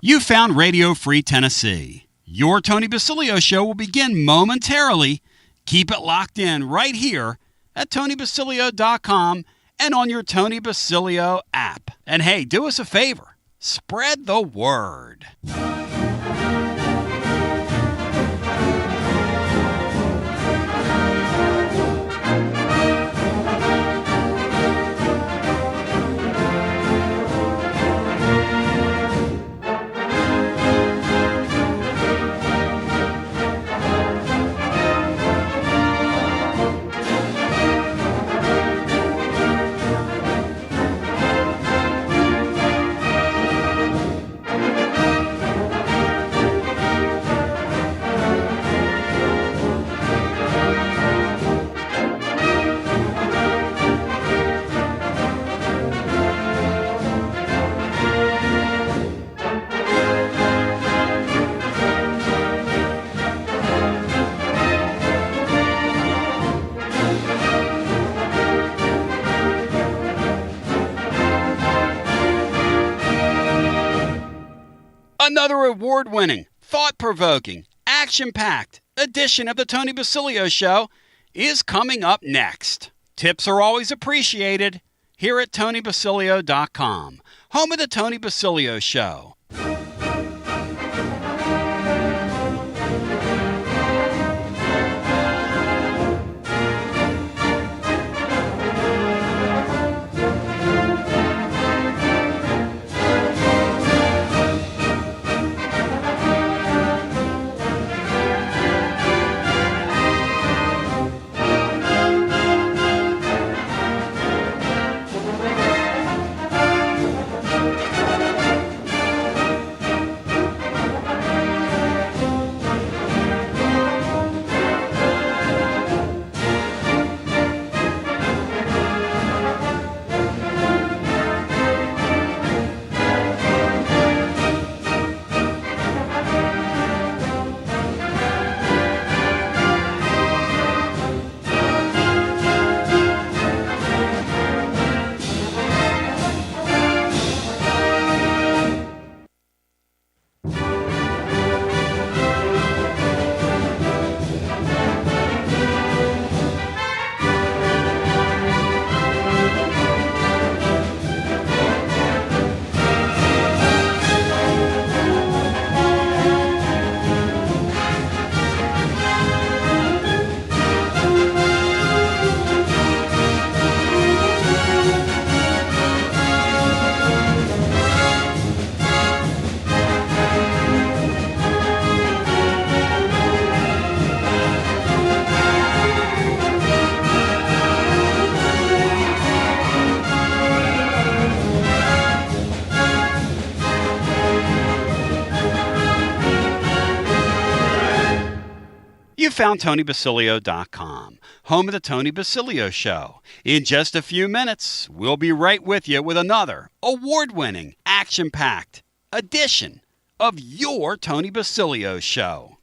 You found Radio Free Tennessee. Your Tony Basilio show will begin momentarily. Keep it locked in right here at TonyBasilio.com and on your Tony Basilio app. And hey, do us a favor. Spread the word. Another award-winning, thought-provoking, action-packed edition of the Tony Basilio Show is coming up next. Tips are always appreciated here at TonyBasilio.com, home of the Tony Basilio Show. You found TonyBasilio.com, home of the Tony Basilio Show. In just a few minutes, we'll be right with you with another award-winning, action-packed edition of your Tony Basilio Show.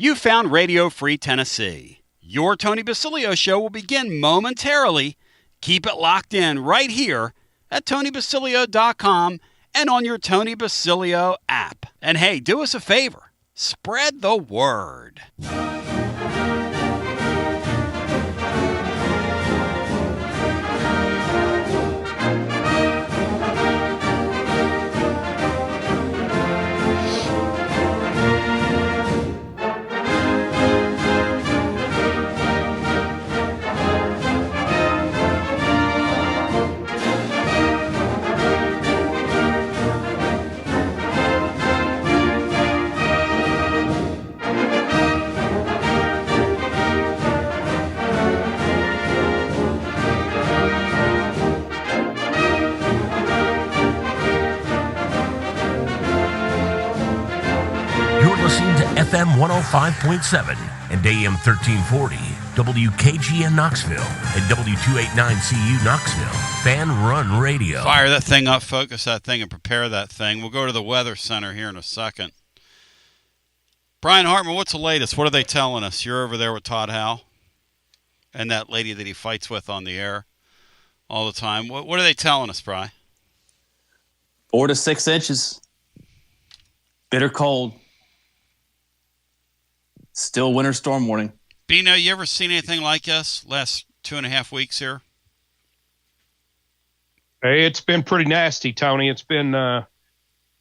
You found Radio Free Tennessee. Your Tony Basilio show will begin momentarily. Keep it locked in right here at TonyBasilio.com and on your Tony Basilio app. And hey, do us a favor. Spread the word. listening to FM 105.7 and AM 1340, WKGN Knoxville, and W289CU Knoxville, Fan Run Radio. Fire that thing up, focus that thing, and prepare that thing. We'll go to the Weather Center here in a second. Brian Hartman, what's the latest? What are they telling us? You're over there with Todd Howe and that lady that he fights with on the air all the time. What are they telling us, Brian? 4 to 6 inches. Bitter cold. Still winter storm warning. Bino, you ever seen anything like this last 2.5 weeks here? Hey, it's been pretty nasty, Tony. It's been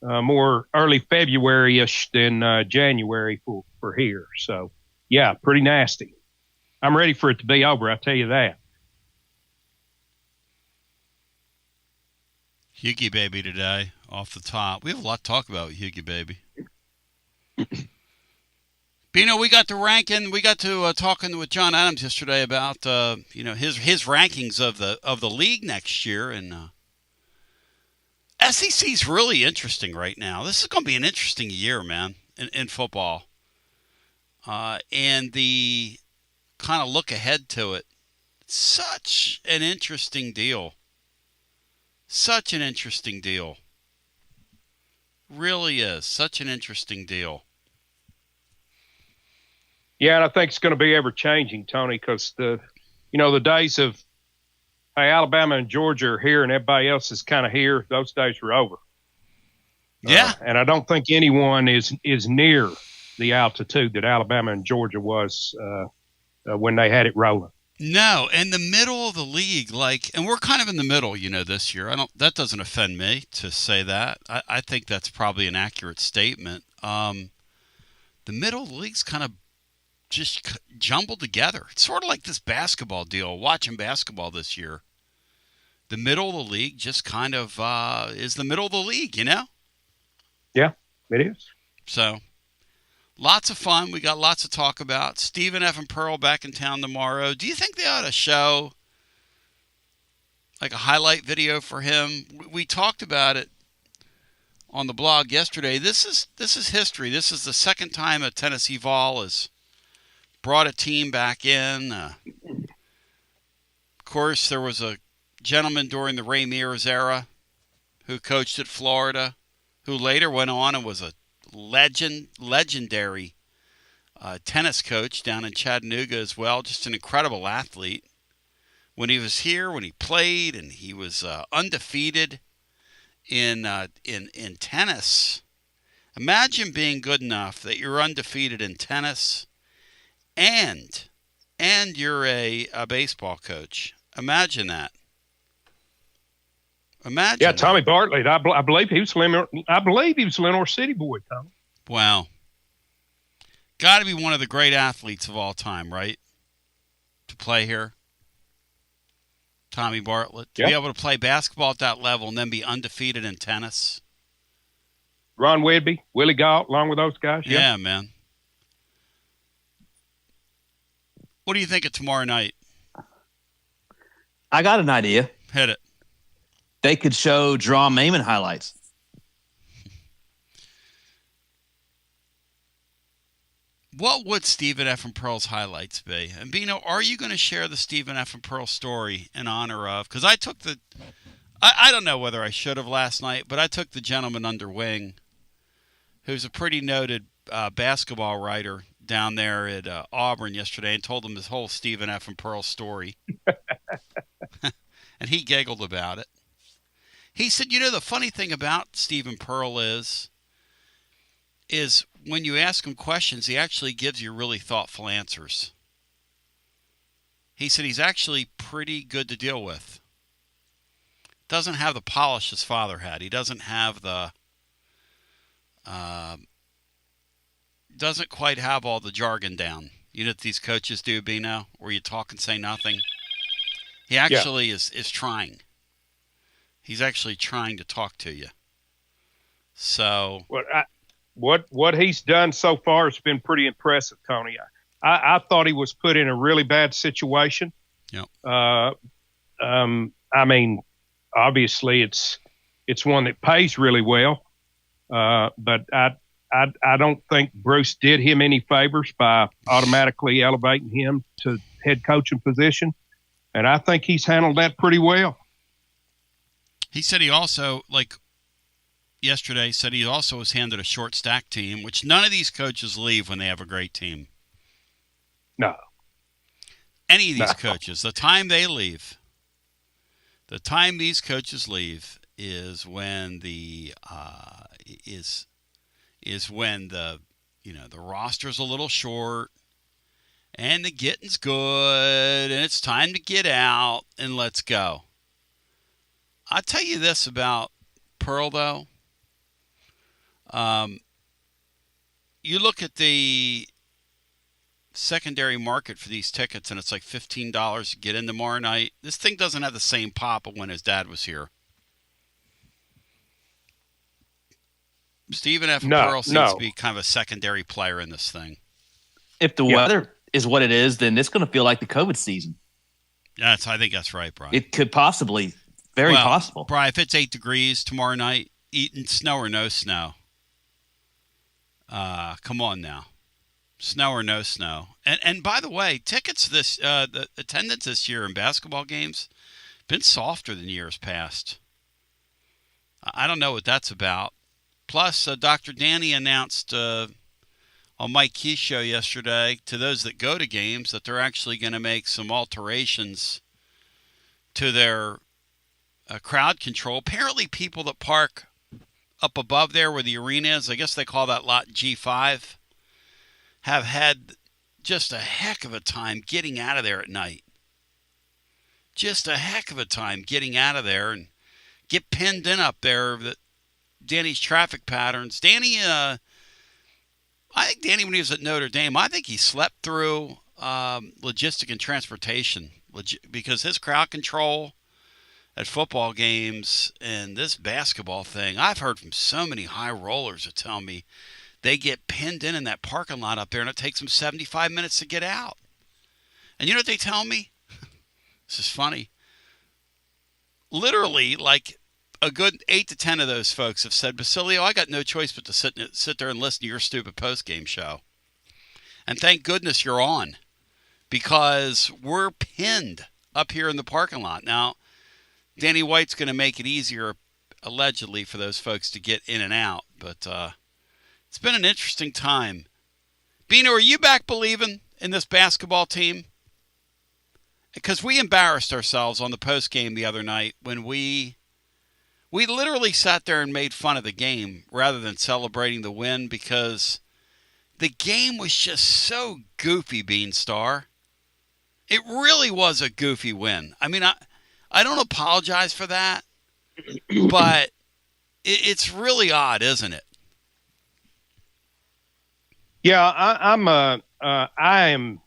more early February-ish than January for here. So, yeah, pretty nasty. I'm ready for it to be over, I'll tell you that. Huggy Baby today, off the top. We have a lot to talk about with Huggy Baby. Bino, we got to talking with John Adams yesterday about his rankings of the league next year, and SEC's really interesting right now. This is going to be an interesting year, man, in football, and the kind of look ahead to it. Such an interesting deal. Such an interesting deal. Really is. Such an interesting deal. Yeah, and I think it's going to be ever-changing, Tony, because the days of, hey, Alabama and Georgia are here and everybody else is kind of here, those days are over. Yeah. And I don't think anyone is near the altitude that Alabama and Georgia was when they had it rolling. No, in the middle of the league, and we're kind of in the middle, this year. That doesn't offend me to say that. I think that's probably an accurate statement. The middle of the league's kind of just jumbled together. It's sort of like this basketball deal, watching basketball this year. The middle of the league just kind of is the middle of the league, Yeah, it is. So, lots of fun. We got lots to talk about. Stephen F. and Pearl back in town tomorrow. Do you think they ought to show like a highlight video for him? We talked about it on the blog yesterday. This is history. This is the second time a Tennessee Vol has brought a team back in. Of course, there was a gentleman during the Ray Mears era who coached at Florida, who later went on and was a legendary tennis coach down in Chattanooga as well. Just an incredible athlete. When he was here, when he played, and he was undefeated in tennis. Imagine being good enough that you're undefeated in tennis, and you're a baseball coach. Imagine that. Imagine. Yeah, Tommy Bartlett. I believe he was Lenore City boy, Tommy. Wow. Got to be one of the great athletes of all time, right? To play here. Tommy Bartlett. To be able to play basketball at that level and then be undefeated in tennis. Ron Whidbey, Willie Galt, along with those guys. Yeah, man. What do you think of tomorrow night? I got an idea. Hit it. They could show Draw Maiman highlights. What would Stephen F. and Pearl's highlights be? And Bino, are you going to share the Stephen F. and Pearl story in honor of? Because I took I don't know whether I should have last night, but I took the gentleman under wing, who's a pretty noted basketball writer down there at Auburn yesterday, and told him this whole Stephen F. and Pearl story. And he giggled about it. He said, the funny thing about Stephen Pearl is when you ask him questions, he actually gives you really thoughtful answers. He said he's actually pretty good to deal with. Doesn't have the polish his father had. He doesn't have the... doesn't quite have all the jargon down. You know what these coaches do, Bino? Where you talk and say nothing? He actually is trying. He's actually trying to talk to you. So... What he's done so far has been pretty impressive, Tony. I thought he was put in a really bad situation. Yep. I mean, obviously it's one that pays really well. But I don't think Bruce did him any favors by automatically elevating him to head coaching position. And I think he's handled that pretty well. He said he also, like yesterday, said he also was handed a short stack team, which none of these coaches leave when they have a great team. No. Any of these coaches, the time these coaches leave is when the when the roster's a little short and the getting's good and it's time to get out and let's go. I'll tell you this about Pearl, though. You look at the secondary market for these tickets, and it's like $15 to get in tomorrow night. This thing doesn't have the same pop of when his dad was here. Stephen F. Pearl seems to be kind of a secondary player in this thing. If the weather is what it is, then it's going to feel like the COVID season. I think that's right, Brian. It could possibly, very possible. Brian, if it's 8 degrees tomorrow night, eating snow or no snow, come on now. Snow or no snow. And by the way, tickets the attendance this year in basketball games been softer than years past. I don't know what that's about. Plus, Dr. Danny announced on Mike Key's show yesterday to those that go to games that they're actually going to make some alterations to their crowd control. Apparently, people that park up above there where the arena is, I guess they call that lot G5, have had just a heck of a time getting out of there at night. Just a heck of a time getting out of there and get pinned in up there. Danny's traffic patterns. Danny, I think Danny, when he was at Notre Dame, I think he slept through logistic and transportation because his crowd control at football games and this basketball thing, I've heard from so many high rollers that tell me they get pinned in that parking lot up there, and it takes them 75 minutes to get out. And you know what they tell me? This is funny. Literally, like a good 8 to 10 of those folks have said, Basilio, I got no choice but to sit there and listen to your stupid post-game show. And thank goodness you're on, because we're pinned up here in the parking lot. Now, Danny White's going to make it easier, allegedly, for those folks to get in and out, but it's been an interesting time. Bino, are you back believing in this basketball team? Because we embarrassed ourselves on the post game the other night when we literally sat there and made fun of the game rather than celebrating the win, because the game was just so goofy, Beanstar. It really was a goofy win. I mean, I don't apologize for that, but it's really odd, isn't it? Yeah, I am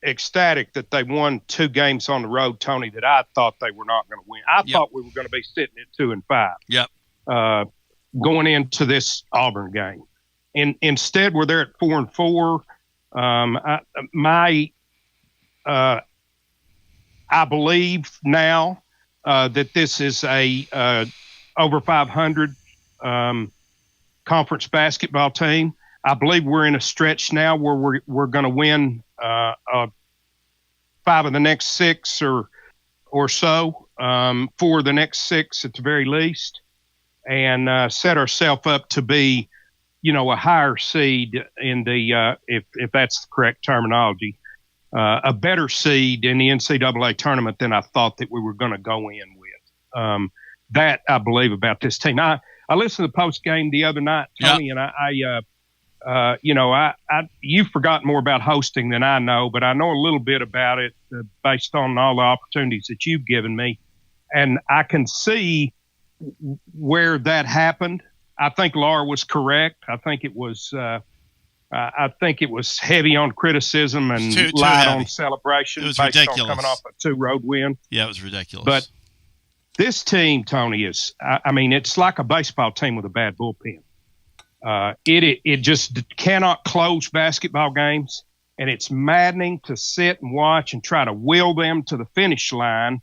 ecstatic that they won 2 games on the road, Tony, that I thought they were not going to win. I thought we were going to be sitting at 2-5. Yep. Going into this Auburn game. And instead, we're there at 4-4. I believe now that this is a over 500 conference basketball team. I believe we're in a stretch now where we're going to win 5 of the next 6 or so, 4 of the next 6 at the very least, and set ourselves up to be, a higher seed in the if that's the correct terminology, a better seed in the NCAA tournament than I thought that we were going to go in with. That I believe about this team. I listened to the post game the other night, Tony, and you've forgotten more about hosting than I know, but I know a little bit about it based on all the opportunities that you've given me. And I can see where that happened. I think Laura was correct. I think it was heavy on criticism and too light heavy. on celebration. It was based ridiculous. on coming off a 2 road win. Yeah, it was ridiculous. But this team, Tony, is, it's like a baseball team with a bad bullpen. It just cannot close basketball games, and it's maddening to sit and watch and try to will them to the finish line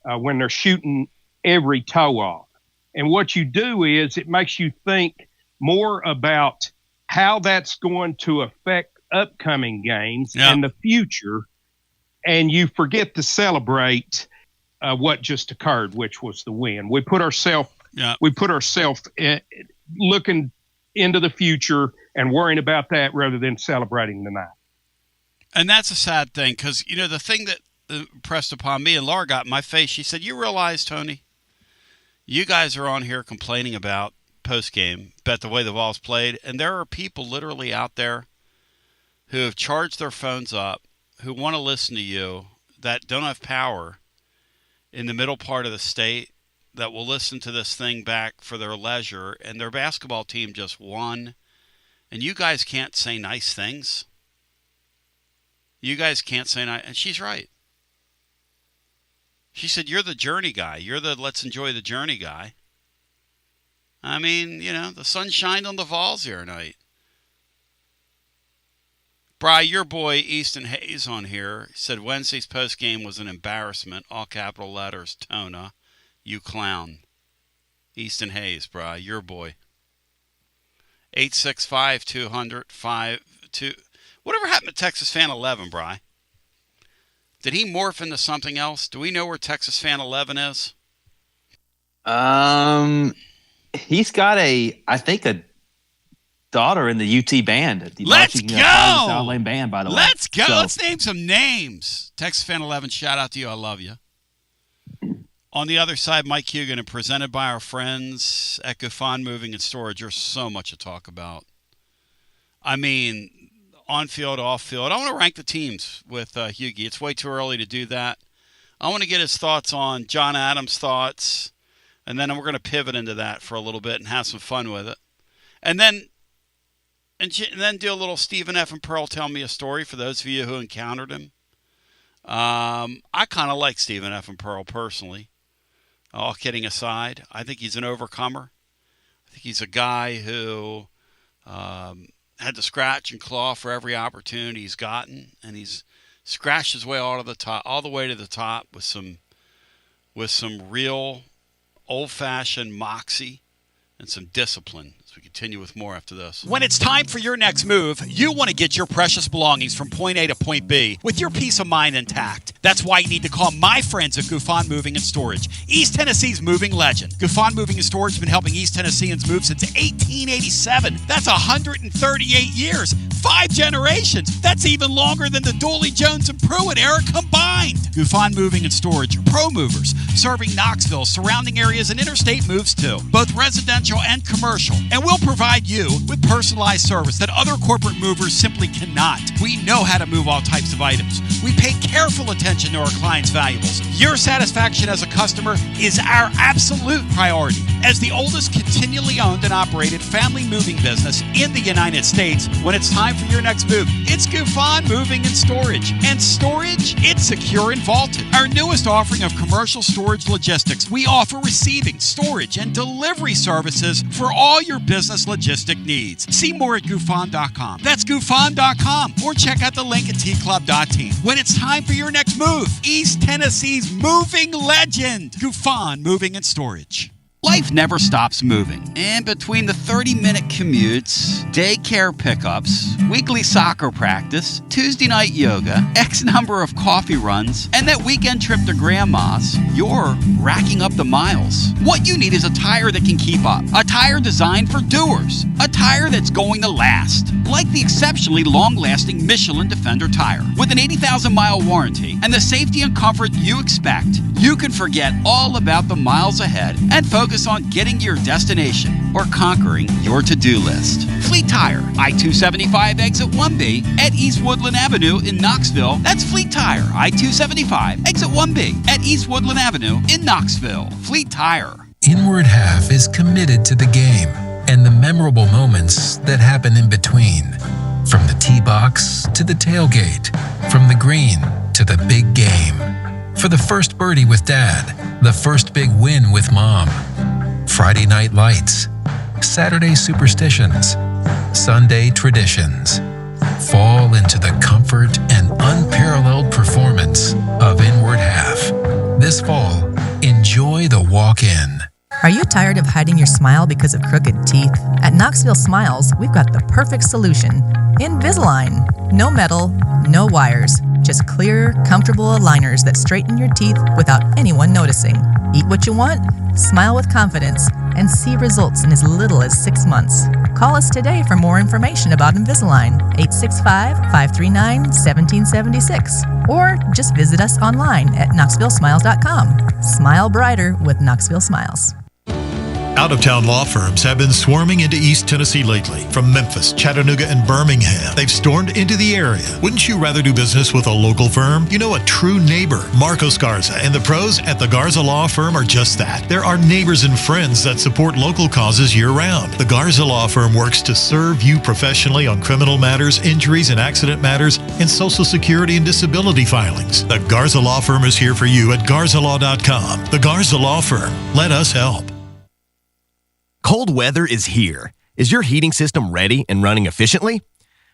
when they're shooting every toe off. And what you do is it makes you think more about how that's going to affect upcoming games and the future, and you forget to celebrate what just occurred, which was the win. We put ourselves looking into the future and worrying about that rather than celebrating the night. And that's a sad thing because, the thing that impressed upon me, and Laura got in my face, she said, you realize, Tony, you guys are on here complaining about post-game, about the way the ball's played, and there are people literally out there who have charged their phones up, who want to listen to you, that don't have power in the middle part of the state, that will listen to this thing back for their leisure, and their basketball team just won, and you guys can't say nice things. You guys can't say nice, and she's right. She said, you're the journey guy. You're the let's enjoy the journey guy. I mean, the sun shined on the Vols here tonight. Bri, your boy Easton Hayes on here said Wednesday's postgame was an embarrassment. All capital letters, Tona. You clown. Easton Hayes, Bri, your boy. 865-200-52. Whatever happened to Texas Fan 11, Bri? Did he morph into something else? Do we know where Texas Fan 11 is? He's got a daughter in the UT band. Let's go! South Lane band, by the way. Let's go. So, let's name some names. Texas Fan 11, shout out to you. I love you. On the other side, Mike Hugan, and presented by our friends at Gufon Moving and Storage. There's so much to talk about. I mean, on field, off field. I want to rank the teams with Hugie. It's way too early to do that. I want to get his thoughts on John Adams' thoughts, and then we're going to pivot into that for a little bit and have some fun with it. And then do a little Stephen F. and Pearl Tell Me a Story for those of you who encountered him. I kind of like Stephen F. and Pearl personally. All kidding aside, I think he's an overcomer. I think he's a guy who had to scratch and claw for every opportunity he's gotten, and he's scratched his way all the way to the top with some real old-fashioned moxie and some discipline. As we continue with more after this. When it's time for your next move, you want to get your precious belongings from point A to point B with your peace of mind intact. That's why you need to call my friends at Gufon Moving and Storage, East Tennessee's moving legend. Gufon Moving and Storage has been helping East Tennesseans move since 1887. That's 138 years, 5 generations. That's even longer than the Dooley, Jones, and Pruitt era combined. Gufon Moving and Storage, pro movers, serving Knoxville, surrounding areas, and interstate moves too, both residential and commercial. And we'll provide you with personalized service that other corporate movers simply cannot. We know how to move all types of items. We pay careful attention to our clients' valuables. Your satisfaction as a customer is our absolute priority. As the oldest continually owned and operated family moving business in the United States, when it's time for your next move, it's Gufon Moving and Storage. And storage, it's secure and vaulted. Our newest offering of commercial storage logistics, we offer receiving, storage, and delivery services for all your business logistic needs. See more at Gufon.com. That's Gufon.com. Or check out the link at tclub.team. When it's time for your next move, East Tennessee's moving legend, Gufon Moving and Storage. Life never stops moving. And between the 30-minute commutes, daycare pickups, weekly soccer practice, Tuesday night yoga, X number of coffee runs, and that weekend trip to Grandma's, you're racking up the miles. What you need is a tire that can keep up. A tire designed for doers. A tire that's going to last. Like the exceptionally long-lasting Michelin Defender tire. With an 80,000-mile warranty and the safety and comfort you expect, you can forget all about the miles ahead and focus on getting to your destination or conquering your to-do list. Fleet Tire, I-275 exit 1B at East Woodland Avenue in Knoxville. That's Fleet Tire, I-275 exit 1B at East Woodland Avenue in Knoxville. Fleet Tire. Inward Half is committed to the game and the memorable moments that happen in between. From the tee box to the tailgate, from the green to the big game. For the first birdie with Dad, the first big win with Mom. Friday night lights, Saturday superstitions, Sunday traditions. Fall into the comfort and unparalleled performance of Inward Half. This fall, enjoy the walk-in. Are you tired of hiding your smile because of crooked teeth? At Knoxville Smiles, we've got the perfect solution. Invisalign. No metal, no wires, just clear, comfortable aligners that straighten your teeth without anyone noticing. Eat what you want, smile with confidence, and see results in as little as 6 months. Call us today for more information about Invisalign, 865-539-1776, or just visit us online at knoxvillesmiles.com. Smile brighter with Knoxville Smiles. Out-of-town law firms have been swarming into East Tennessee lately. From Memphis, Chattanooga, and Birmingham, they've stormed into the area. Wouldn't you rather do business with a local firm? You know, a true neighbor. Marcos Garza and the pros at the Garza Law Firm are just that. There are neighbors and friends that support local causes year-round. The Garza Law Firm works to serve you professionally on criminal matters, injuries and accident matters, and Social Security and disability filings. The Garza Law Firm is here for you at garzalaw.com. The Garza Law Firm. Let us help. Cold weather is here. Is your heating system ready and running efficiently?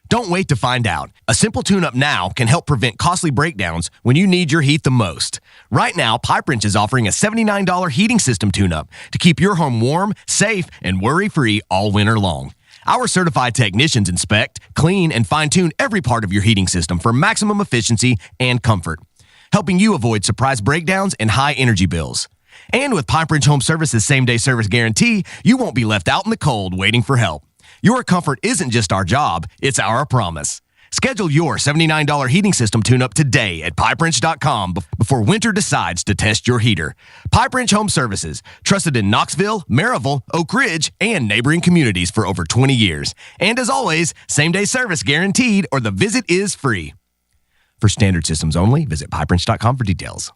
Don't wait to find out. A simple tune-up now can help prevent costly breakdowns when you need your heat the most. Right now, Pipe Wrench is offering a $79 heating system tune-up to keep your home warm, safe, and worry-free all winter long. Our certified technicians inspect, clean, and fine-tune every part of your heating system for maximum efficiency and comfort, helping you avoid surprise breakdowns and high energy bills. And with Pipe Wrench Home Service's same-day service guarantee, you won't be left out in the cold waiting for help. Your comfort isn't just our job, it's our promise. Schedule your $79 heating system tune-up today at PipeWrench.com before winter decides to test your heater. Pipe Wrench Home Services, trusted in Knoxville, Maryville, Oak Ridge, and neighboring communities for over 20 years. And as always, same-day service guaranteed or the visit is free. For standard systems only, visit PipeWrench.com for details.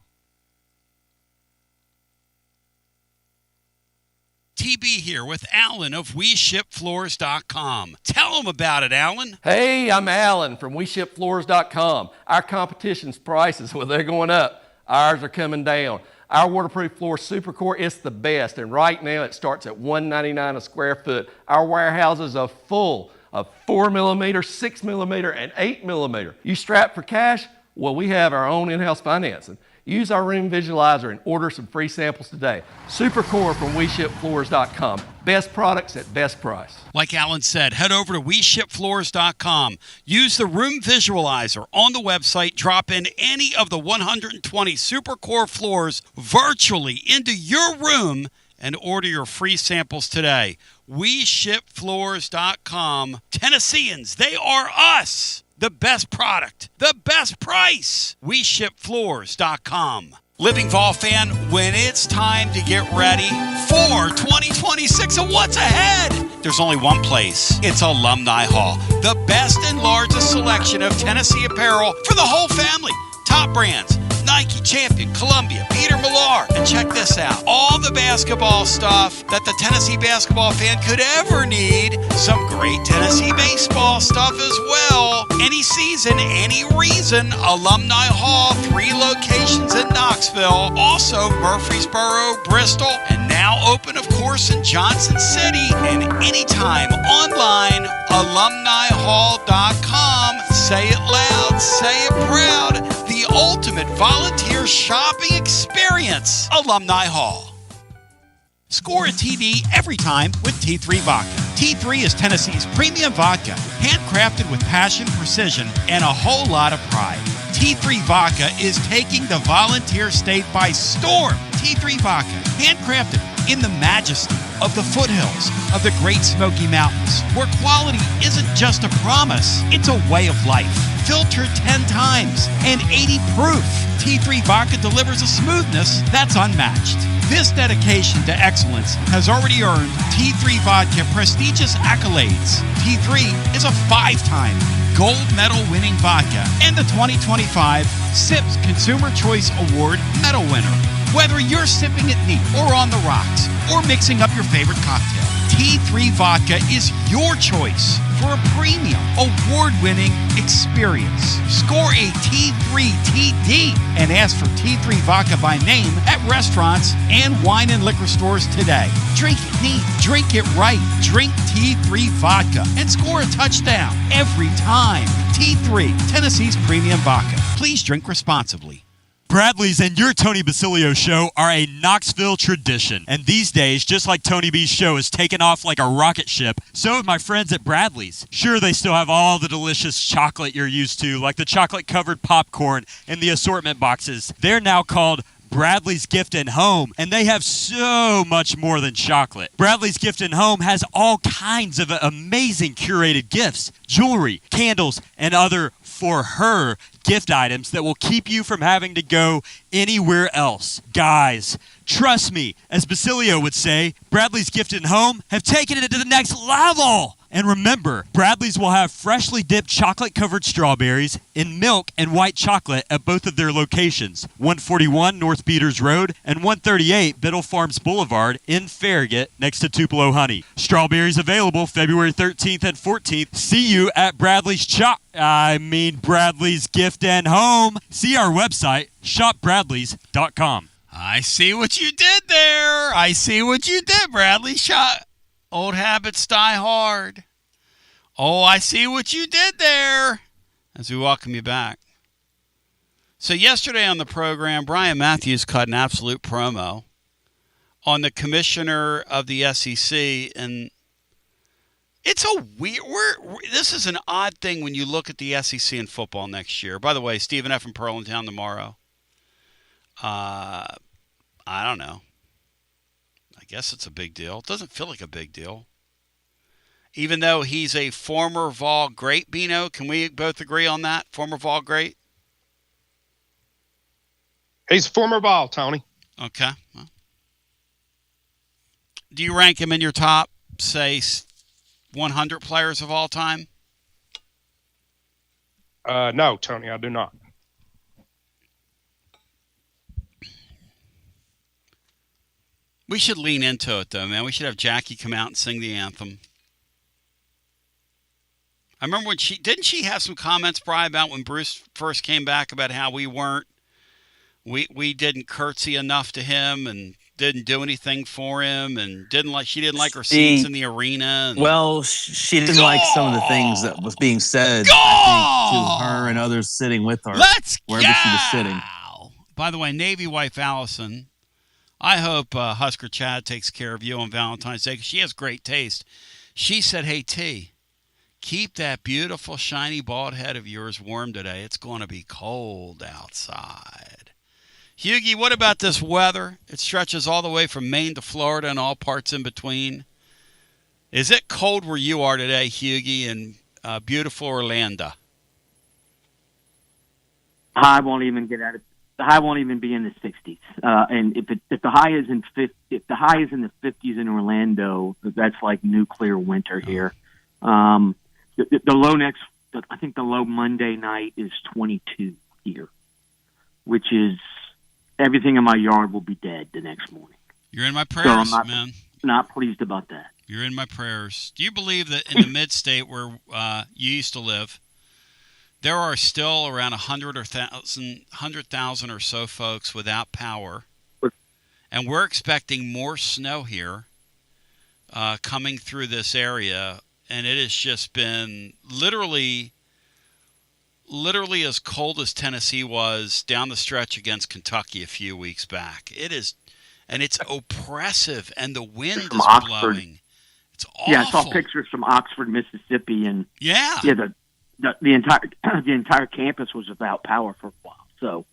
TB here with Alan of WeShipFloors.com. Tell them about it, Alan. Hey, I'm Alan from WeShipFloors.com. Our competition's prices, well, they're going up. Ours are coming down. Our waterproof floor Supercore is the best, and right now it starts at $199 a square foot. Our warehouses are full of 4mm, 6mm, and 8mm. You strapped for cash? Well, we have our own in-house financing. Use our room visualizer and order some free samples today. Supercore from WeShipFloors.com. Best products at best price. Like Alan said, head over to WeShipFloors.com. Use the room visualizer on the website. Drop in any of the 120 Supercore floors virtually into your room and order your free samples today. WeShipFloors.com. Tennesseans, they are us. The best product, the best price. WeShipFloors.com. Living Vol fan, when it's time to get ready for 2026 and what's ahead, there's only one place. It's Alumni Hall, the best and largest selection of Tennessee apparel for the whole family. Top brands, Nike, Champion, Columbia, Peter Millar. And check this out. All the basketball stuff that the Tennessee basketball fan could ever need. Some great Tennessee baseball stuff as well. Any season, any reason. Alumni Hall, 3 locations in Knoxville. Also Murfreesboro, Bristol, and now open, of course, in Johnson City. And anytime online, alumnihall.com. Say it loud, say it proud. The ultimate volunteer shopping experience. Alumni Hall. Score a TD every time with T3 Vodka. T3 is Tennessee's premium vodka, handcrafted with passion, precision, and a whole lot of pride. T3 Vodka is taking the volunteer state by storm. T3 Vodka, handcrafted in the majesty of the foothills of the Great Smoky Mountains, where quality isn't just a promise, it's a way of life. Filtered 10 times and 80 proof, T3 Vodka delivers a smoothness that's unmatched. This dedication to excellence has already earned T3 Vodka prestigious accolades. T3 is a 5-time gold medal winning vodka and the 2025 SIPS Consumer Choice Award medal winner. Whether you're sipping it neat or on the rocks or mixing up your favorite cocktail, T3 Vodka is your choice for a premium, award-winning experience. Score a T3 TD and ask for T3 Vodka by name at restaurants and wine and liquor stores today. Drink it neat, drink it right, drink T3 Vodka and score a touchdown every time. T3, Tennessee's premium vodka. Please drink responsibly. Bradley's and your Tony Basilio show are a Knoxville tradition. And these days, just like Tony B's show has taken off like a rocket ship, so have my friends at Bradley's. Sure, they still have all the delicious chocolate you're used to, like the chocolate-covered popcorn in the assortment boxes. They're now called Bradley's Gift and Home, and they have so much more than chocolate. Bradley's Gift and Home has all kinds of amazing curated gifts, jewelry, candles, and other for her gift items that will keep you from having to go anywhere else. Guys, trust me, as Basilio would say, Bradley's Gift and Home have taken it to the next level. And remember, Bradley's will have freshly dipped chocolate-covered strawberries in milk and white chocolate at both of their locations, 141 North Peters Road and 138 Biddle Farms Boulevard in Farragut next to Tupelo Honey. Strawberries available February 13th and 14th. See you at Bradley's Bradley's Gift and Home. See our website, shopbradleys.com. I see what you did there. I see what you did, Bradley. Old habits die hard. Oh, I see what you did there. As we welcome you back. So yesterday on the program, Brian Matthews cut an absolute promo on the commissioner of the SEC, and it's a weird. This is an odd thing when you look at the SEC in football next year. By the way, Stephen F. in Pearlandtown tomorrow. I don't know. I guess it's a big deal. It doesn't feel like a big deal. Even though he's a former Vol great, Bino, can we both agree on that? Former Vol great? He's a former Vol, Tony. Okay. Well, do you rank him in your top, say, 100 players of all time? No, Tony, I do not. We should lean into it, though, man. We should have Jackie come out and sing the anthem. I remember when didn't she have some comments, Brian, about when Bruce first came back about how we didn't curtsy enough to him and didn't do anything for him and she didn't like her seats in the arena. Well, she didn't like some of the things that was being said, I think, to her and others sitting with her. Wherever she was sitting. By the way, Navy wife Allison, I hope Husker Chad takes care of you on Valentine's Day because she has great taste. She said, hey, T, keep that beautiful, shiny, bald head of yours warm today. It's going to be cold outside. Hughie, what about this weather? It stretches all the way from Maine to Florida and all parts in between. Is it cold where you are today, Hughie, in beautiful Orlando? I won't even get at it. The high won't even be in the 60s, and if the high is in the 50s in Orlando, that's like nuclear winter here. The low I think the low Monday night is 22 here, which is everything in my yard will be dead the next morning. You're in my prayers, so man. Not pleased about that. You're in my prayers. Do you believe that in the mid-state where you used to live, there are still around 100,000 or so folks without power, and we're expecting more snow here coming through this area, and it has just been literally as cold as Tennessee was down the stretch against Kentucky a few weeks back. It is, and it's oppressive, and the wind is blowing. It's awful. Yeah, I saw pictures from Oxford, Mississippi, and the entire campus was without power for a while. So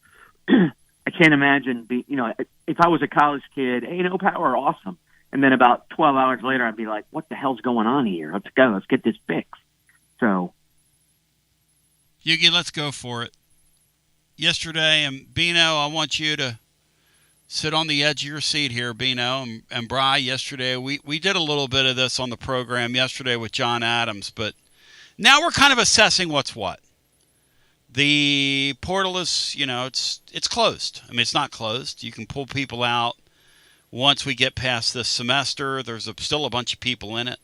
I can't imagine if I was a college kid, hey, no power, awesome. And then about 12 hours later, I'd be like, what the hell's going on here? Let's go. Let's get this fixed. So, Yugi, let's go for it. Yesterday, and Bino, I want you to sit on the edge of your seat here, Bino. And Bri, yesterday, we did a little bit of this on the program yesterday with John Adams, but now we're kind of assessing what's what. The portal is, it's closed. I mean, it's not closed. You can pull people out once we get past this semester. There's still a bunch of people in it.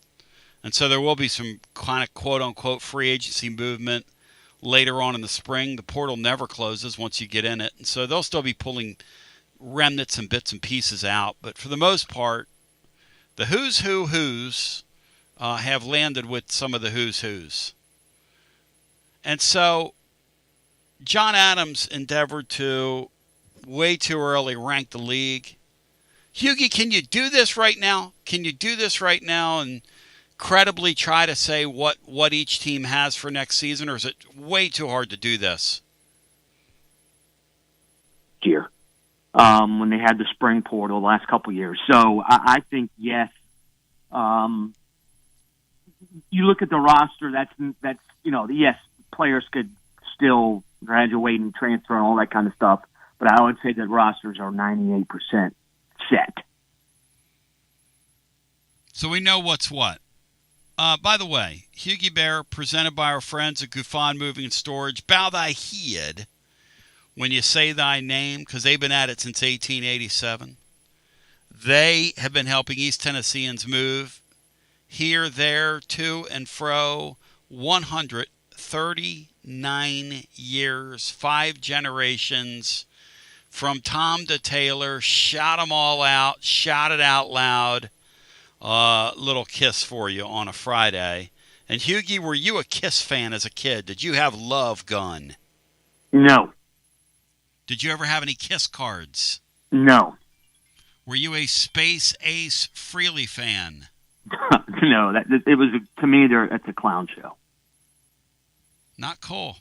And so there will be some kind of quote-unquote free agency movement later on in the spring. The portal never closes once you get in it. And so they'll still be pulling remnants and bits and pieces out. But for the most part, the who's have landed with some of the who's. And so John Adams endeavored to way too early ranked the league. Hughie, can you do this right now? Can you do this right now and credibly try to say what each team has for next season, or is it way too hard to do this? Year, when they had the spring portal the last couple years. So I think, yes. You look at the roster, that's yes, players could still graduate and transfer and all that kind of stuff, but I would say that rosters are 98% set. So we know what's what. By the way, Hughie Bear, presented by our friends at Gufan Moving and Storage. Bow thy head when you say thy name, because they've been at it since 1887. They have been helping East Tennesseans move here, there, to and fro, 139 years, 5 generations, from Tom to Taylor. Shout them all out, shout it out loud. Little Kiss for you on a Friday. And Hughie, were you a Kiss fan as a kid? Did you have Love Gun? No. Did you ever have any Kiss cards? No. Were you a Space Ace Frehley fan? No, it was, to me, it's a clown show. Not cool.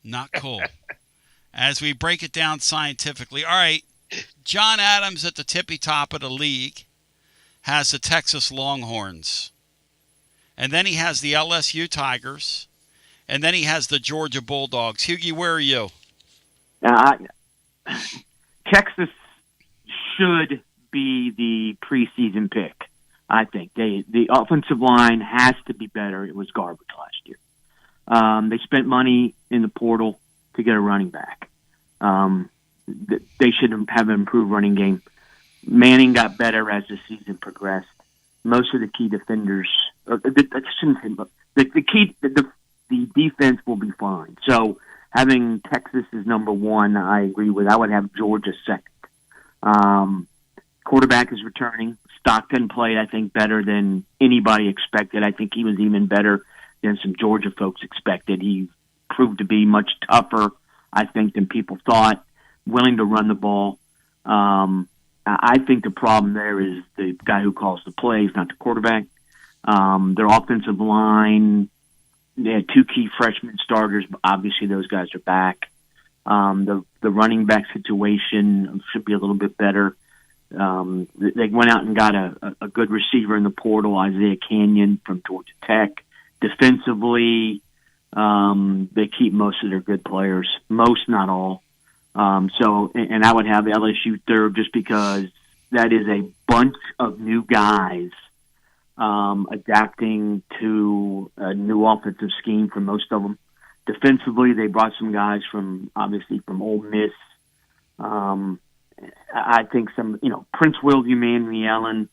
Not cool. As we break it down scientifically, all right, John Adams at the tippy top of the league has the Texas Longhorns. And then he has the LSU Tigers. And then he has the Georgia Bulldogs. Hughie, where are you? Texas should be the preseason pick, I think. The offensive line has to be better. It was garbage last year. They spent money in the portal to get a running back. They should have an improved running game. Manning got better as the season progressed. Most of the key defenders, I shouldn't say, but the defense will be fine. So having Texas as number one, I agree with. I would have Georgia second. Quarterback is returning. Stockton played, I think, better than anybody expected. I think he was even better than some Georgia folks expected. He proved to be much tougher, I think, than people thought, willing to run the ball. I think the problem there is the guy who calls the plays, not the quarterback. Their offensive line, they had 2 key freshman starters, but obviously those guys are back. The running back situation should be a little bit better. They went out and got a good receiver in the portal, Isaiah Canyon from Georgia Tech. Defensively, they keep most of their good players, most, not all. And I would have LSU third just because that is a bunch of new guys adapting to a new offensive scheme for most of them. Defensively, they brought some guys from Ole Miss. I think Prince William Ellen.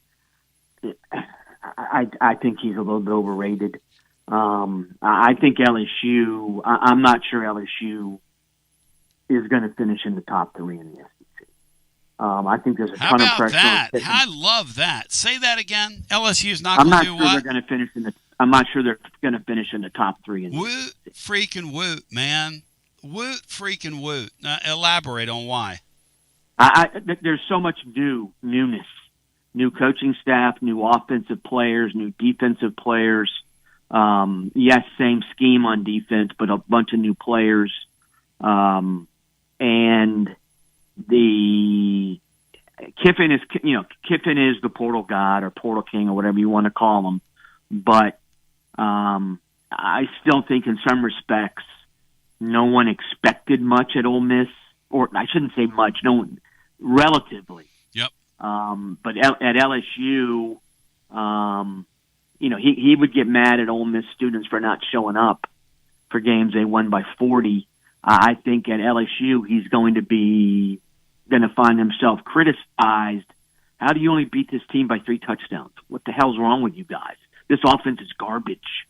I think he's a little bit overrated. I think LSU. I'm not sure LSU is going to finish in the top 3 in the SEC. I think there's a ton of pressure. How about that? I love that. Say that again. LSU's not going to do what? I'm not sure they're going to finish in the top 3. Woot freaking woot, man. Woot freaking woot. Now, elaborate on why. There's so much newness. New coaching staff, new offensive players, new defensive players. Yes, same scheme on defense, but a bunch of new players. And the Kiffin is the portal god or portal king or whatever you want to call him. But I still think in some respects, no one expected much at Ole Miss, or I shouldn't say much, no one, relatively. Yep. But at LSU, he would get mad at Ole Miss students for not showing up for games they won by 40. I think at LSU he's going to find himself criticized. How do you only beat this team by 3 touchdowns? What the hell's wrong with you guys? This offense is garbage.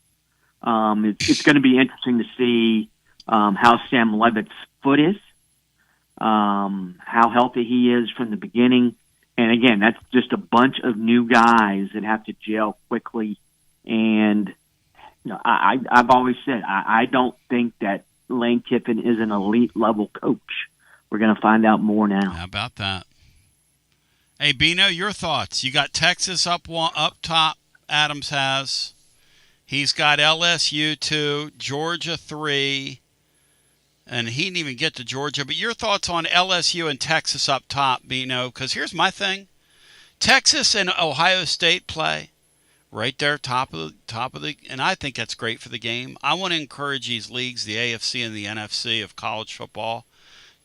It's going to be interesting to see how Sam Levitt's foot is, how healthy he is from the beginning. And again, that's just a bunch of new guys that have to gel quickly. And I've always said I don't think that Lane Kiffin is an elite level coach. we're going to find out more now. How about that? Hey, Bino, your thoughts? You got Texas up top. Adams has. He's got LSU 2, Georgia 3, and he didn't even get to Georgia. But your thoughts on LSU and Texas up top, Bino? Because here's my thing: Texas and Ohio State play right there, top of the, and I think that's great for the game. I want to encourage these leagues, the AFC and the NFC of college football,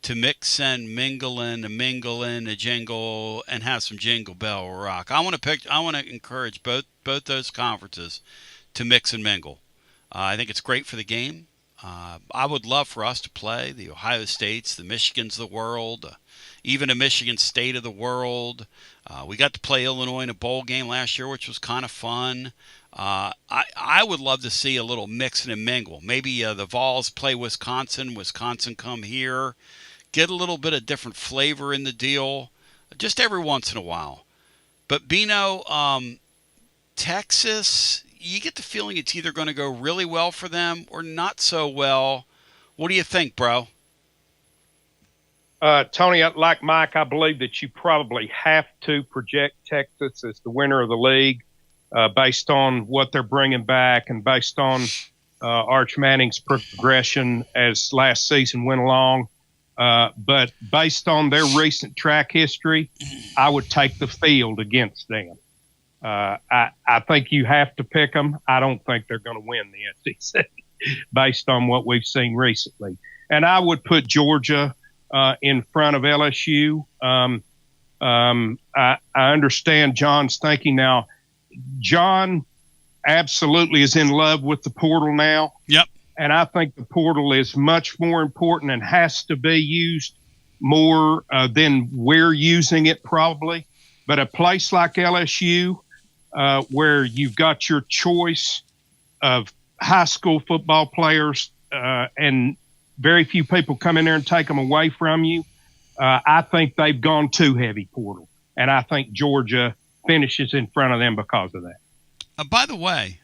to mix and mingle in, a jingle, and have some Jingle Bell Rock. I want to encourage both those conferences to mix and mingle. I think it's great for the game. I would love for us to play the Ohio States, the Michigans of the world, even a Michigan State of the world. We got to play Illinois in a bowl game last year, which was kind of fun. I would love to see a little mix and mingle. Maybe the Vols play Wisconsin come here. Get a little bit of different flavor in the deal, just every once in a while. But Bino, Texas, you get the feeling it's either going to go really well for them or not so well. What do you think, bro? Tony, like Mike, I believe that you probably have to project Texas as the winner of the league based on what they're bringing back and based on Arch Manning's progression as last season went along. But based on their recent track history, I would take the field against them. I think you have to pick them. I don't think they're going to win the SEC based on what we've seen recently. And I would put Georgia in front of LSU. I understand John's thinking now. John absolutely is in love with the portal now. Yep. And I think the portal is much more important and has to be used more than we're using it probably. But a place like LSU, where you've got your choice of high school football players and very few people come in there and take them away from you, I think they've gone too heavy portal. And I think Georgia finishes in front of them because of that. By the way,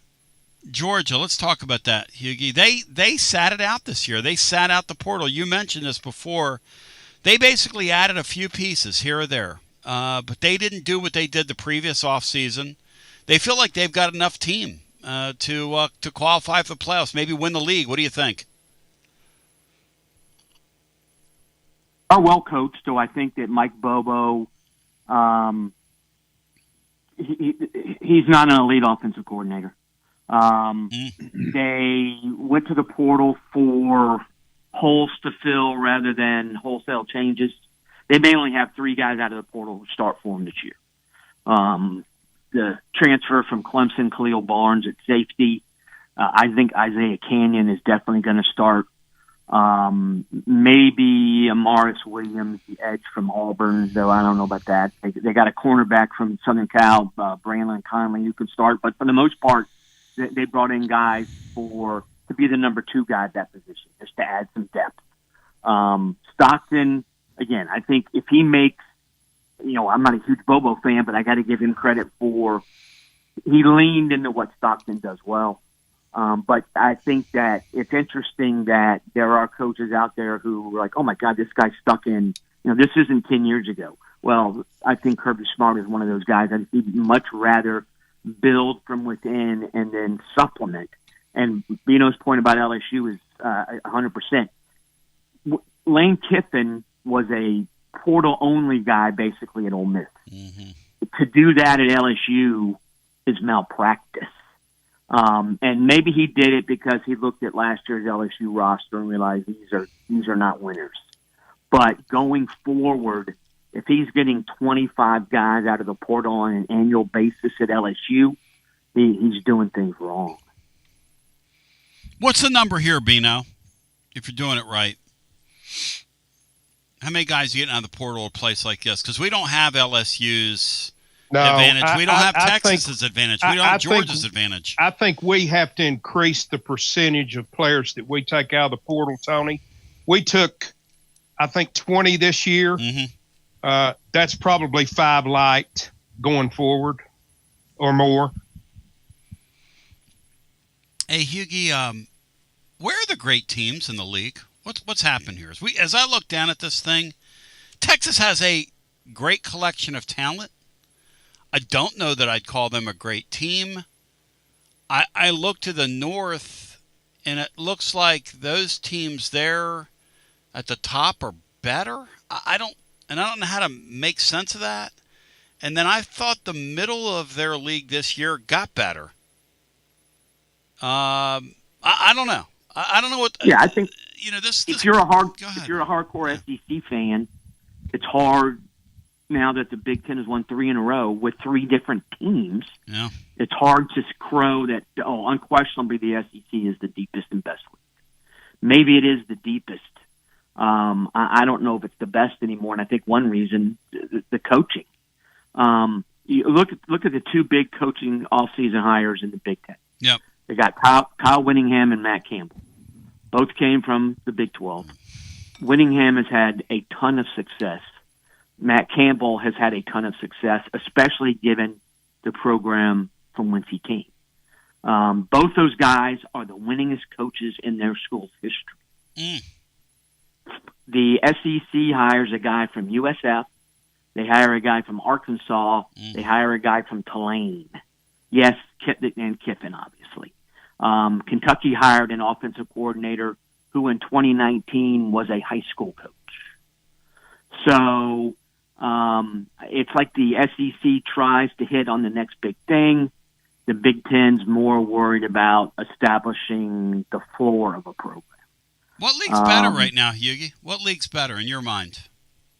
Georgia, let's talk about that, Hughie. They sat it out this year. They sat out the portal. You mentioned this before. They basically added a few pieces here or there, but they didn't do what they did the previous offseason. They feel like they've got enough team to qualify for the playoffs, maybe win the league. What do you think? Are well coached, so I think that Mike Bobo, he's not an elite offensive coordinator. They went to the portal for holes to fill rather than wholesale changes. They may only have 3 guys out of the portal who start for them this year. The transfer from Clemson, Khalil Barnes at safety. I think Isaiah Canyon is definitely going to start. Maybe Amaris Williams, the edge from Auburn, though I don't know about that. They got a cornerback from Southern Cal, Brandon Conley, who can start. But for the most part, they brought in guys to be the number 2 guy at that position, just to add some depth. Stockton, again, I think if he makes, I'm not a huge Bobo fan, but I got to give him credit for he leaned into what Stockton does well. But I think that it's interesting that there are coaches out there who are like, oh my God, this guy's stuck in, this isn't 10 years ago. Well, I think Kirby Smart is one of those guys. I'd much rather build from within and then supplement. And Bino's point about LSU is 100%. Lane Kiffin was a portal-only guy basically at Ole Miss. Mm-hmm. To do that at LSU is malpractice. And maybe he did it because he looked at last year's LSU roster and realized these are not winners. But going forward, if he's getting 25 guys out of the portal on an annual basis at LSU, he's doing things wrong. What's the number here, Bino, if you're doing it right? How many guys are getting out of the portal at a place like this? Because we don't have LSU's advantage. We don't have Texas's advantage. We don't have Georgia's advantage. I think we have to increase the percentage of players that we take out of the portal, Tony. We took, I think, 20 this year. Mm-hmm. That's probably 5 light going forward or more. Hey, Hughie, where are the great teams in the league? What's happened here? As I look down at this thing, Texas has a great collection of talent. I don't know that I'd call them a great team. I look to the north, and it looks like those teams there at the top are better. I don't know how to make sense of that. And then I thought the middle of their league this year got better. I don't know. I don't know what. Yeah, I think this. If you're a hardcore SEC fan, it's hard now that the Big Ten has won 3 in a row with 3 different teams. Yeah, it's hard to crow that. Unquestionably the SEC is the deepest and best league. Maybe it is the deepest. I don't know if it's the best anymore, and I think one reason the coaching. You look at the 2 big coaching all-season hires in the Big Ten. Yep. They got Kyle Whittingham and Matt Campbell. Both came from the Big 12. Whittingham has had a ton of success. Matt Campbell has had a ton of success, especially given the program from whence he came. Both those guys are the winningest coaches in their school's history. The SEC hires a guy from USF. They hire a guy from Arkansas. They hire a guy from Tulane. Yes, and Kiffin, obviously. Kentucky hired an offensive coordinator who in 2019 was a high school coach. So it's like the SEC tries to hit on the next big thing. The Big Ten's more worried about establishing the floor of a program. What league's better right now, Hughie? What league's better in your mind?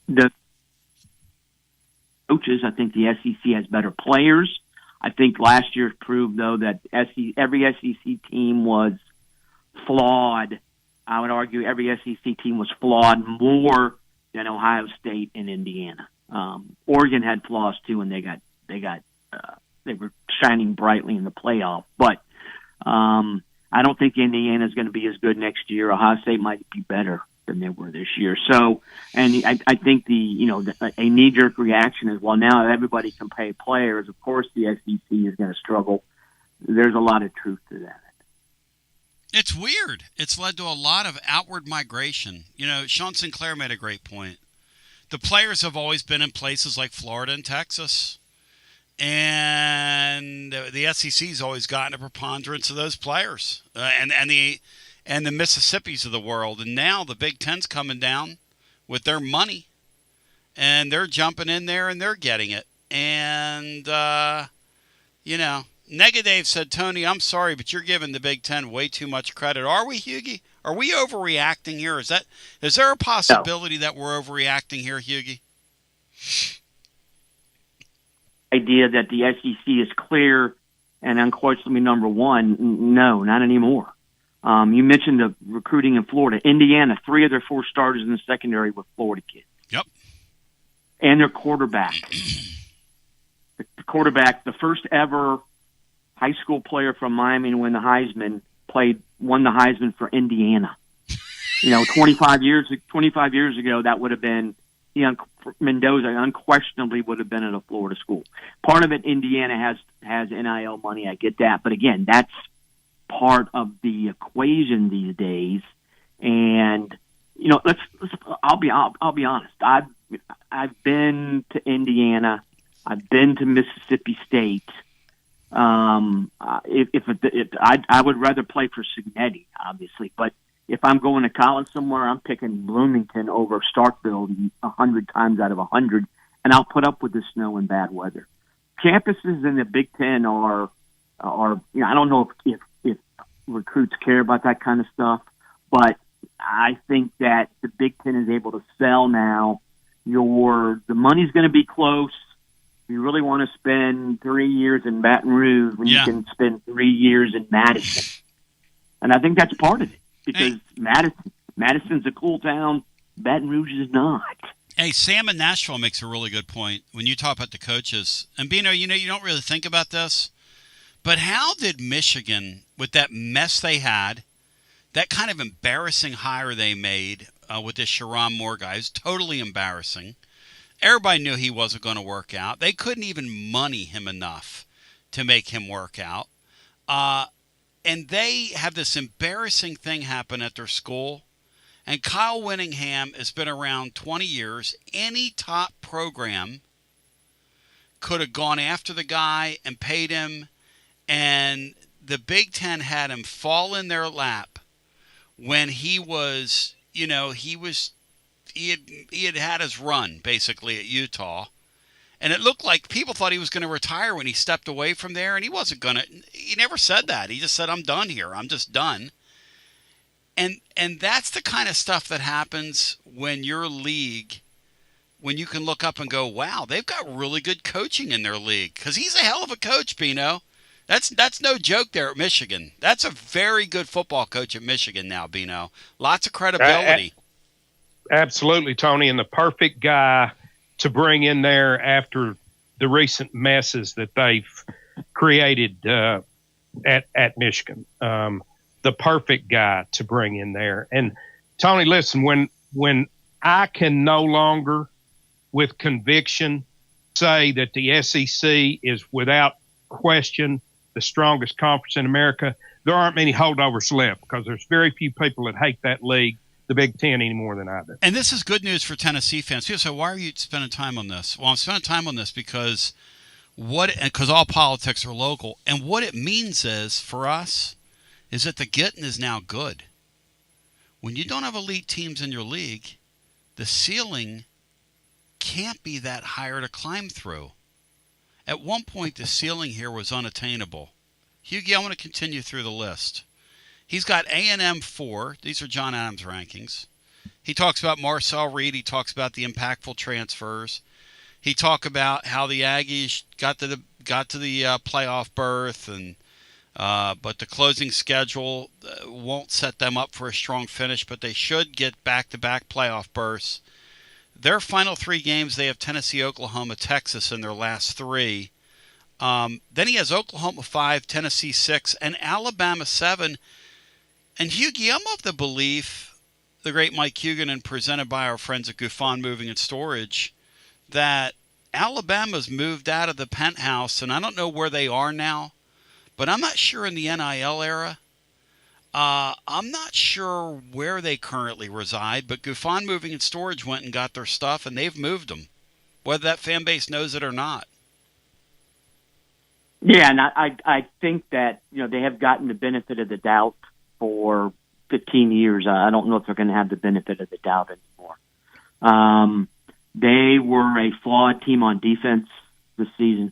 The coaches. I think the SEC has better players. I think last year proved, though, that every SEC team was flawed. I would argue every SEC team was flawed more than Ohio State and Indiana. Oregon had flaws too, and they were shining brightly in the playoff. But I don't think Indiana is going to be as good next year. Ohio State might be better than they were this year. So, and I think a knee-jerk reaction is, well, now everybody can pay players. Of course, the SEC is going to struggle. There's a lot of truth to that. It's weird. It's led to a lot of outward migration. Sean Sinclair made a great point. The players have always been in places like Florida and Texas. And the SEC's always gotten a preponderance of those players. And the Mississippis of the world. And now the Big Ten's coming down with their money. And they're jumping in there and they're getting it. And, Negative said, Tony, I'm sorry, but you're giving the Big Ten way too much credit. Are we, Hughie? Are we overreacting here? Is there a possibility that we're overreacting here, Hughie? Idea that the SEC is clear and unquestionably number one. No, not anymore. You mentioned the recruiting in Florida. Indiana, 3 of their 4 starters in the secondary were Florida kids. Yep. And their quarterback. The quarterback, the first ever high school player from Miami to win the Heisman, won the Heisman for Indiana. 25 years ago, that would have been Mendoza. Unquestionably, would have been at a Florida school. Part of it, Indiana has NIL money. I get that, but again, that's part of the equation these days. And I'll be honest. I've been to Indiana. I've been to Mississippi State. I would rather play for Signetti, obviously, but if I'm going to college somewhere, I'm picking Bloomington over Starkville 100 times out of 100, and I'll put up with the snow and bad weather. Campuses in the Big Ten are I don't know if recruits care about that kind of stuff, but I think that the Big Ten is able to sell now. The money's going to be close. You really want to spend 3 years in Baton Rouge when you can spend 3 years in Madison. And I think that's part of it because Madison's a cool town. Baton Rouge is not. Hey, Sam in Nashville makes a really good point when you talk about the coaches. And Bino, you don't really think about this, but how did Michigan, with that mess they had, that kind of embarrassing hire they made with this Sharon Moore guy, is totally embarrassing. Everybody knew he wasn't going to work out. They couldn't even money him enough to make him work out. And they have this embarrassing thing happen at their school. And Kyle Winningham has been around 20 years. Any top program could have gone after the guy and paid him, and the Big Ten had him fall in their lap when he was, he had his run basically at Utah. And it looked like people thought he was going to retire when he stepped away from there, and he wasn't going to. He never said that. He just said, I'm done here. I'm just done. And that's the kind of stuff that happens when your league, when you can look up and go, wow, they've got really good coaching in their league. Because he's a hell of a coach, Bino. That's no joke there at Michigan. That's a very good football coach at Michigan now, Bino. Lots of credibility. Absolutely, Tony, and the perfect guy to bring in there after the recent messes that they've created at Michigan. The perfect guy to bring in there. And Tony, listen, when I can no longer with conviction say that the SEC is without question the strongest conference in America, there aren't many holdovers left because there's very few people that hate that league, the Big Ten, any more than I do. And this is good news for Tennessee fans. People say, why are you spending time on this? Well, I'm spending time on this because all politics are local. And what it means is, for us, is that the getting is now good. When you don't have elite teams in your league, the ceiling can't be that higher to climb through. At one point, the ceiling here was unattainable. Hughie, I want to continue through the list. He's got A&M 4. These are John Adams' rankings. He talks about Marcel Reed. He talks about the impactful transfers. He talks about how the Aggies got to the playoff berth, and but the closing schedule won't set them up for a strong finish, but they should get back-to-back playoff berths. Their final 3 games, they have Tennessee, Oklahoma, Texas in their last 3. Then he has Oklahoma 5, Tennessee 6, and Alabama 7. And Hughie, I'm of the belief, the great Mike Huguenin, presented by our friends at Gufon Moving and Storage, that Alabama's moved out of the penthouse, and I don't know where they are now, but I'm not sure in the NIL era. I'm not sure where they currently reside, but Gufon Moving and Storage went and got their stuff, and they've moved them, whether that fan base knows it or not. Yeah, and I think that they have gotten the benefit of the doubt for 15 years. I don't know if they're going to have the benefit of the doubt anymore. They were a flawed team on defense this season.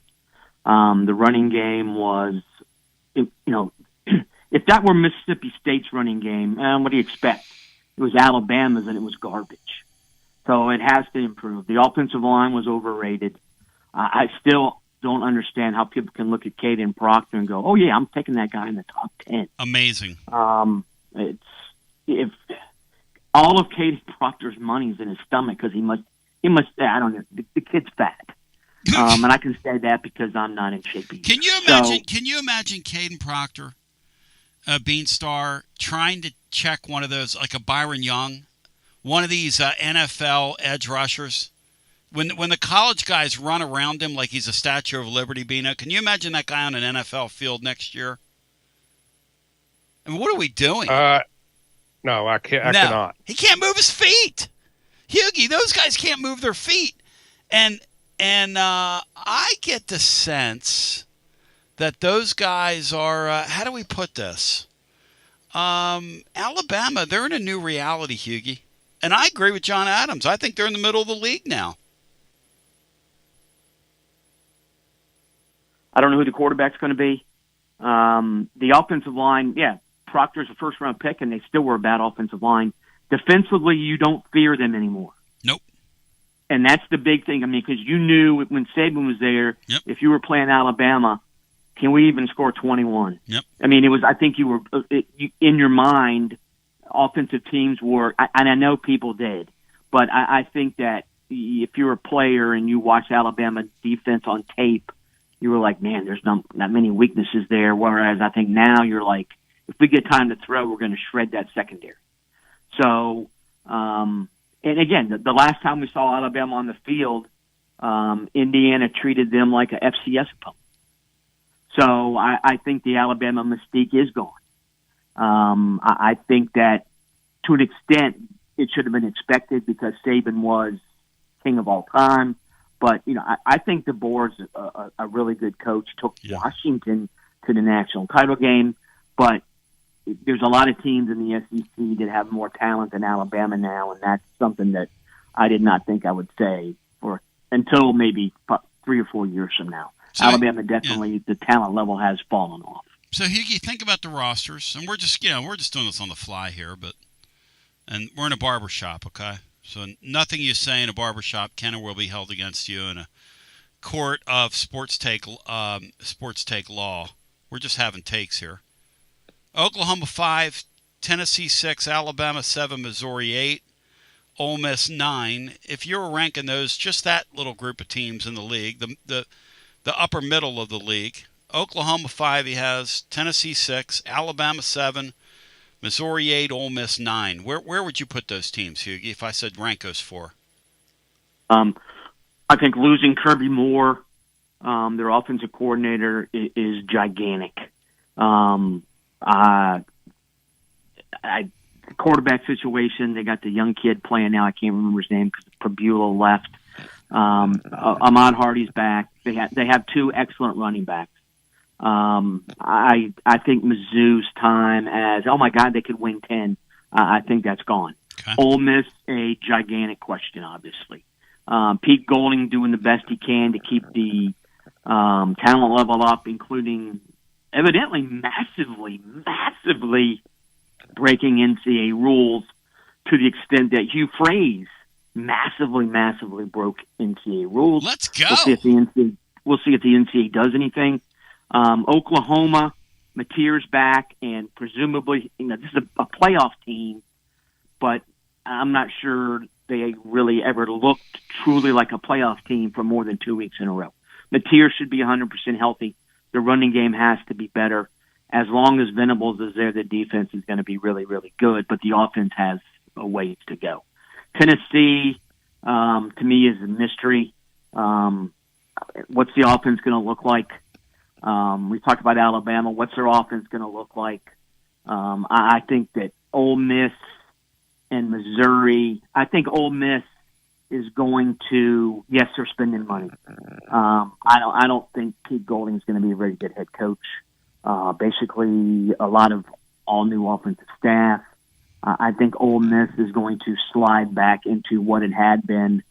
The running game was, if that were Mississippi State's running game, what do you expect? It was Alabama's, and it was garbage. So it has to improve. The offensive line was overrated. I still don't understand how people can look at Caden Proctor and go, oh, yeah, I'm taking that guy in the top 10. Amazing. If all of Caden Proctor's money's in his stomach because he must, I don't know, the kid's fat. And I can say that because I'm not in shape either. Can you imagine Caden Proctor, a Beanstar, trying to check one of those, like a Byron Young, one of these NFL edge rushers? When the college guys run around him like he's a Statue of Liberty, Bino, can you imagine that guy on an NFL field next year? I mean, what are we doing? No, I can't. I cannot. He can't move his feet. Hughie, those guys can't move their feet. And I get the sense that those guys are, how do we put this? Alabama, they're in a new reality, Hughie. And I agree with John Adams. I think they're in the middle of the league now. I don't know who the quarterback's going to be. The offensive line, Proctor's a first-round pick, and they still were a bad offensive line. Defensively, you don't fear them anymore. Nope. And that's the big thing. I mean, because you knew when Saban was there, if you were playing Alabama, can we even score 21? Yep. I mean, it was. I think you were in your mind. Offensive teams were, and I know people did, but I think that if you're a player and you watch Alabama defense on tape, you were like, man, there's not many weaknesses there. Whereas I think now you're like, if we get time to throw, we're going to shred that secondary. So, and again, the last time we saw Alabama on the field, Indiana treated them like a FCS opponent. So I think the Alabama mystique is gone. I think that to an extent, it should have been expected because Saban was king of all time. But, I think DeBoer's a really good coach. Took Washington to the national title game. But there's a lot of teams in the SEC that have more talent than Alabama now, and that's something that I did not think I would say until maybe 3 or 4 years from now. So, Alabama definitely, the talent level has fallen off. So, Huggy, think about the rosters, and we're just doing this on the fly here, and we're in a barbershop, okay? So nothing you say in a barbershop can or will be held against you in a court of sports take law. We're just having takes here. Oklahoma 5, Tennessee 6, Alabama 7, Missouri 8, Ole Miss 9. If you were ranking those, just that little group of teams in the league, the upper middle of the league, Oklahoma 5, he has Tennessee 6, Alabama 7, Missouri 8, Ole Miss 9. Where would you put those teams, Hughie, if I said rank those 4? I think losing Kirby Moore, their offensive coordinator, is gigantic. Quarterback situation, they got the young kid playing now. I can't remember his name because Pabula left. Ahmad Hardy's back. They have 2 excellent running backs. I think Mizzou's time as, oh my God, they could win 10. I think that's gone. Okay. Ole Miss, a gigantic question, obviously. Pete Golding doing the best he can to keep the talent level up, including evidently massively breaking NCAA rules to the extent that Hugh Freeze massively broke NCAA rules. Let's go. We'll see if the NCAA does anything. Oklahoma, Mateer's back, and presumably, this is a playoff team, but I'm not sure they really ever looked truly like a playoff team for more than 2 weeks in a row. Mateer should be 100% healthy. The running game has to be better. As long as Venables is there, the defense is going to be really, really good, but the offense has a ways to go. Tennessee, to me, is a mystery. What's the offense going to look like? We talked about Alabama. What's their offense going to look like? I think that Ole Miss and Missouri, I think Ole Miss is going to, yes, they're spending money. I don't think Pete Golding is going to be a very good head coach. Basically, a lot of all-new offensive staff. I think Ole Miss is going to slide back into what it had been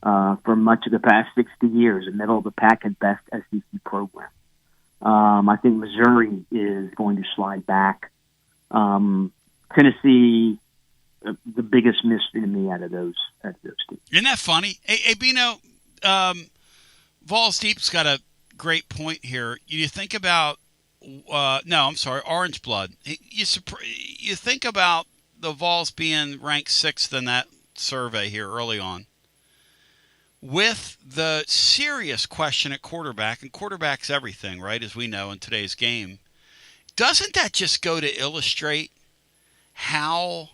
for much of the past 60 years, a middle-of-the-pack at best SEC program. I think Missouri is going to slide back. Tennessee, the biggest mystery to me out of those teams. Isn't that funny? Hey Bino, Vols Deep's got a great point here. You think about Orange Blood. You think about the Vols being ranked 6th in that survey here early on, with the serious question at quarterback, and quarterback's everything, right, as we know in today's game. Doesn't that just go to illustrate how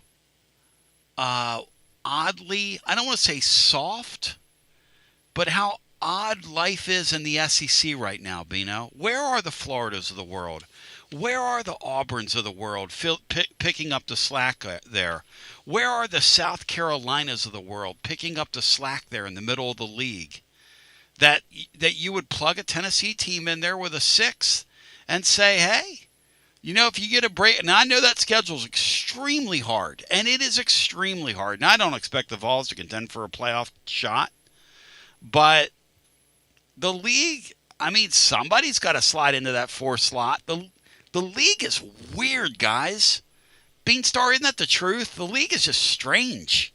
oddly, I don't want to say soft, but how odd life is in the SEC right now, Bino? Where are the Floridas of the world? Where are the Auburns of the world picking up the slack there? Where are the South Carolinas of the world picking up the slack there in the middle of the league? That you would plug a Tennessee team in there with a 6th and say, hey, if you get a break, and I know that schedule is extremely hard, and it is extremely hard, and I don't expect the Vols to contend for a playoff shot, but the league, somebody's got to slide into that 4th slot. The league is weird, guys. Beanstar, isn't that the truth? The league is just strange.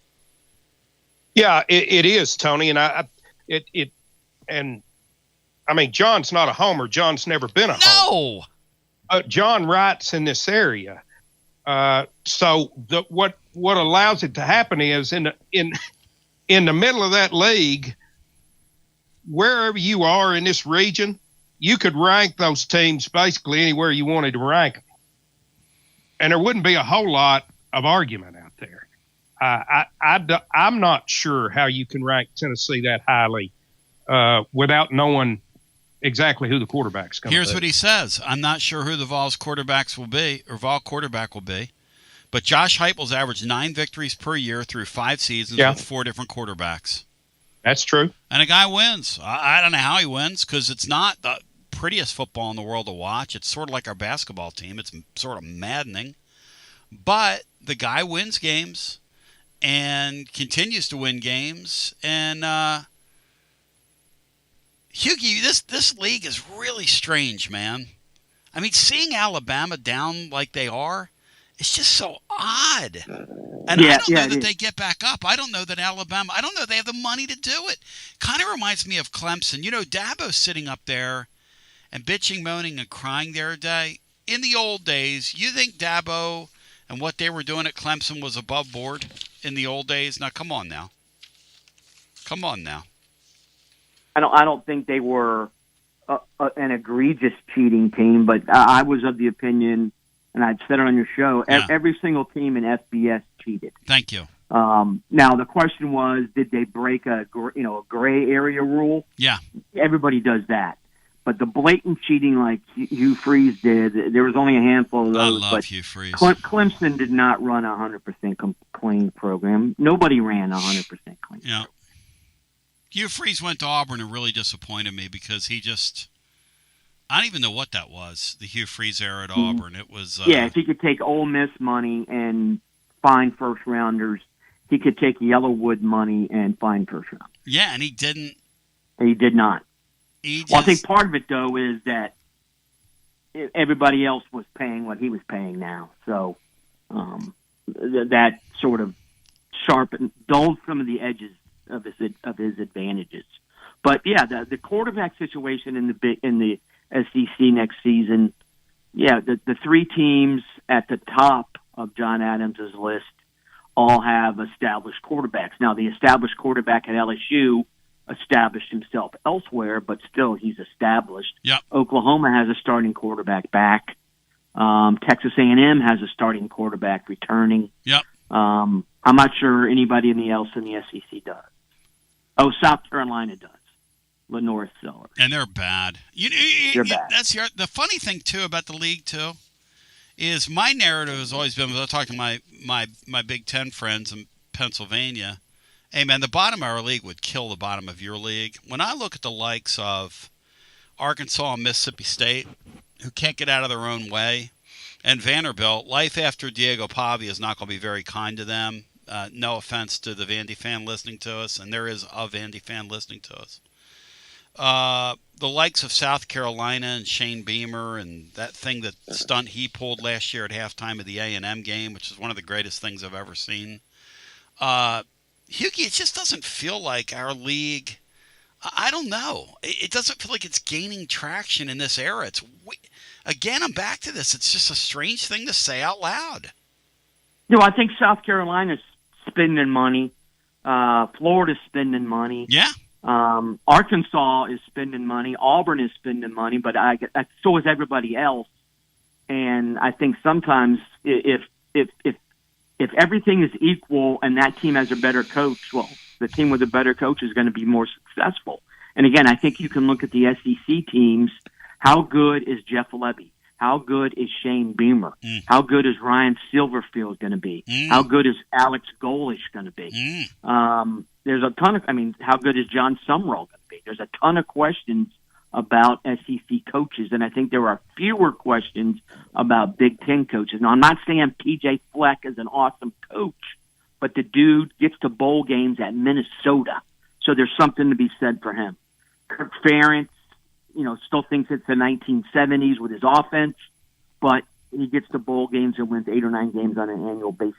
Yeah, it is, Tony, and John's not a homer. John's never been a homer. No. John writes in this area. So what allows it to happen is in the middle of that league, wherever you are in this region, you could rank those teams basically anywhere you wanted to rank them. And there wouldn't be a whole lot of argument out there. I'm not sure how you can rank Tennessee that highly without knowing exactly who the quarterback's going to be. Here's what he says. I'm not sure who the Vols quarterback will be, But Josh Heupel's averaged 9 victories per year through 5 seasons with 4 different quarterbacks. That's true. And a guy wins. I don't know how he wins because it's not the prettiest football in the world to watch. It's sort of like our basketball team. It's sort of maddening. But the guy wins games and continues to win games. And Hughie, this league is really strange, man. I mean, seeing Alabama down like they are, it's just so odd. And I don't know that they get back up. I don't know that Alabama, I don't know they have the money to do it. Kind of reminds me of Clemson. You know, Dabo's sitting up there and bitching, moaning, and crying the other day. In the old days, you think Dabo and what they were doing at Clemson was above board in the old days? Now, come on now. Come on now. I don't think they were an egregious cheating team, but I was of the opinion, and I'd said it on your show, every single team in FBS cheated. Thank you. Now the question was, did they break a gray area rule? Yeah. Everybody does that. But the blatant cheating like Hugh Freeze did, there was only a handful of those. I love Hugh Freeze. Clemson did not run a 100% clean program. Nobody ran a 100% clean. Yeah. Hugh Freeze went to Auburn and really disappointed me because he just – I don't even know what that was, the Hugh Freeze era at Auburn. It was if he could take Ole Miss money and find first-rounders, he could take Yellowwood money and find first-rounders. Yeah, and he didn't. He did not. Well, I think part of it, though, is that everybody else was paying what he was paying now. So that sort of dulled some of the edges of his advantages. But, yeah, the quarterback situation in the SEC next season, the 3 teams at the top of John Adams' list all have established quarterbacks. Now, the established quarterback at LSU established himself elsewhere, but still he's established. Yep. Oklahoma has a starting quarterback back. Texas A&M has a starting quarterback returning. Yep. I'm not sure anybody else in the SEC does. Oh, South Carolina does. Lenore Sellers. And they're bad. They're bad. That's the funny thing, too, about the league, too, is my narrative has always been, I talk to my Big Ten friends in Pennsylvania, hey, man, the bottom of our league would kill the bottom of your league. When I look at the likes of Arkansas and Mississippi State, who can't get out of their own way, and Vanderbilt, life after Diego Pavia is not going to be very kind to them. No offense to the Vandy fan listening to us, and there is a Vandy fan listening to us. The likes of South Carolina and Shane Beamer and that stunt he pulled last year at halftime of the A&M game, which is one of the greatest things I've ever seen. Hughie, it just doesn't feel like our league. I don't know. It doesn't feel like it's gaining traction in this era. Again, I'm back to this. It's just a strange thing to say out loud. I think South Carolina's spending money. Florida's spending money. Yeah. Arkansas is spending money. Auburn is spending money, but so is everybody else. And I think sometimes if everything is equal and that team has a better coach, well, the team with a better coach is going to be more successful. And again, I think you can look at the SEC teams. How good is Jeff Lebby? How good is Shane Beamer? How good is Ryan Silverfield going to be? How good is Alex Golish going to be? There's a ton of, how good is John Sumrall going to be? There's a ton of questions about SEC coaches, and I think there are fewer questions about Big Ten coaches. Now, I'm not saying P.J. Fleck is an awesome coach, but the dude gets to bowl games at Minnesota, so there's something to be said for him. Kirk Ferentz, still thinks it's the 1970s with his offense, but he gets to bowl games and wins 8 or 9 games on an annual basis.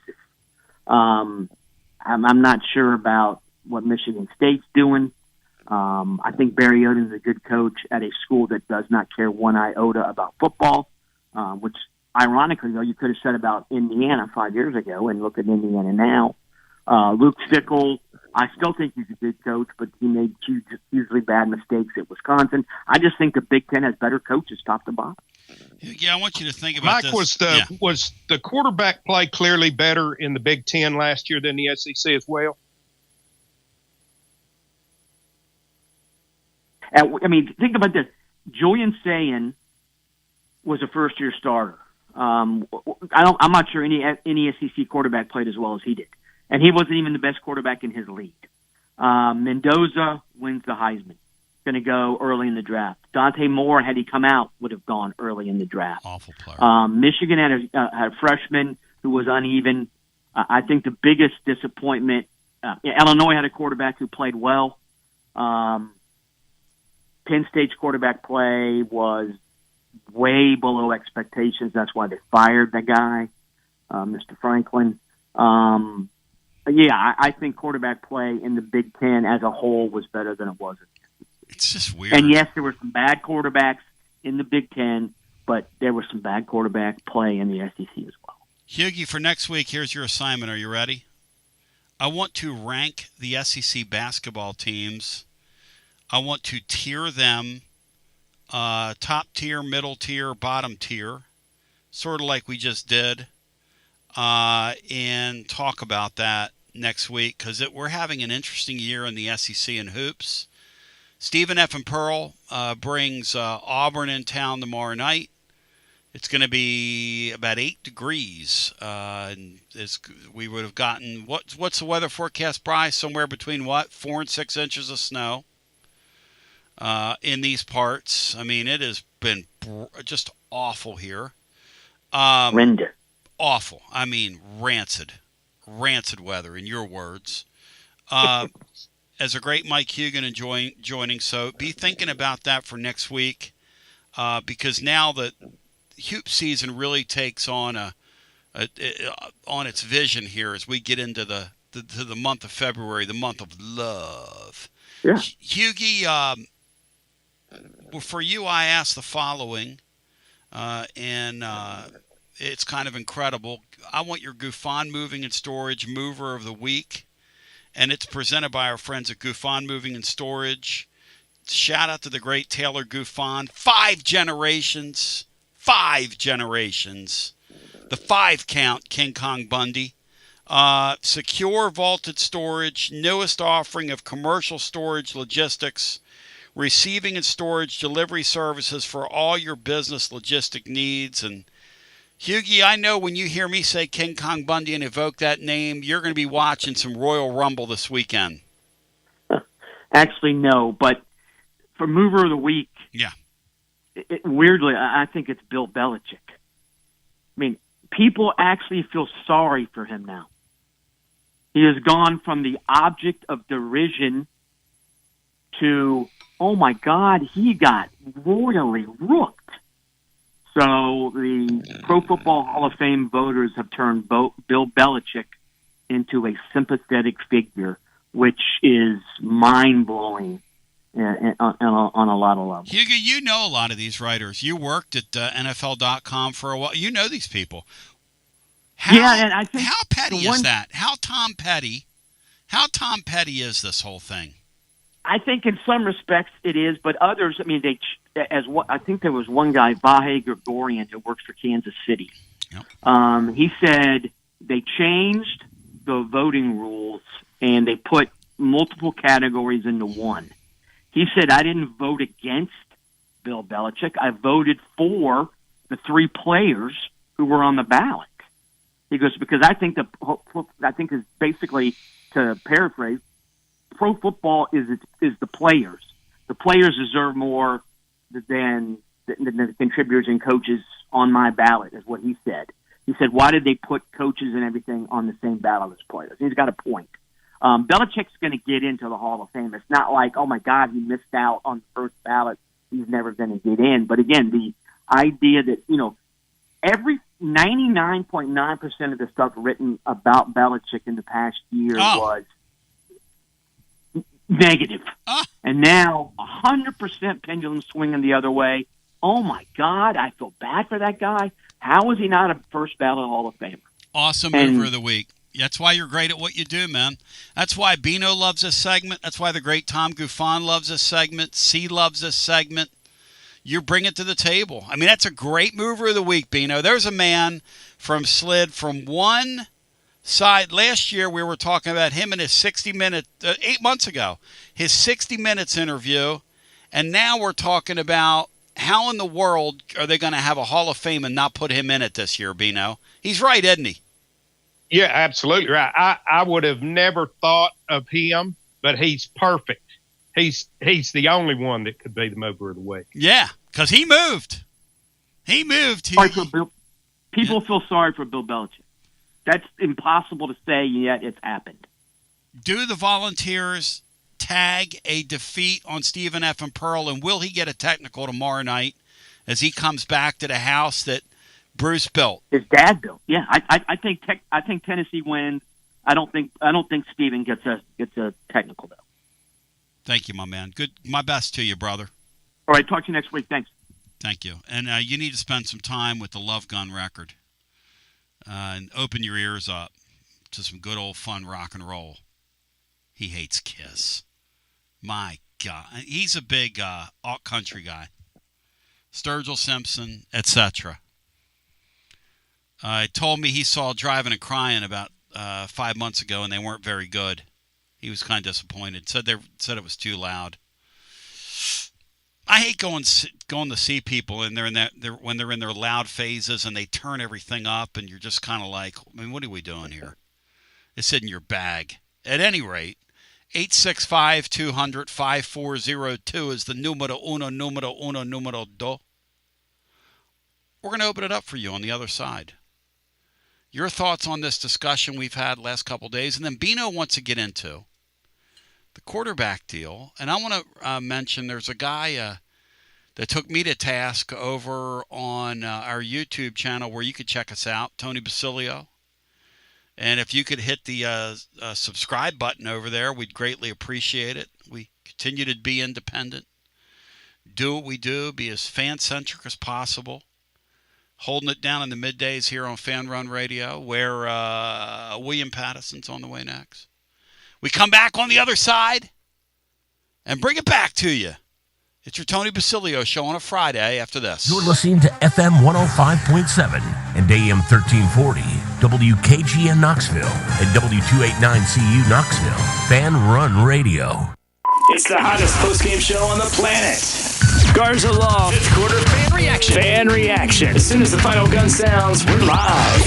I'm not sure about what Michigan State's doing. I think Barry Odom's a good coach at a school that does not care one iota about football, which ironically, though, you could have said about Indiana 5 years ago, and look at Indiana now. Luke Fickell, I still think he's a good coach, but he made hugely bad mistakes at Wisconsin. I just think the Big Ten has better coaches top to bottom. Yeah, I want you to think about Mike, this. Was the quarterback play clearly better in the Big Ten last year than the SEC as well? Think about this. Julian Sayin was a first-year starter. I'm not sure any SEC quarterback played as well as he did, and he wasn't even the best quarterback in his league. Mendoza wins the Heisman. Going to go early in the draft. Dante Moore, had he come out, would have gone early in the draft. Awful player. Michigan had a freshman who was uneven. I think the biggest disappointment, Illinois had a quarterback who played well. Penn State's quarterback play was way below expectations. That's why they fired the guy, Mr. Franklin. I think quarterback play in the Big Ten as a whole was better than it was. It's just weird. And yes, there were some bad quarterbacks in the Big Ten, but there was some bad quarterback play in the SEC as well. Hughie, for next week, here's your assignment. Are you ready? I want to rank the SEC basketball teams. I want to tier them, top tier, middle tier, bottom tier, sort of like we just did, and talk about that next week because we're having an interesting year in the SEC in hoops. Stephen F. and Pearl brings Auburn in town tomorrow night. It's going to be about 8 degrees. And we would have gotten, what's the weather forecast, Bryce? Somewhere between 4 and 6 inches of snow in these parts. I mean, it has been just awful here. Render. Awful. I mean, rancid weather, in your words. As a great Mike Hugan joining, so be thinking about that for next week, because now that hoop season really takes on on its vision here as we get into the month of February, the month of love. Yeah. Hugie, for you, I asked the following, and it's kind of incredible. I want your Gouffon Moving and Storage Mover of the Week. And it's presented by our friends at Gouffon Moving and Storage. Shout out to the great Taylor Gouffon. 5 generations. The 5 count, King Kong Bundy. Secure vaulted storage. Newest offering of commercial storage logistics. Receiving and storage delivery services for all your business logistic needs. And Hughie, I know when you hear me say King Kong Bundy and evoke that name, you're going to be watching some Royal Rumble this weekend. Actually, no, but for Mover of the Week, yeah, weirdly, I think it's Bill Belichick. I mean, people actually feel sorry for him now. He has gone from the object of derision to, oh my God, he got royally rooked. So the Pro Football Hall of Fame voters have turned Bill Belichick into a sympathetic figure, which is mind-blowing on a lot of levels. Hugo, you know a lot of these writers. You worked at NFL.com for a while. You know these people. And I think how petty is that? How Tom Petty is this whole thing? I think in some respects it is, but others, I mean, I think there was one guy, Vahe Gregorian, who works for Kansas City. Yep. He said they changed the voting rules and they put multiple categories into one. He said, I didn't vote against Bill Belichick. I voted for the 3 players who were on the ballot. He goes, because I think is basically, to paraphrase, pro football is the players. The players deserve more than the contributors and coaches on my ballot, is what he said. He said, why did they put coaches and everything on the same ballot as players? He's got a point. Belichick's going to get into the Hall of Fame. It's not like, oh my God, he missed out on the first ballot. He's never going to get in. But again, the idea that, every 99.9% of the stuff written about Belichick in the past year was negative. And now 100% pendulum swinging the other way. Oh my God, I feel bad for that guy. How is he not a first ballot Hall of Famer? Awesome mover of the week. That's why you're great at what you do, man. That's why Bino loves this segment. That's why the great Tom Gouffon loves this segment. C loves this segment. You bring it to the table. I mean, that's a great mover of the week, Bino. There's a man slid from one side. Last year we were talking about him and his 60-minute, 8 months ago, his 60 Minutes interview. And now we're talking about how in the world are they going to have a Hall of Fame and not put him in it this year, Bino? He's right, isn't he? Yeah, absolutely right. I would have never thought of him, but he's perfect. He's the only one that could be the mover of the week. Yeah, because he moved. He moved. People feel sorry for Bill Belichick. That's impossible to say, yet it's happened. Do the Volunteers tag a defeat on Stephen F. and Pearl, and will he get a technical tomorrow night as he comes back to the house that Bruce built? His dad built. Yeah, I think Tennessee wins. I don't think Stephen gets a technical though. Thank you, my man. Good. My best to you, brother. All right, talk to you next week. Thanks. Thank you. And you need to spend some time with the Love Gun record and open your ears up to some good old fun rock and roll. He hates Kiss. My God. He's a big alt country guy. Sturgill Simpson, etc. Told me he saw Driving and Crying about 5 months ago, and they weren't very good. He was kind of disappointed. Said it was too loud. I hate going to see people and when they're in their loud phases and they turn everything up and you're just kind of like, I mean, what are we doing here? It's in your bag. At any rate, 865-200-5402 is the numero dos. We're going to open it up for you on the other side. Your thoughts on this discussion we've had last couple days, and then Bino wants to get into the quarterback deal. And I want to mention there's a guy that took me to task over on our YouTube channel where you could check us out, Tony Basilio. And if you could hit the subscribe button over there, we'd greatly appreciate it. We continue to be independent, do what we do, be as fan-centric as possible. Holding it down in the middays here on Fan Run Radio, where William Patterson's on the way next. We come back on the other side and bring it back to you. It's your Tony Basilio show on a Friday after this. You're listening to FM 105.7 and AM 1340, WKGN Knoxville, and W289CU Knoxville. Fan Run Radio. It's the hottest post-game show on the planet. Garza Law. Fifth quarter fan reaction. Fan reaction. As soon as the final gun sounds, we're live.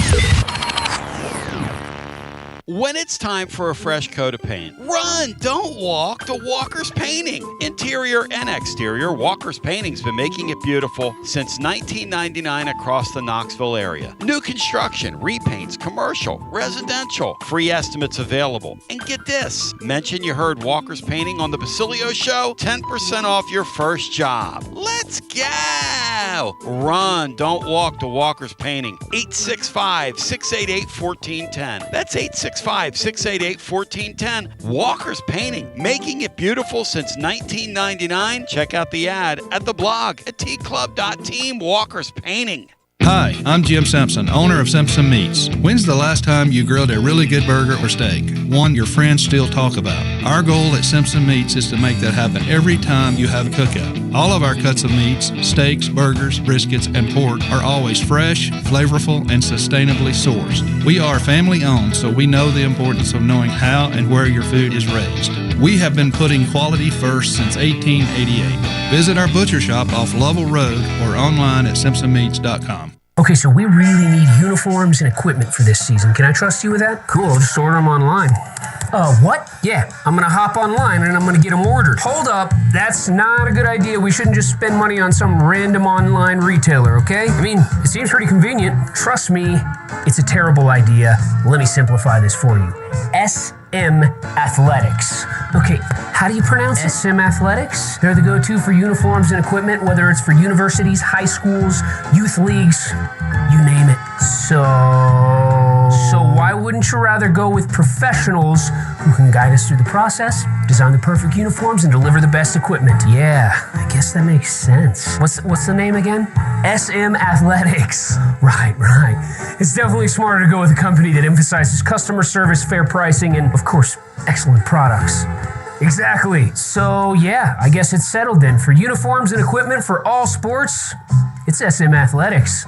When it's time for a fresh coat of paint, run, don't walk to Walker's Painting. Interior and exterior, Walker's Painting's been making it beautiful since 1999 across the Knoxville area. New construction, repaints, commercial, residential, free estimates available. And get this, mention you heard Walker's Painting on the Basilio Show, 10% off your first job. Let's go! Run, don't walk to Walker's Painting. 865-688-1410. That's 865-688-1410. Walker's Painting, making it beautiful since 1999. Check out the ad at the blog at tclub.team. Walker's Painting. Hi, I'm Jim Simpson, owner of Simpson Meats. When's the last time you grilled a really good burger or steak? One your friends still talk about. Our goal at Simpson Meats is to make that happen every time you have a cookout. All of our cuts of meats, steaks, burgers, briskets, and pork are always fresh, flavorful, and sustainably sourced. We are family owned, so we know the importance of knowing how and where your food is raised. We have been putting quality first since 1888. Visit our butcher shop off Lovell Road or online at simpsonmeats.com. Okay, so we really need uniforms and equipment for this season. Can I trust you with that? Cool, I'll just order them online. What? Yeah, I'm gonna hop online and I'm gonna get them ordered. Hold up, that's not a good idea. We shouldn't just spend money on some random online retailer, okay? I mean, it seems pretty convenient. Trust me, it's a terrible idea. Let me simplify this for you. SM Athletics. Okay, how do you pronounce it? SM Athletics? They're the go-to for uniforms and equipment, whether it's for universities, high schools, youth leagues, you name it. So why wouldn't you rather go with professionals who can guide us through the process, design the perfect uniforms, and deliver the best equipment? Yeah, I guess that makes sense. What's the name again? SM Athletics. Right. It's definitely smarter to go with a company that emphasizes customer service, fair pricing, and, of course, excellent products. Exactly. So, yeah, I guess it's settled then. For uniforms and equipment for all sports, it's SM Athletics.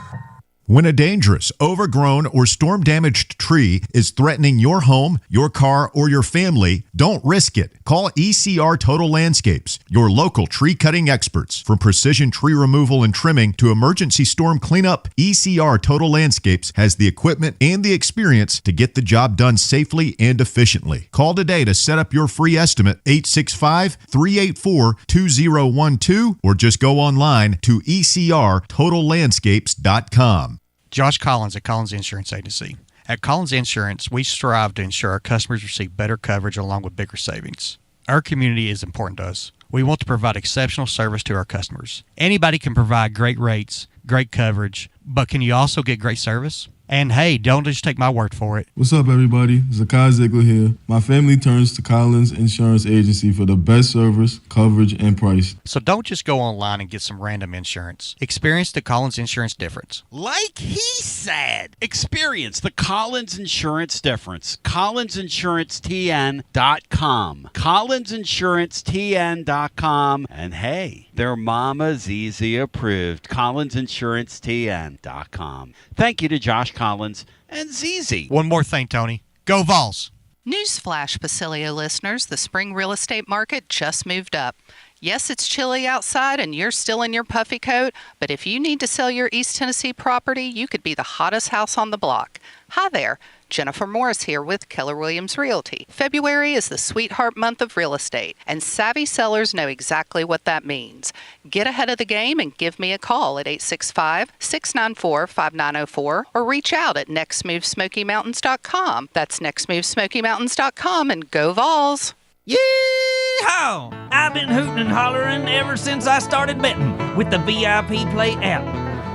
When a dangerous, overgrown, or storm-damaged tree is threatening your home, your car, or your family, don't risk it. Call ECR Total Landscapes, your local tree cutting experts. From precision tree removal and trimming to emergency storm cleanup, ECR Total Landscapes has the equipment and the experience to get the job done safely and efficiently. Call today to set up your free estimate, 865-384-2012, or just go online to ecrtotallandscapes.com. Josh Collins at Collins Insurance Agency. At Collins Insurance, we strive to ensure our customers receive better coverage along with bigger savings. Our community is important to us. We want to provide exceptional service to our customers. Anybody can provide great rates, great coverage, but can you also get great service? And hey, don't just take my word for it. What's up, everybody? Zakai Ziegler here. My family turns to Collins Insurance Agency for the best service, coverage, and price. So don't just go online and get some random insurance. Experience the Collins Insurance difference. Like he said, experience the Collins Insurance difference. CollinsInsuranceTN.com. CollinsInsuranceTN.com. And hey, their Mama's Easy approved. CollinsInsuranceTN.com. Thank you to Josh Collins and ZZ. One more thing, Tony. Go Vols! Newsflash, Basilio listeners, the spring real estate market just moved up. Yes, it's chilly outside and you're still in your puffy coat, but if you need to sell your East Tennessee property, you could be the hottest house on the block. Hi there. Jennifer Morris here with Keller Williams Realty. February is the sweetheart month of real estate, and savvy sellers know exactly what that means. Get ahead of the game and give me a call at 865-694-5904 or reach out at nextmovesmokymountains.com. That's nextmovesmokymountains.com, and go Vols! Yee-haw! I've been hooting and hollering ever since I started betting with the VIP Play app.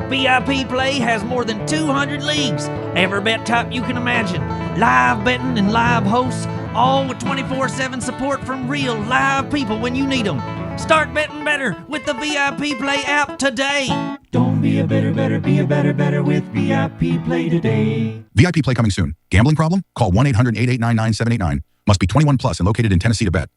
VIP Play has more than 200 leagues, every bet type you can imagine, live betting and live hosts, all with 24/7 support from real live people when you need them. Start betting better with the VIP Play app today. Don't be a better with VIP Play today. VIP Play coming soon. Gambling problem? Call 1-800-889-9789. Must be 21 plus and located in Tennessee to bet.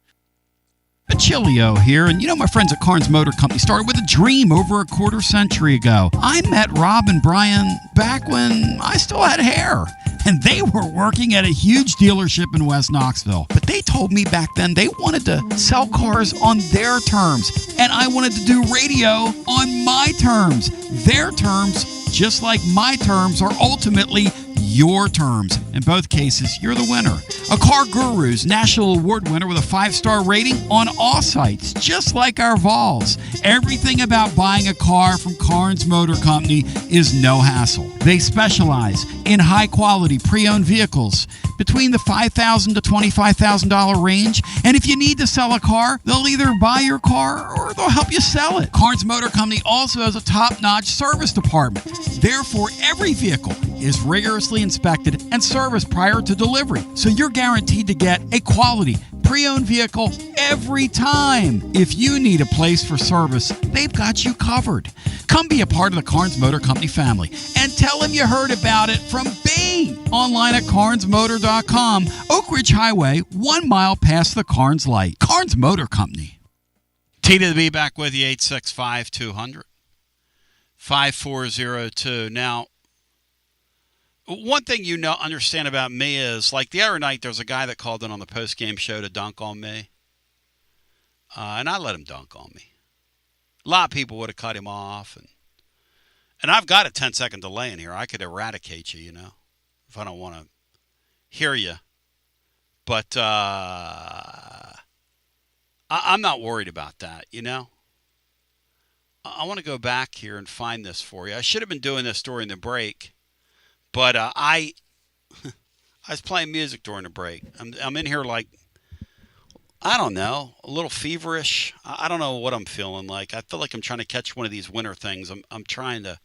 Basilio here, and you know my friends at Carnes Motor Company started with a dream over a quarter century ago. I met Rob and Brian back when I still had hair, and they were working at a huge dealership in West Knoxville. But they told me back then they wanted to sell cars on their terms, and I wanted to do radio on my terms. Their terms, just like my terms, are ultimately your terms. In both cases, you're the winner. A Car Guru's National Award winner with a 5-star rating on all sites, just like our Vols. Everything about buying a car from Carnes Motor Company is no hassle. They specialize in high-quality pre-owned vehicles between the $5,000 to $25,000 range. And if you need to sell a car, they'll either buy your car or they'll help you sell it. Carnes Motor Company also has a top-notch service department. Therefore, every vehicle is rigorously inspected and serviced prior to delivery. So you're guaranteed to get a quality pre-owned vehicle every time. If you need a place for service, they've got you covered. Come be a part of the Carnes Motor Company family and tell them you heard about it from me. Online at carnesmotor.com, Oak Ridge Highway, 1 mile past the Carnes light. Carnes Motor Company. T to the B back with you, 865-200-5402. Now, one thing you know understand about me is, like the other night, there was a guy that called in on the post-game show to dunk on me. And I let him dunk on me. A lot of people would have cut him off. And I've got a 10-second delay in here. I could eradicate you, if I don't want to hear you. But I'm not worried about that, I want to go back here and find this for you. I should have been doing this during the break. But I was playing music during the break. I'm in here like, I don't know, a little feverish. I don't know what I'm feeling like. I feel like I'm trying to catch one of these winter things. I'm trying to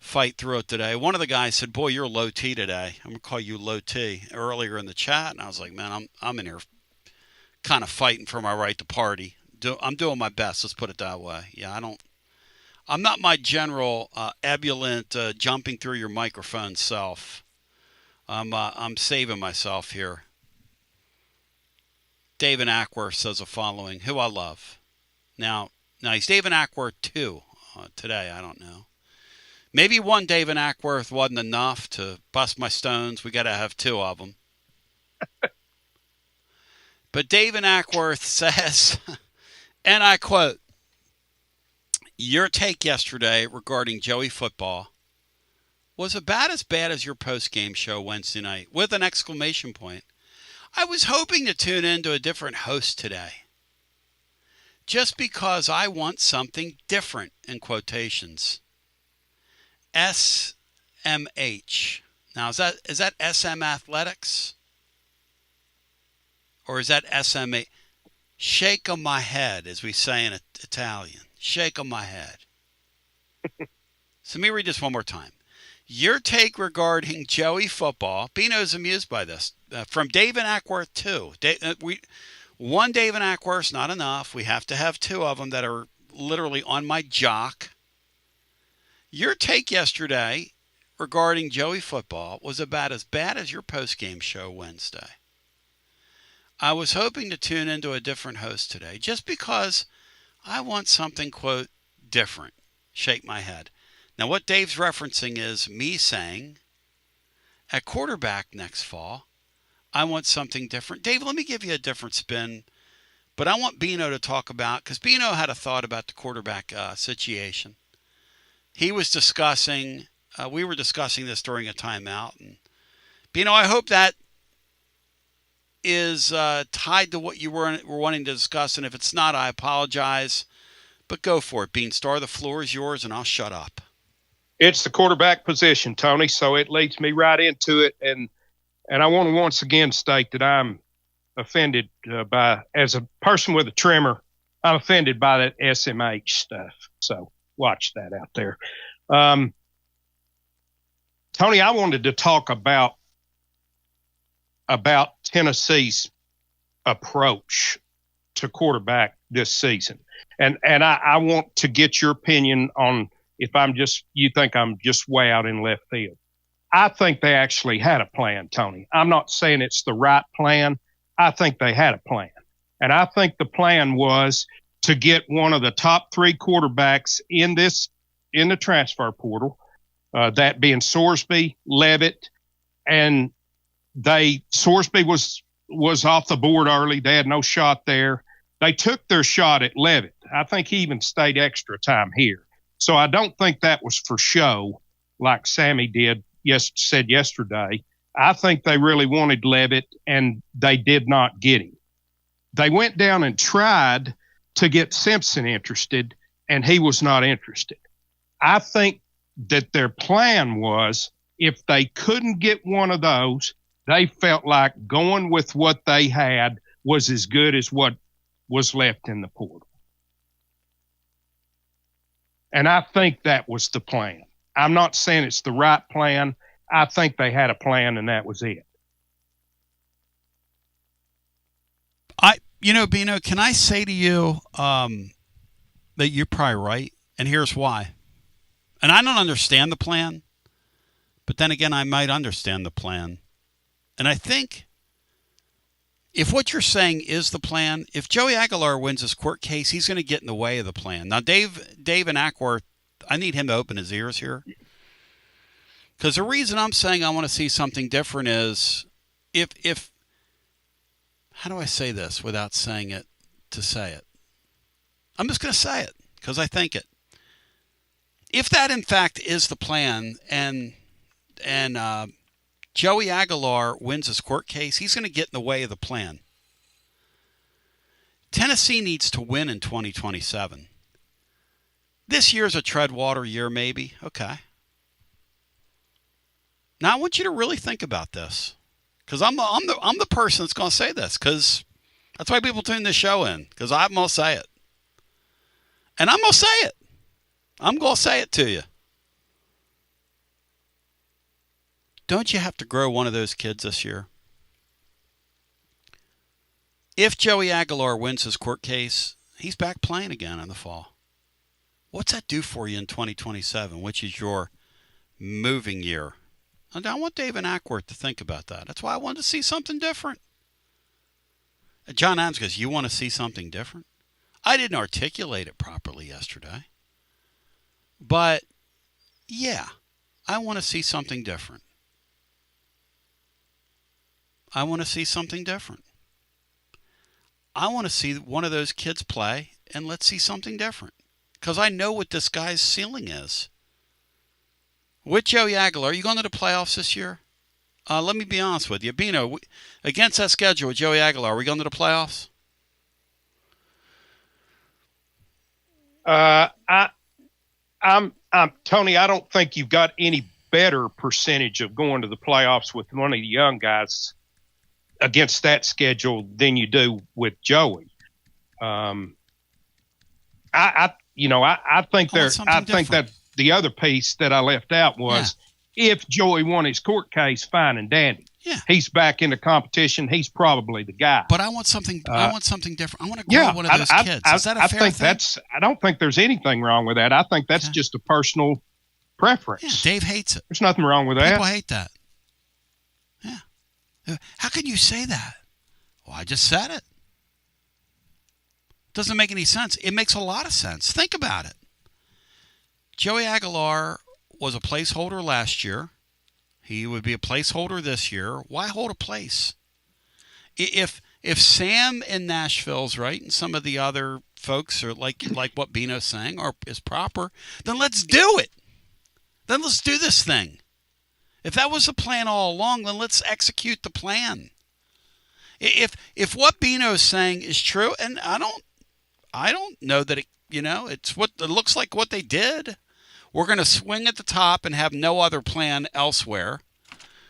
fight through it today. One of the guys said, "Boy, you're low T today." I'm gonna call you low T earlier in the chat, and I was like, "Man, I'm in here kind of fighting for my right to party. I'm doing my best. Let's put it that way." Yeah, I'm not my general ebullient jumping through your microphone self. I'm saving myself here. David Ackworth says the following, who I love. Now he's David Ackworth 2 today. I don't know. Maybe one David Ackworth wasn't enough to bust my stones. We got to have two of them. But David Ackworth says, and I quote, "Your take yesterday regarding Joey football was about as bad as your post-game show Wednesday night," with an exclamation point. "I was hoping to tune in to a different host today, just because I want something different," in quotations. SMH. Now, is that SM Athletics? Or is that SMA? Shake of my head, as we say in Italian. Shake of my head. So let me read this one more time. Your take regarding Joey football. Bino's amused by this. From David Ackworth, too. One David Ackworth's not enough. We have to have two of them that are literally on my jock. Your take yesterday regarding Joey football was about as bad as your post-game show Wednesday. I was hoping to tune into a different host today just because I want something, quote, different. Shake my head. Now, what Dave's referencing is me saying, at quarterback next fall, I want something different. Dave, let me give you a different spin, but I want Bino to talk about, because Bino had a thought about the quarterback situation. He was discussing, we were discussing this during a timeout. And Bino, I hope that is tied to what you were wanting to discuss, and if it's not, I apologize. But go for it, Beanstar. The floor is yours, and I'll shut up. It's the quarterback position, Tony, so it leads me right into it. And I want to once again state that I'm offended by, as a person with a trimmer, I'm offended by that SMH stuff. So watch that out there. Tony, I wanted to talk about Tennessee's approach to quarterback this season. And I want to get your opinion on if you think I'm just way out in left field. I think they actually had a plan, Tony. I'm not saying it's the right plan. I think they had a plan. And I think the plan was to get one of the top three quarterbacks in the transfer portal, that being Sorsby, Levitt, and Sorsby was off the board early. They had no shot there. They took their shot at Levitt. I think he even stayed extra time here. So I don't think that was for show, like Sammy said yesterday. I think they really wanted Levitt, and they did not get him. They went down and tried to get Simpson interested, and he was not interested. I think that their plan was, if they couldn't get one of those, they felt like going with what they had was as good as what was left in the portal. And I think that was the plan. I'm not saying it's the right plan. I think they had a plan, and that was it. Bino, can I say to you that you're probably right, and here's why. And I don't understand the plan, but then again, I might understand the plan. And I think if what you're saying is the plan, if Joey Aguilar wins his court case, he's going to get in the way of the plan. Now, Dave and Ackworth, I need him to open his ears here. Because the reason I'm saying I want to see something different is if how do I say this without saying it to say it? I'm just going to say it because I think it. If that, in fact, is the plan and Joey Aguilar wins his court case, he's going to get in the way of the plan. Tennessee needs to win in 2027. This year's a tread water year, maybe. Okay. Now, I want you to really think about this, because I'm the person that's going to say this, because that's why people tune this show in, because I'm going to say it. And I'm going to say it. I'm going to say it to you. Don't you have to grow one of those kids this year? If Joey Aguilar wins his court case, he's back playing again in the fall. What's that do for you in 2027, which is your moving year? And I want Dave and Ackworth to think about that. That's why I wanted to see something different. John Adams goes, you want to see something different? I didn't articulate it properly yesterday. But Yeah, I want to see something different. I want to see something different. I want to see one of those kids play, and let's see something different. Because I know what this guy's ceiling is. With Joey Aguilar, are you going to the playoffs this year? Let me be honest with you. Bino, against that schedule with Joey Aguilar, are we going to the playoffs? I'm Tony. I don't think you've got any better percentage of going to the playoffs with one of the young guys against that schedule than you do with Joey. I think that the other piece that I left out was if Joey won his court case, fine and dandy. Yeah. He's back in the competition. He's probably the guy. But I want something. I want something different. I want to grow one of those kids. Is that a fair thing? I don't think there's anything wrong with that. I think that's just a personal preference. Yeah, Dave hates it. There's nothing wrong with that. People hate that. Yeah. How can you say that? Well, I just said it. Doesn't make any sense. It makes a lot of sense. Think about it. Joey Aguilar was a placeholder last year. He would be a placeholder this year. Why hold a place? If Sam in Nashville's right and some of the other folks are like what Bino's saying is proper, then let's do it. Then let's do this thing. If that was the plan all along, then let's execute the plan. If what Bino's saying is true, and I don't know that it's what it looks like what they did. We're going to swing at the top and have no other plan elsewhere.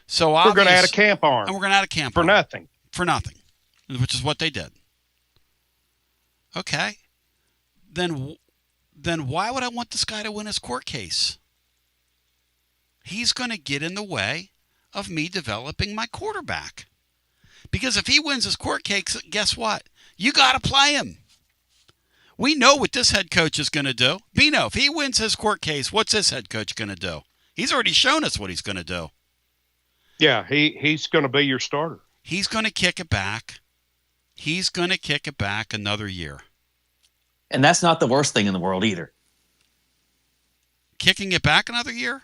So we're going to add a camp arm. And we're going to add a camp for arm. nothing. For nothing, which is what they did. Okay. Then why would I want this guy to win his court case? He's going to get in the way of me developing my quarterback. Because if he wins his court case, guess what? You got to play him. We know what this head coach is going to do. Bino, if he wins his court case, what's this head coach going to do? He's already shown us what he's going to do. Yeah, he's going to be your starter. He's going to kick it back. He's going to kick it back another year. And that's not the worst thing in the world either. Kicking it back another year?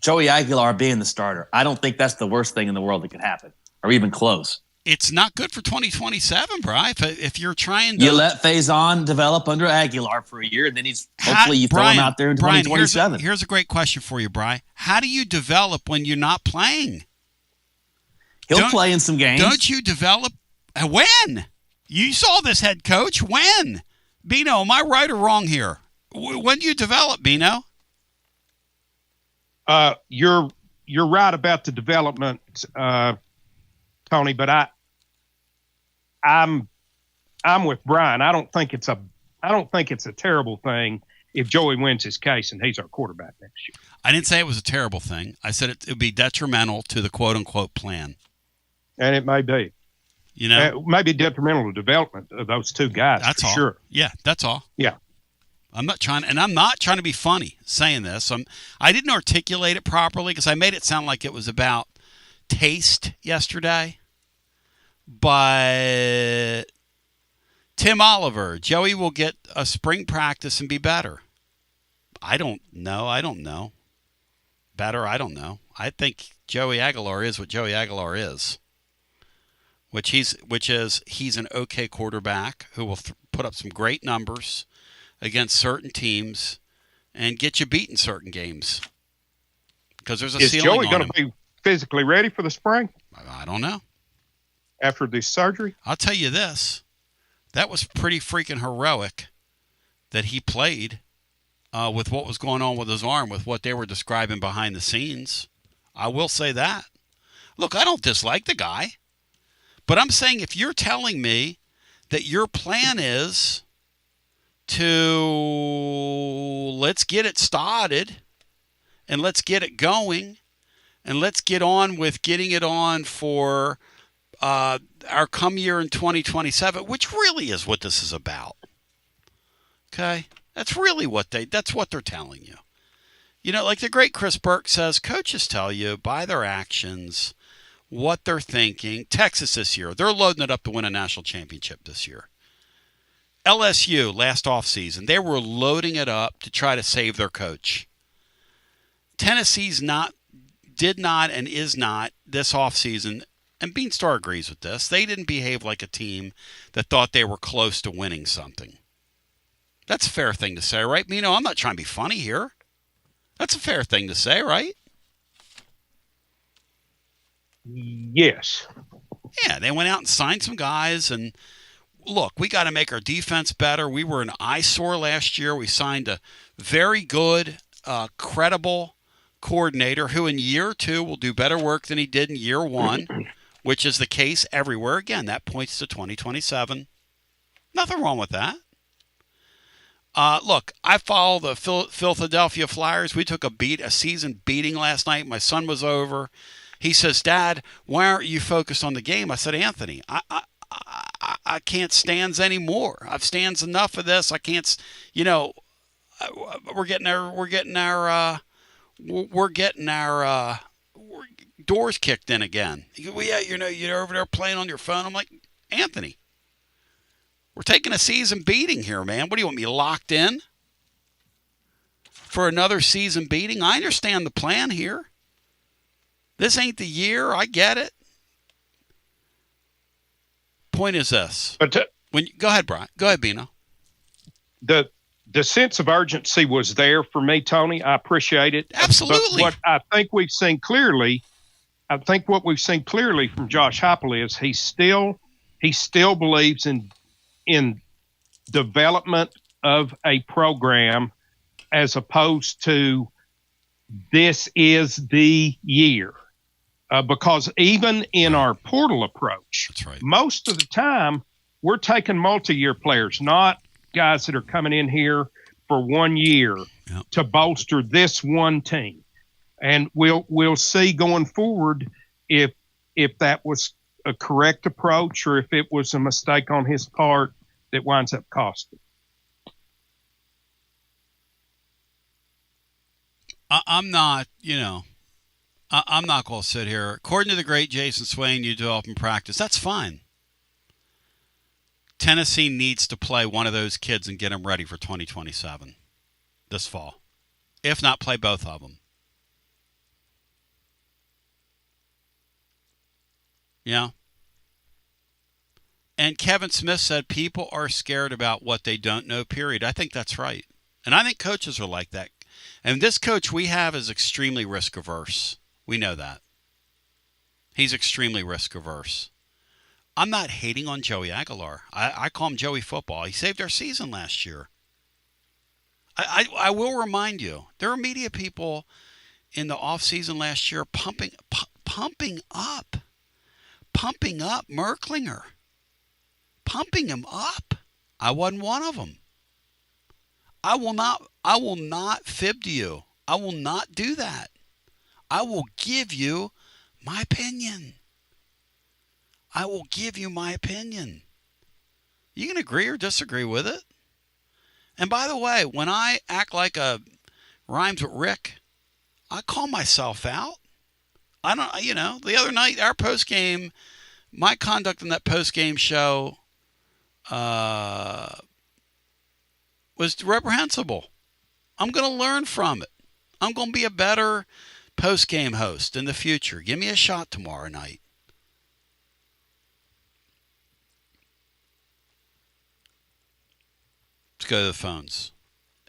Joey Aguilar being the starter. I don't think that's the worst thing in the world that could happen, or even close. It's not good for 2027, Bri. If you're trying to... You let Faison develop under Aguilar for a year, and then hopefully you throw him out there in 2027. Here's a great question for you, Bri. How do you develop when you're not playing? He'll play in some games. Don't you develop... When? You saw this head coach. When? Bino, am I right or wrong here? When do you develop, Bino? You're right about the development, Tony, but I'm with Brian. I don't think it's a terrible thing if Joey wins his case and he's our quarterback next year. I didn't say it was a terrible thing. I said it would be detrimental to the quote unquote plan. And it may be. It may be detrimental to development of those two guys. That's for all. Sure. Yeah, that's all. Yeah. I'm not trying to be funny saying this. I didn't articulate it properly because I made it sound like it was about taste yesterday. But Tim Oliver, Joey will get a spring practice and be better. I don't know. Better, I don't know. I think Joey Aguilar is what Joey Aguilar is. Which is he's an okay quarterback who will put up some great numbers against certain teams and get you beat in certain games. Because there's a ceiling on him. Is Joey going to be physically ready for the spring? I don't know. After this surgery? I'll tell you this. That was pretty freaking heroic that he played with what was going on with his arm, with what they were describing behind the scenes. I will say that. Look, I don't dislike the guy. But I'm saying if you're telling me that your plan is to let's get it started and let's get it going and let's get on with getting it on for our come year in 2027, which really is what this is about. Okay? That's really that's what they're telling you. Like the great Chris Burke says, coaches tell you by their actions what they're thinking. Texas this year, they're loading it up to win a national championship this year. LSU last offseason, they were loading it up to try to save their coach. Tennessee's did not and is not this offseason, and Beanstar agrees with this, they didn't behave like a team that thought they were close to winning something. That's a fair thing to say, right? Mino, I'm not trying to be funny here. That's a fair thing to say, right? Yes. Yeah, they went out and signed some guys, and look, we got to make our defense better. We were an eyesore last year. We signed a very good, credible coordinator who in year 2 will do better work than he did in year 1, which is the case everywhere. Again, that points to 2027. Nothing wrong with that. Look, I follow the Philadelphia Flyers. We took a season beating last night. My son was over. He says, "Dad, why aren't you focused on the game?" I said, "Anthony, I can't stands anymore. I've stands enough of this. I can't, we're getting our doors kicked in again." Well, yeah, you're over there playing on your phone. I'm like, Anthony, we're taking a season beating here, man. What do you want me locked in for another season beating? I understand the plan here. This ain't the year. I get it. Point is this. But go ahead, Brian. Go ahead, Bino. The sense of urgency was there for me, Tony. I appreciate it. Absolutely. But what I think what we've seen clearly from Josh Heupel is he still believes in development of a program as opposed to this is the year. Because even in our portal approach, that's right, most of the time we're taking multi-year players, not guys that are coming in here for 1 year to bolster this one team. And we'll see going forward if that was a correct approach or if it was a mistake on his part that winds up costing. I'm not, I'm not going to sit here. According to the great Jason Swain, you develop and practice. That's fine. Tennessee needs to play one of those kids and get them ready for 2027 this fall. If not, play both of them. Yeah. And Kevin Smith said people are scared about what they don't know, period. I think that's right. And I think coaches are like that. And this coach we have is extremely risk averse. We know that. He's extremely risk averse. I'm not hating on Joey Aguilar. I call him Joey Football. He saved our season last year. I will remind you, there were media people in the offseason last year pumping up Merklinger. Pumping him up. I wasn't one of them. I will not fib to you. I will not do that. I will give you my opinion. I will give you my opinion. You can agree or disagree with it. And by the way, when I act like a rhymes with Rick, I call myself out. I don't, the other night, our post-game, my conduct in that post-game show was reprehensible. I'm going to learn from it. I'm going to be a better post-game host in the future. Give me a shot tomorrow night. Let's go to the phones.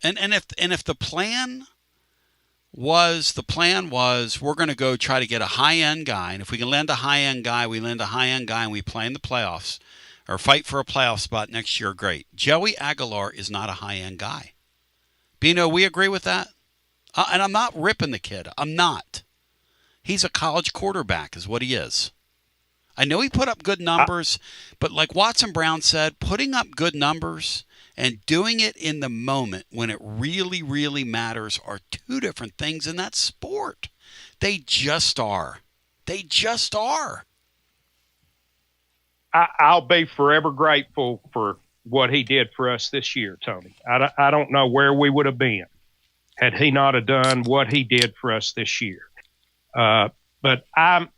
And if the plan was we're going to go try to get a high-end guy, and if we can land a high-end guy, we land a high-end guy and we play in the playoffs or fight for a playoff spot next year, great. Joey Aguilar is not a high-end guy. Bino, we agree with that? And I'm not ripping the kid. I'm not. He's a college quarterback is what he is. I know he put up good numbers, but like Watson Brown said, putting up good numbers and doing it in the moment when it really, really matters are two different things in that sport. They just are. They just are. I'll be forever grateful for what he did for us this year, Tony. I don't know where we would have been had he not have done what he did for us this year. But I'm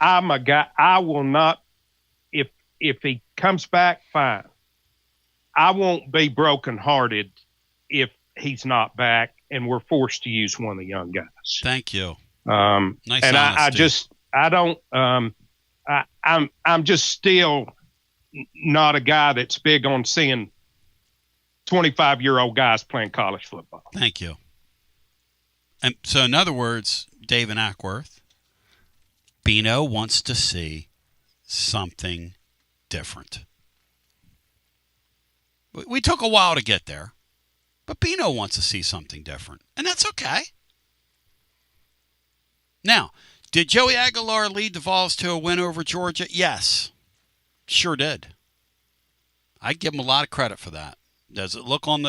a guy. I will not. If he comes back, fine. I won't be brokenhearted if he's not back. and we're forced to use one of the young guys. Thank you. Nice and I'm just still not a guy that's big on seeing 25-year-old guys playing college football. Thank you. And so, in other words, Dave and Ackworth, Bino wants to see something different. We took a while to get there, but Bino wants to see something different, and that's okay. Now, did Joey Aguilar lead the Vols to a win over Georgia? Yes, sure did. I give him a lot of credit for that. Does it look on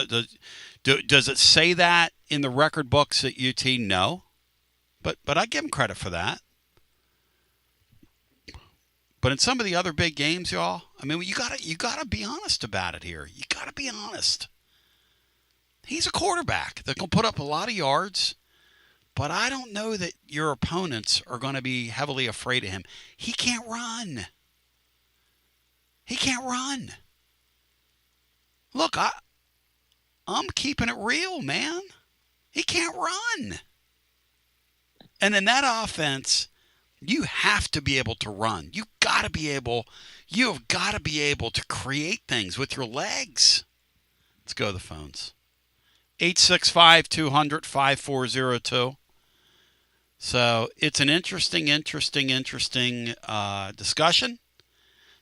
does it say that in the record books at UT? No, but I give him credit for that. But in some of the other big games, y'all, I mean, you gotta be honest about it here. You gotta be honest. He's a quarterback that can put up a lot of yards, but I don't know that your opponents are going to be heavily afraid of him. He can't run. He can't run. Look, I'm keeping it real, man. He can't run. And in that offense, you have to be able to run. You have got to be able to create things with your legs. Let's go to the phones. 865-200-5402. So it's an interesting discussion.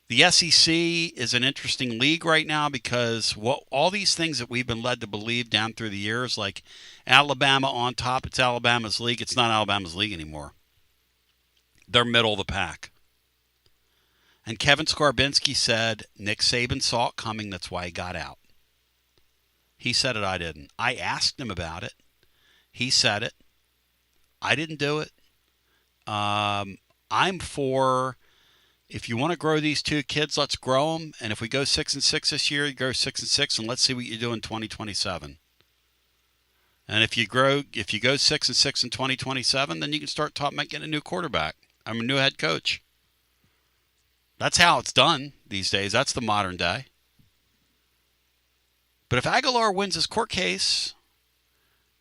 The SEC is an interesting league right now because all these things that we've been led to believe down through the years, like Alabama on top, it's Alabama's league. It's not Alabama's league anymore. They're middle of the pack. And Kevin Skarbinski said Nick Saban saw it coming. That's why he got out. He said it. I didn't. I asked him about it. He said it. I didn't do it. I'm for, if you want to grow these two kids, let's grow them. And if we go 6-6 this year, you go 6-6, and let's see what you do in 2027. And if you go 6-6 in 2027, then you can start talking about getting a new quarterback. I'm a new head coach. That's how it's done these days. That's the modern day. But if Aguilar wins his court case,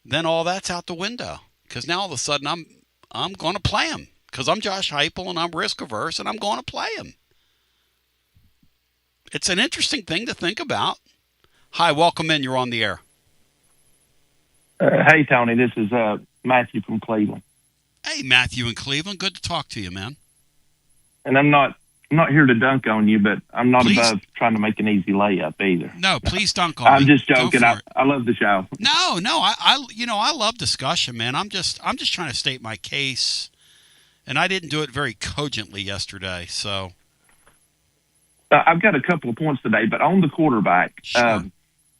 then all that's out the window. Because now all of a sudden I'm going to play him. Because I'm Josh Heupel and I'm risk averse and I'm going to play him. It's an interesting thing to think about. Hi, welcome in. You're on the air. Hey, Tony. This is Matthew from Cleveland. Hey, Matthew in Cleveland. Good to talk to you, man. And I'm not here to dunk on you, but I'm not above trying to make an easy layup either. No, please dunk on me. I'm just joking. I love the show. No, I love discussion, man. I'm just trying to state my case, and I didn't do it very cogently yesterday. So I've got a couple of points today, but on the quarterback,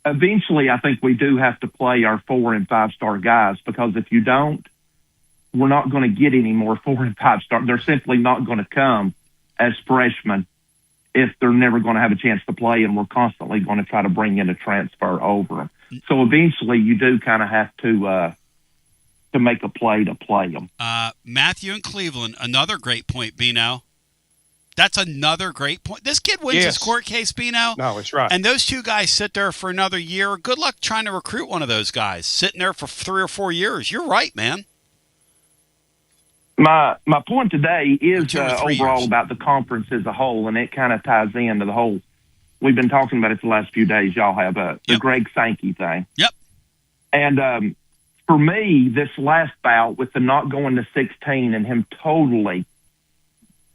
eventually I think we do have to play our 4- and 5-star guys, because if you don't, we're not going to get any more 4- and 5-star. They're simply not going to come as freshmen if they're never going to have a chance to play, and we're constantly going to try to bring in a transfer over them. So eventually you do kind of have to make a play to play them. Matthew in Cleveland, another great point, Bino. That's another great point. This kid wins his court case, Bino. No, it's right. And those two guys sit there for another year. Good luck trying to recruit one of those guys sitting there for 3 or 4 years. You're right, man. My point today is overall about the conference as a whole, and it kind of ties into the whole. We've been talking about it the last few days. Y'all have the Greg Sankey thing. Yep. And for me, this last bout with the not going to 16 and him totally,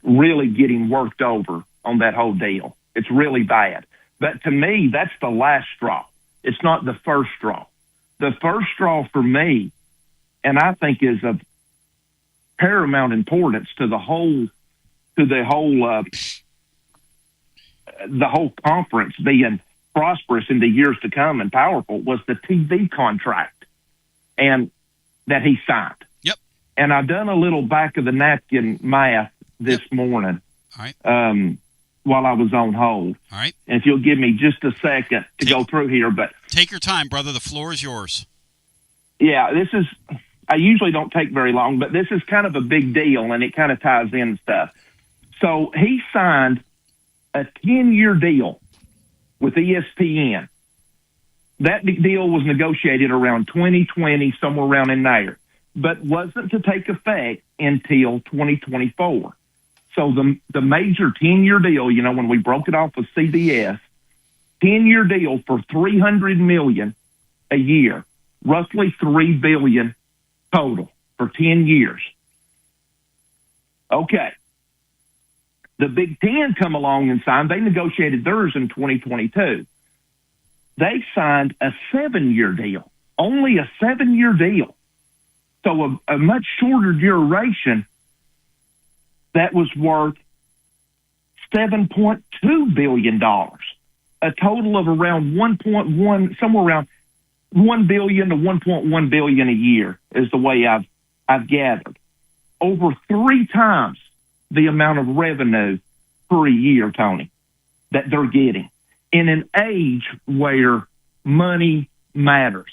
really getting worked over on that whole deal, it's really bad. But to me, that's the last straw. It's not the first straw. The first straw for me, and I think is of paramount importance to the whole conference being prosperous in the years to come and powerful, was the TV contract and that he signed. Yep. And I've done a little back of the napkin math this morning. All right. While I was on hold. All right. And if you'll give me just a second to go through here, but take your time, brother. The floor is yours. Yeah, I usually don't take very long, but this is kind of a big deal, and it kind of ties in stuff. So he signed a 10-year deal with ESPN That deal was negotiated around 2020, somewhere around in there, but wasn't to take effect until 2024. So the major 10-year deal, when we broke it off with CBS, 10-year deal for $300 million a year, roughly $3 billion total for 10 years. Okay. The Big Ten come along and signed. They negotiated theirs in 2022. They signed a 7-year deal, only a 7-year deal. So a much shorter duration that was worth $7.2 billion, a total of around 1.1, somewhere around 1 billion to 1.1 billion a year is the way I've gathered. Over 3 times the amount of revenue per year, Tony, that they're getting in an age where money matters.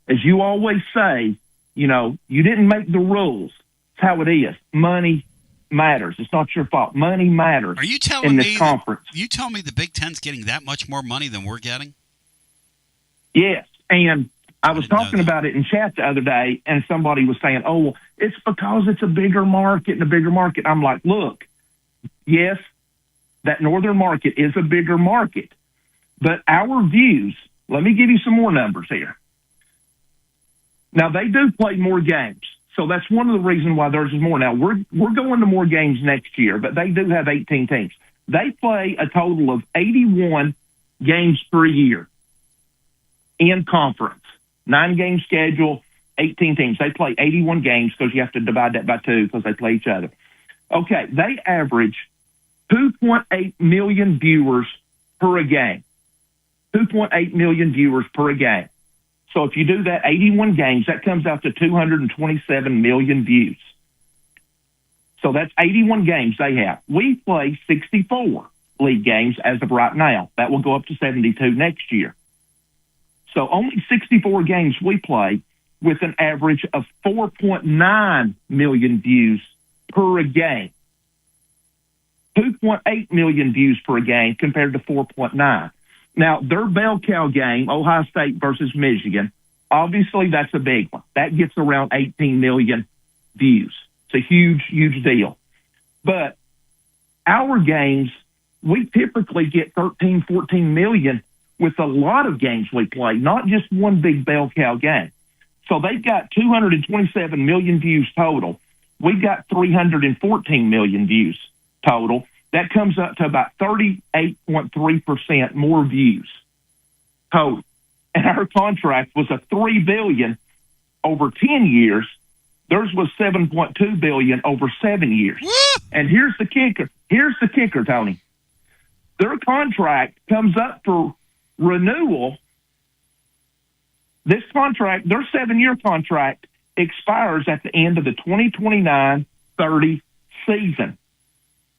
As you always say, you didn't make the rules. It's how it is. Money matters. It's not your fault. Money matters. Are you telling in me this conference? You tell me the Big Ten's getting that much more money than we're getting? Yes. And I was talking about it in chat the other day, and somebody was saying, oh, well, it's because it's a bigger market and a bigger market. I'm like, look, yes, that northern market is a bigger market. But our views, let me give you some more numbers here. Now, they do play more games. So that's one of the reasons why theirs is more. Now, we're going to more games next year, but they do have 18 teams. They play a total of 81 games per year in conference. 9-game schedule, 18 teams. They play 81 games because you have to divide that by 2 because they play each other. Okay, they average 2.8 million viewers per game. 2.8 million viewers per game. So if you do that 81 games, that comes out to 227 million views. So that's 81 games they have. We play 64 league games as of right now. That will go up to 72 next year. So only 64 games we play with an average of 4.9 million views per game. 2.8 million views per game compared to 4.9. Now, their bell cow game, Ohio State versus Michigan, obviously that's a big one. That gets around 18 million views. It's a huge, huge deal. But our games, we typically get 13, 14 million with a lot of games we play, not just one big bell cow game. So they've got 227 million views total. We've got 314 million views total. That comes up to about 38.3% more views total. And our contract was a $3 billion over 10 years. Theirs was $7.2 billion over 7 years. And here's the kicker. Here's the kicker, Tony. Their contract comes up for renewal. This contract, their 7-year contract, expires at the end of the 2029-30 season.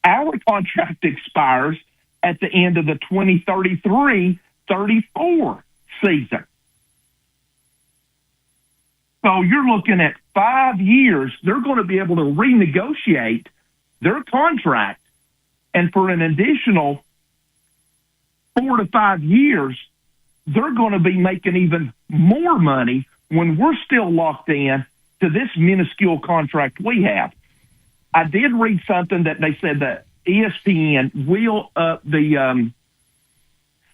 Our contract expires at the end of the 2033-34 season. So you're looking at 5 years. They're going to be able to renegotiate their contract, and for an additional 4 to 5 years, they're going to be making even more money when we're still locked in to this minuscule contract we have. I did read something that they said that ESPN will up the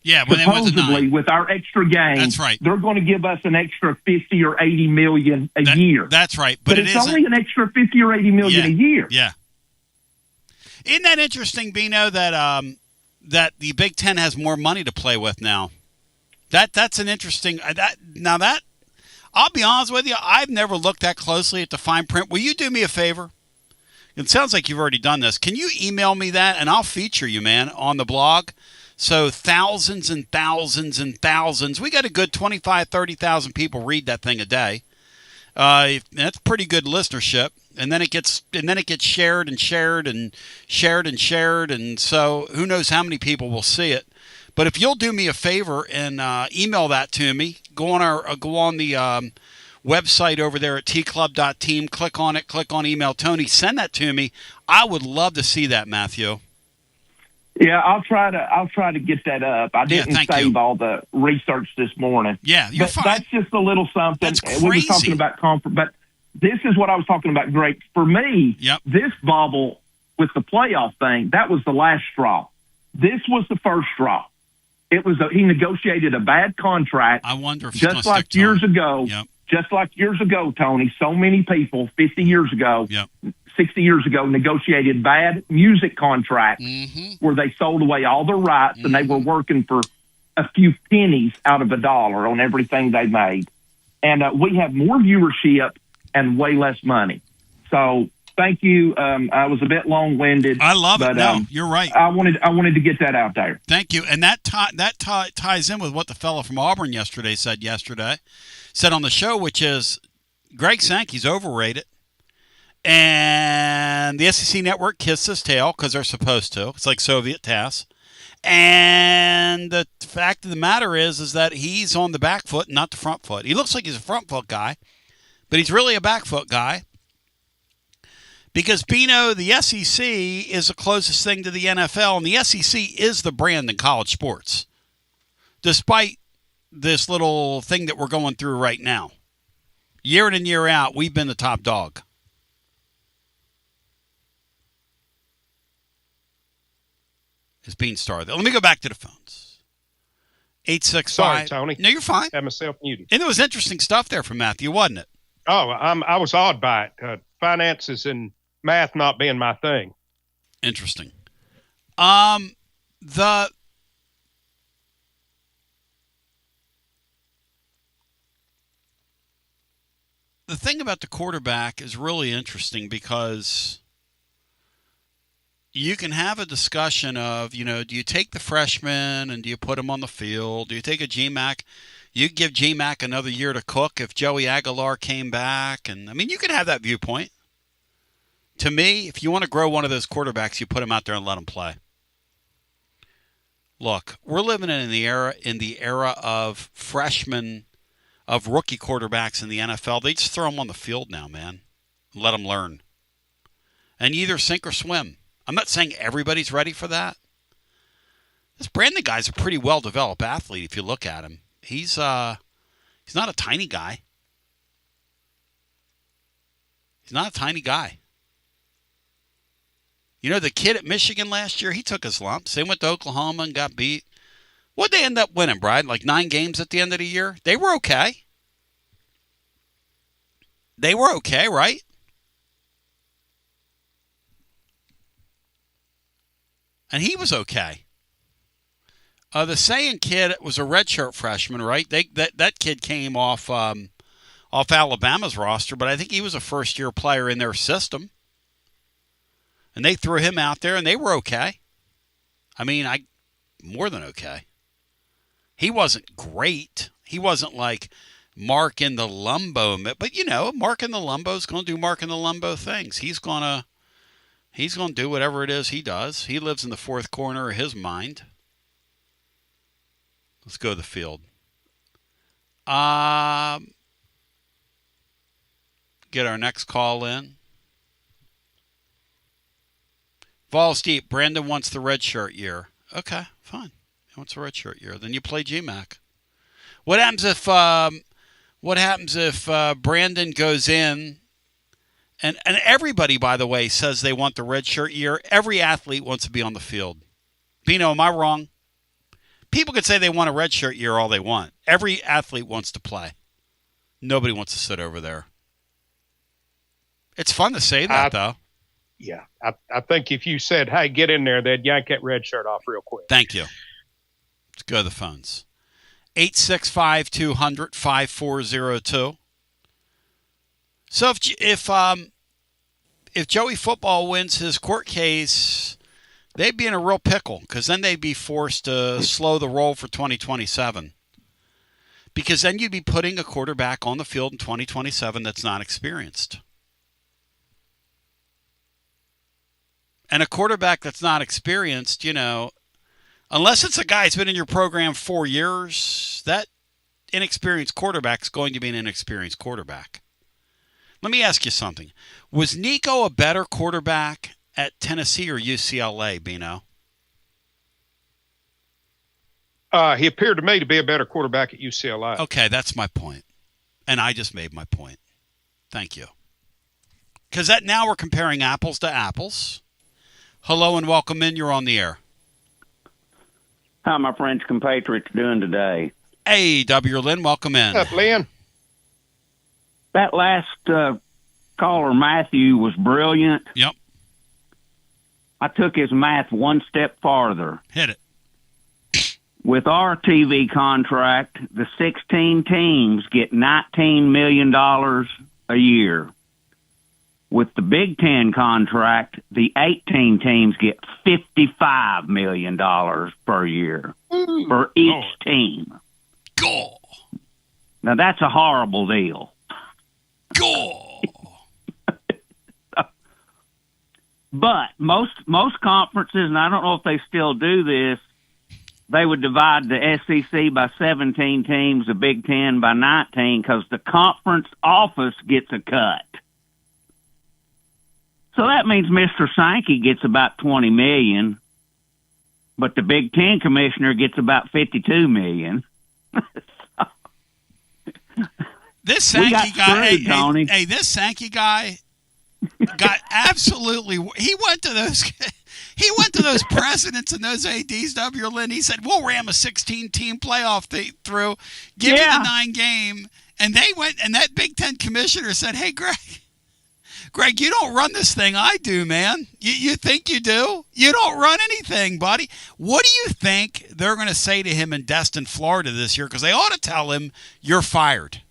supposedly with our extra games. That's right. They're going to give us an extra 50 or 80 million a year. That's right, but it's only an extra 50 or 80 million a year. Yeah. Isn't that interesting, Bino, that that the Big Ten has more money to play with now? That's an interesting I'll be honest with you, I've never looked that closely at the fine print. Will you do me a favor? It sounds like you've already done this. Can you email me that, and I'll feature you, man, on the blog? So thousands and thousands and thousands. We got a good 25, 30,000 people read that thing a day. That's pretty good listenership. And then it gets shared and shared and shared and shared, and so who knows how many people will see it. But if you'll do me a favor and email that to me, go on the website over there at tclub.team, click on it, click on email Tony, send that to me. I would love to see that, Matthew. Yeah, I'll try to get that up. I didn't save all the research this morning. Yeah, you're fine. That's just a little something. That's crazy. We were talking about conference, but this is what I was talking about, Greg. For me, this bubble with the playoff thing, that was the last straw. This was the first straw. It was he negotiated a bad contract. I wonder if just like years ago. Just like years ago, Tony. So many people 50 years ago, 60 years ago, negotiated bad music contracts where they sold away all their rights and they were working for a few pennies out of a dollar on everything they made. And we have more viewership and way less money. So thank you. I was a bit long-winded. I love it. No, you're right. I wanted to get that out there. Thank you. And that ties in with what the fellow from Auburn said on the show, which is Greg Sankey's overrated. And the SEC network kissed his tail because they're supposed to. It's like Soviet TASS. And the fact of the matter is that he's on the back foot, not the front foot. He looks like he's a front foot guy, but he's really a back foot guy. Because, Bino, the SEC is the closest thing to the NFL, and the SEC is the brand in college sports, despite this little thing that we're going through right now. Year in and year out, we've been the top dog. Is Beanstar there? Let me go back to the phones. 865. Sorry, Tony. No, you're fine. Had myself muted. And there was interesting stuff there from Matthew, wasn't it? Oh, I was awed by it. Finances and math not being my thing. Interesting. The thing about the quarterback is really interesting because you can have a discussion of, do you take the freshman and do you put him on the field? Do you take a GMAC? You give GMAC another year to cook if Joey Aguilar came back. And, you could have that viewpoint. To me, if you want to grow one of those quarterbacks, you put him out there and let him play. Look, we're living in the era of freshmen, of rookie quarterbacks in the NFL. They just throw them on the field now, man. Let them learn. And either sink or swim. I'm not saying everybody's ready for that. This Brandon guy's a pretty well-developed athlete if you look at him. He's not a tiny guy. He's not a tiny guy. The kid at Michigan last year, he took his lumps. They went to Oklahoma and got beat. What'd they end up winning, Brad? Like 9 games at the end of the year? They were okay. They were okay, right? And he was okay. The Sayin kid was a redshirt freshman, right? That kid came off Alabama's roster, but I think he was a first-year player in their system. And they threw him out there, and they were okay. More than okay. He wasn't great. He wasn't like Mark in the Lumbo. But, Mark in the Lumbo is going to do Mark in the Lumbo things. He's going to do whatever it is he does. He lives in the fourth corner of his mind. Let's go to the field. Get our next call in. Balls deep. Brandon wants the red shirt year. Okay, fine. He wants a red shirt year. Then you play GMAC. What happens if Brandon goes in? And everybody, by the way, says they want the red shirt year. Every athlete wants to be on the field. Bino, am I wrong? People could say they want a red shirt year all they want. Every athlete wants to play. Nobody wants to sit over there. It's fun to say that, though. Yeah. I think if you said, hey, get in there, they'd yank that red shirt off real quick. Thank you. Let's go to the phones. 865-200-5402. So if Joey Football wins his court case, they'd be in a real pickle because then they'd be forced to slow the roll for 2027. Because then you'd be putting a quarterback on the field in 2027 that's not experienced. And a quarterback that's not experienced, unless it's a guy who's been in your program 4 years, that inexperienced quarterback is going to be an inexperienced quarterback. Let me ask you something. Was Nico a better quarterback at Tennessee or UCLA, Bino? He appeared to me to be a better quarterback at UCLA. Okay, that's my point. And I just made my point. Thank you. Because now we're comparing apples to apples. Hello and welcome in. You're on the air. How my French compatriots doing today? Hey, W. Lynn, welcome in. What's up, Lynn? That last caller, Matthew, was brilliant. Yep. I took his math one step farther. Hit it. With our TV contract, the 16 teams get $19 million a year. With the Big Ten contract, the 18 teams get $55 million per year for each team. Go. Now, that's a horrible deal. Go. But most conferences, and I don't know if they still do this, they would divide the SEC by 17 teams, the Big Ten by 19, because the conference office gets a cut. So that means Mr. Sankey gets about $20 million, but the Big Ten commissioner gets about $52 million. This Sankey guy, Tony. Hey, this Sankey guy got absolutely. He went to those presidents and those ADs. W. Lynn. He said, "We'll ram a 16-team playoff through. Give me the 9 game." And they went, and that Big Ten commissioner said, "Hey, Greg, you don't run this thing. I do, man. You think you do? You don't run anything, buddy." What do you think they're going to say to him in Destin, Florida this year? Because they ought to tell him you're fired.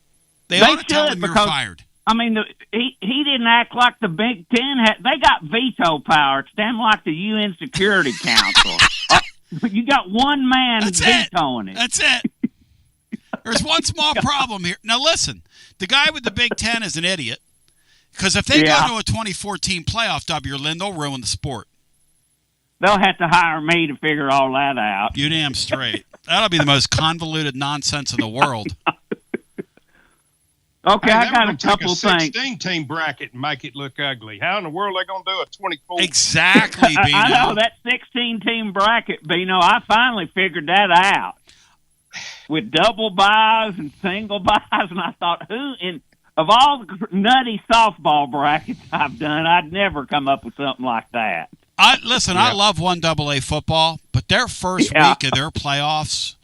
They ought to tell him you're fired. I mean, he didn't act like the Big Ten had. They got veto power. It's damn like the UN Security Council. You got one man vetoing it. That's it. There's one small problem here. Now, listen. The guy with the Big Ten is an idiot. Because if they go to a 2014 playoff, W. Lynn, they'll ruin the sport. They'll have to hire me to figure all that out. You damn straight. That'll be the most convoluted nonsense in the world. Okay, I got a couple things. 16-team bracket and make it look ugly. How in the world are they going to do a 24? Exactly, Bino. I know that 16-team bracket, Bino. I finally figured that out with double buys and single buys, and I thought, of all the nutty softball brackets I've done, I'd never come up with something like that. I love 1AA football, but their first week of their playoffs,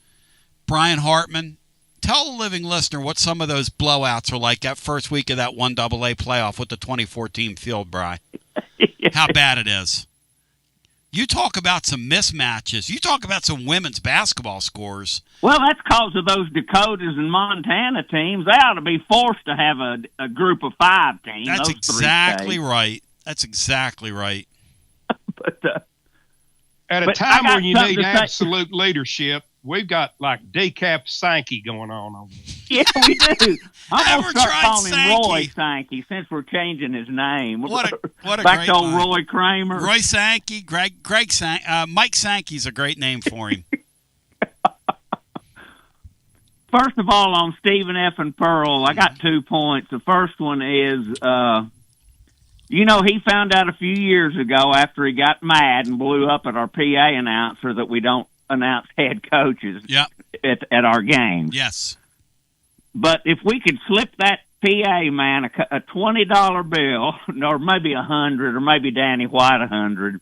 Brian Hartman, tell the living listener what some of those blowouts are like that first week of that 1AA playoff with the 24-team field, Bri. How bad it is. You talk about some mismatches. You talk about some women's basketball scores. Well, that's because of those Dakotas and Montana teams. They ought to be forced to have a group of 5 teams. That's exactly right. That's exactly right. At a time when you need absolute leadership, we've got like decaf Sankey going on over there. Yeah, we do. I'm going to start calling Sankey. him Roy Sankey since we're changing his name. What a Back great to old line. Roy Kramer. Roy Sankey, Mike Sankey's a great name for him. First of all, on Stephen F. and Pearl, I got 2 points. The first one is, he found out a few years ago after he got mad and blew up at our PA announcer that we don't announce head coaches at our games. Yes. But if we could slip that PA man a $20 bill, or maybe $100, or maybe Danny White $100,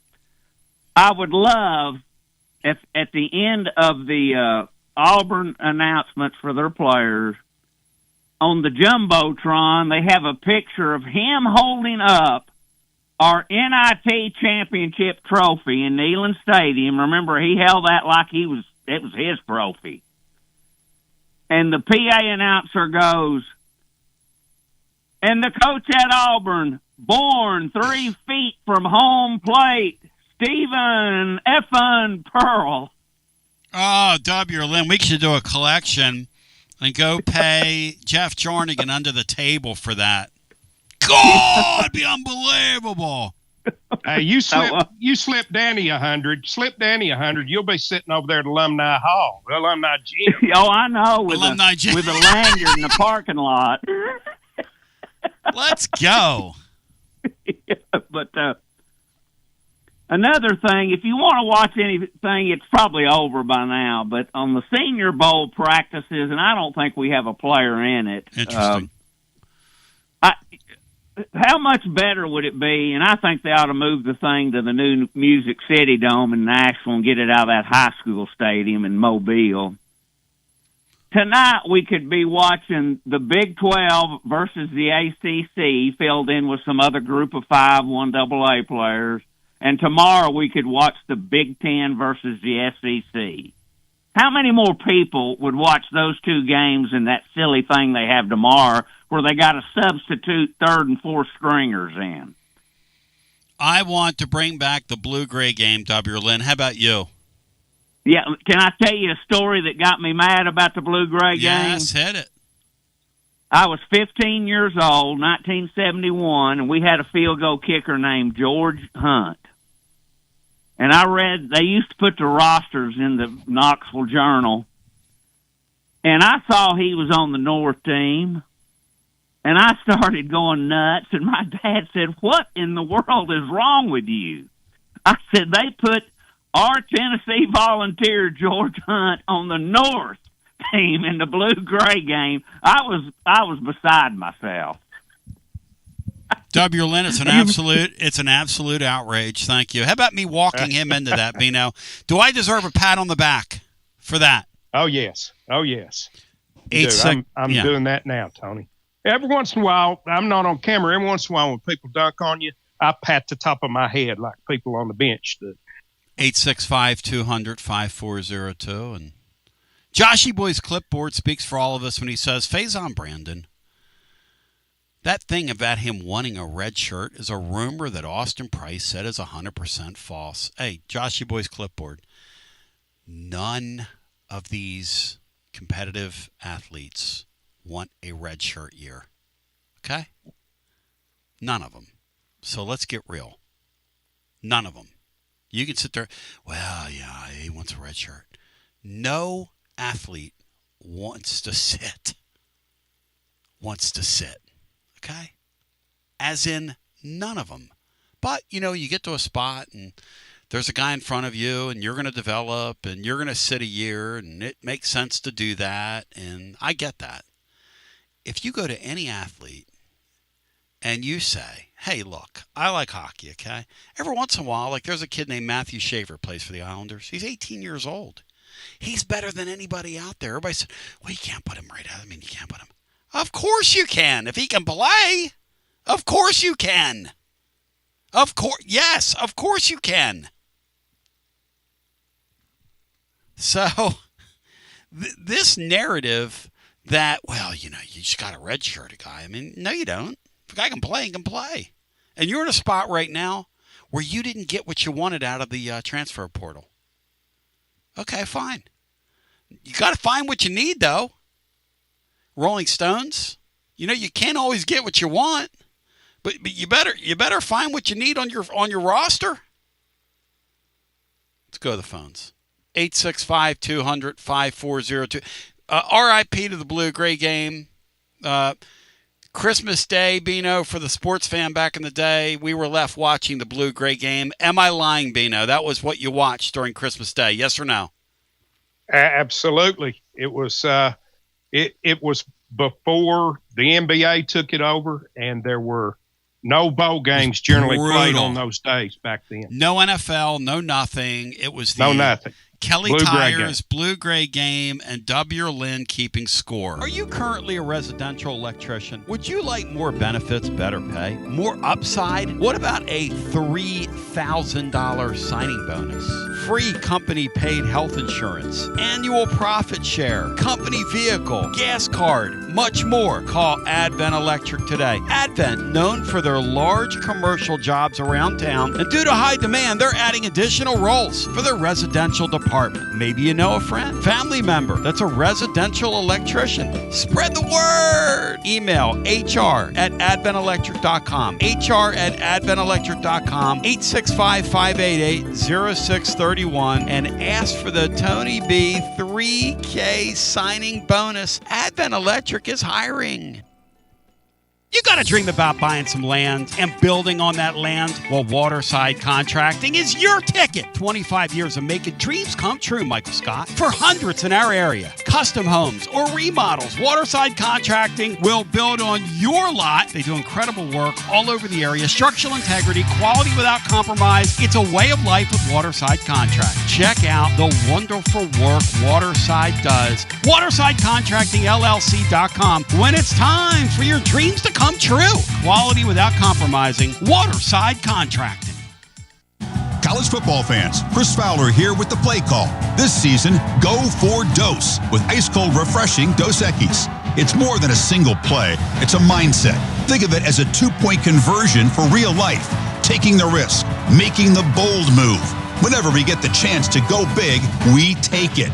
I would love if at the end of the Auburn announcements for their players, on the Jumbotron, they have a picture of him holding up our NIT championship trophy in Neyland Stadium. Remember, he held that like it was his trophy. And the PA announcer goes, and the coach at Auburn, born 3 feet from home plate, Stephen F. Pearl. Oh, W. Lynn, we should do a collection and go pay Jeff Jarnigan under the table for that. God, it'd be unbelievable. Hey, you slip Danny 100. Slip Danny 100. You'll be sitting over there at Alumni Hall, the Alumni Gym. Oh, I know. With Alumni a Gym. With a lanyard in the parking lot. Let's go. But Another thing, if you want to watch anything, it's probably over by now, but on the Senior Bowl practices, and I don't think we have a player in it. Interesting. How much better would it be, and I think they ought to move the thing to the new Music City Dome in Nashville and get it out of that high school stadium in Mobile. Tonight we could be watching the Big 12 versus the ACC filled in with some other group of 5 1AA players. And tomorrow we could watch the Big 10 versus the SEC. How many more people would watch those two games in that silly thing they have tomorrow where they got to substitute third and fourth stringers in? I want to bring back the blue-gray game, W. Lynn. How about you? Yeah, can I tell you a story that got me mad about the blue-gray game? Yes, hit it. I was 15 years old, 1971, and we had a field goal kicker named George Hunt. And I read, they used to put the rosters in the Knoxville Journal. And I saw he was on the North team. And I started going nuts. And my dad said, what in the world is wrong with you? I said, they put our Tennessee Volunteer George Hunt on the North team in the blue-gray game. I was beside myself. W. Lynn, it's an absolute outrage. Thank you. How about me walking him into that, Bino? Do I deserve a pat on the back for that? Oh yes. I'm Yeah. doing that now, Tony. Every once in a while, I'm not on camera. Every once in a while, when people dunk on you, I pat the top of my head like people on the bench do. 865-200-5402. And Joshy Boy's clipboard speaks for all of us when he says, Faison Brandon, that thing about him wanting a red shirt is a rumor that Austin Price said is 100% false. Hey, Joshy Boy's clipboard. None of these competitive athletes want a red shirt year. Okay? None of them. So let's get real. None of them. You can sit there, well, yeah, he wants a red shirt. No athlete wants to sit. Okay? As in, none of them. But, you get to a spot and there's a guy in front of you and you're going to develop and you're going to sit a year and it makes sense to do that. And I get that. If you go to any athlete and you say, hey, look, I like hockey, okay? Every once in a while, like there's a kid named Matthew Shaver plays for the Islanders. He's 18 years old. He's better than anybody out there. Everybody said, well, you can't put him right out. You can't put him. Of course you can. If he can play, of course you can. Yes, of course you can. So, this narrative that, well, you just got to redshirt a guy. No, you don't. If a guy can play, he can play. And you're in a spot right now where you didn't get what you wanted out of the transfer portal. Okay, fine. You got to find what you need, though. Rolling Stones, you can't always get what you want, but you better find what you need on your roster. Let's go to the phones. 865-200-5402. RIP to the blue-gray game. Christmas Day, Bino, for the sports fan back in the day, we were left watching the blue-gray game. Am I lying, Bino? That was what you watched during Christmas Day, yes or no? Absolutely. It was it was before the NBA took it over, and there were no bowl games generally played on those days back then. No NFL, no nothing. It was no nothing. Kelly Tires, blue-gray game, and W. Lynn keeping score. Are you currently a residential electrician? Would you like more benefits, better pay, more upside? What about a $3,000 signing bonus? Free company-paid health insurance, annual profit share, company vehicle, gas card, much more. Call Advent Electric today. Advent, known for their large commercial jobs around town, and due to high demand, they're adding additional roles for their residential department. Maybe you know a friend, family member that's a residential electrician. Spread the word. Email hr@adventelectric.com. hr@adventelectric.com. 865-588-0631 and ask for the Tony B 3K signing bonus. Advent Electric is hiring. You got to dream about buying some land and building on that land? Well, Waterside Contracting is your ticket. 25 years of making dreams come true, Michael Scott. For hundreds in our area, custom homes or remodels, Waterside Contracting will build on your lot. They do incredible work all over the area. Structural integrity, quality without compromise. It's a way of life with Waterside Contract. Check out the wonderful work Waterside does. WatersideContractingLLC.com. When it's time for your dreams to come true. Quality without compromising. Waterside Contracting. College football fans, Chris Fowler here with the play call. This season, go for Dose with ice-cold refreshing Dos Equis. It's more than a single play. It's a mindset. Think of it as a 2-point conversion for real life. Taking the risk, making the bold move. Whenever we get the chance to go big, we take it.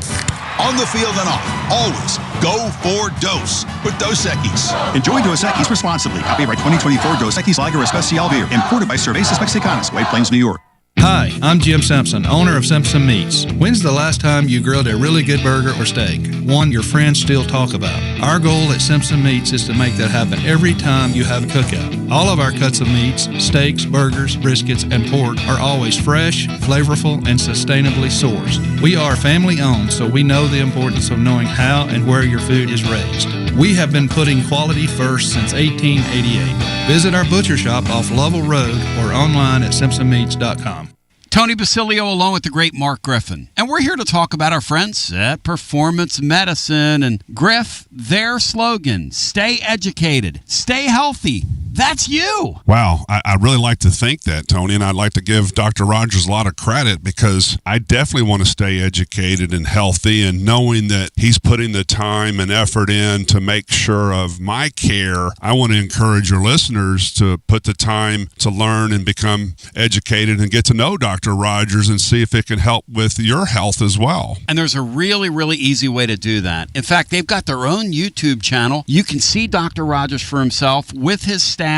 On the field and off, always go for Dose with Dos Equis. Enjoy Dos Equis responsibly. Copyright 2024 Dos Equis Lager Especial Beer. Imported by Cervezas Mexicanas, White Plains, New York. Hi, I'm Jim Simpson, owner of Simpson Meats. When's the last time you grilled a really good burger or steak? One your friends still talk about. Our goal at Simpson Meats is to make that happen every time you have a cookout. All of our cuts of meats, steaks, burgers, briskets, and pork are always fresh, flavorful, and sustainably sourced. We are family owned, so we know the importance of knowing how and where your food is raised. We have been putting quality first since 1888. Visit our butcher shop off Lovell Road or online at simpsonmeats.com. Tony Basilio along with the great Mark Griffin. And we're here to talk about our friends at Performance Medicine. And Griff, their slogan, stay educated, stay healthy. That's you. Wow. I really like to think that, Tony, and I'd like to give Dr. Rogers a lot of credit because I definitely want to stay educated and healthy, and knowing that he's putting the time and effort in to make sure of my care, I want to encourage your listeners to put the time to learn and become educated and get to know Dr. Rogers and see if it can help with your health as well. And there's a really, really easy way to do that. In fact, they've got their own YouTube channel. You can see Dr. Rogers for himself with his staff.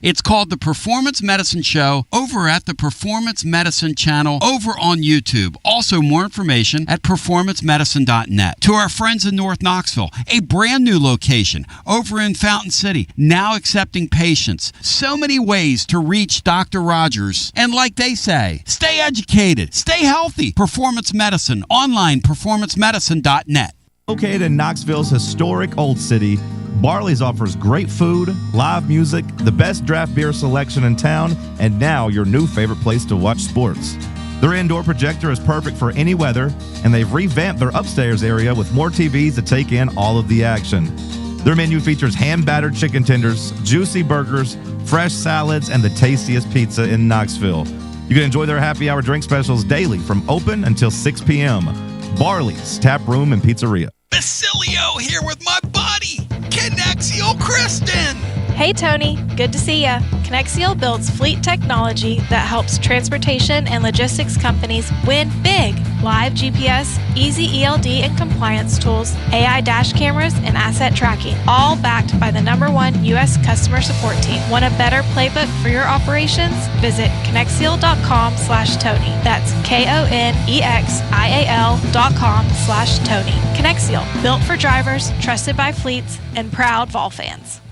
It's called The Performance Medicine Show over at the Performance Medicine channel over on YouTube. Also, more information at performancemedicine.net. To our friends in North Knoxville, a brand new location over in Fountain City, now accepting patients. So many ways to reach Dr. Rogers. And like they say, stay educated, stay healthy. Performance Medicine, online, performancemedicine.net. Located in Knoxville's historic Old City, Barley's offers great food, live music, the best draft beer selection in town, and now your new favorite place to watch sports. Their indoor projector is perfect for any weather, and they've revamped their upstairs area with more TVs to take in all of the action. Their menu features hand-battered chicken tenders, juicy burgers, fresh salads, and the tastiest pizza in Knoxville. You can enjoy their happy hour drink specials daily from open until 6 p.m. Barley's Tap Room and Pizzeria. Basilio here with my buddy, Connexio Kristen. Hey Tony, good to see ya. Connexio builds fleet technology that helps transportation and logistics companies win big. Live GPS, easy ELD and compliance tools, AI dash cameras, and asset tracking, all backed by the #1 U.S. customer support team. Want a better playbook for your operations? Visit Connexio.com/Tony. That's KONEXIAL.com/Tony. Connexio, built for drivers, trusted by fleets, and proud Vol fans.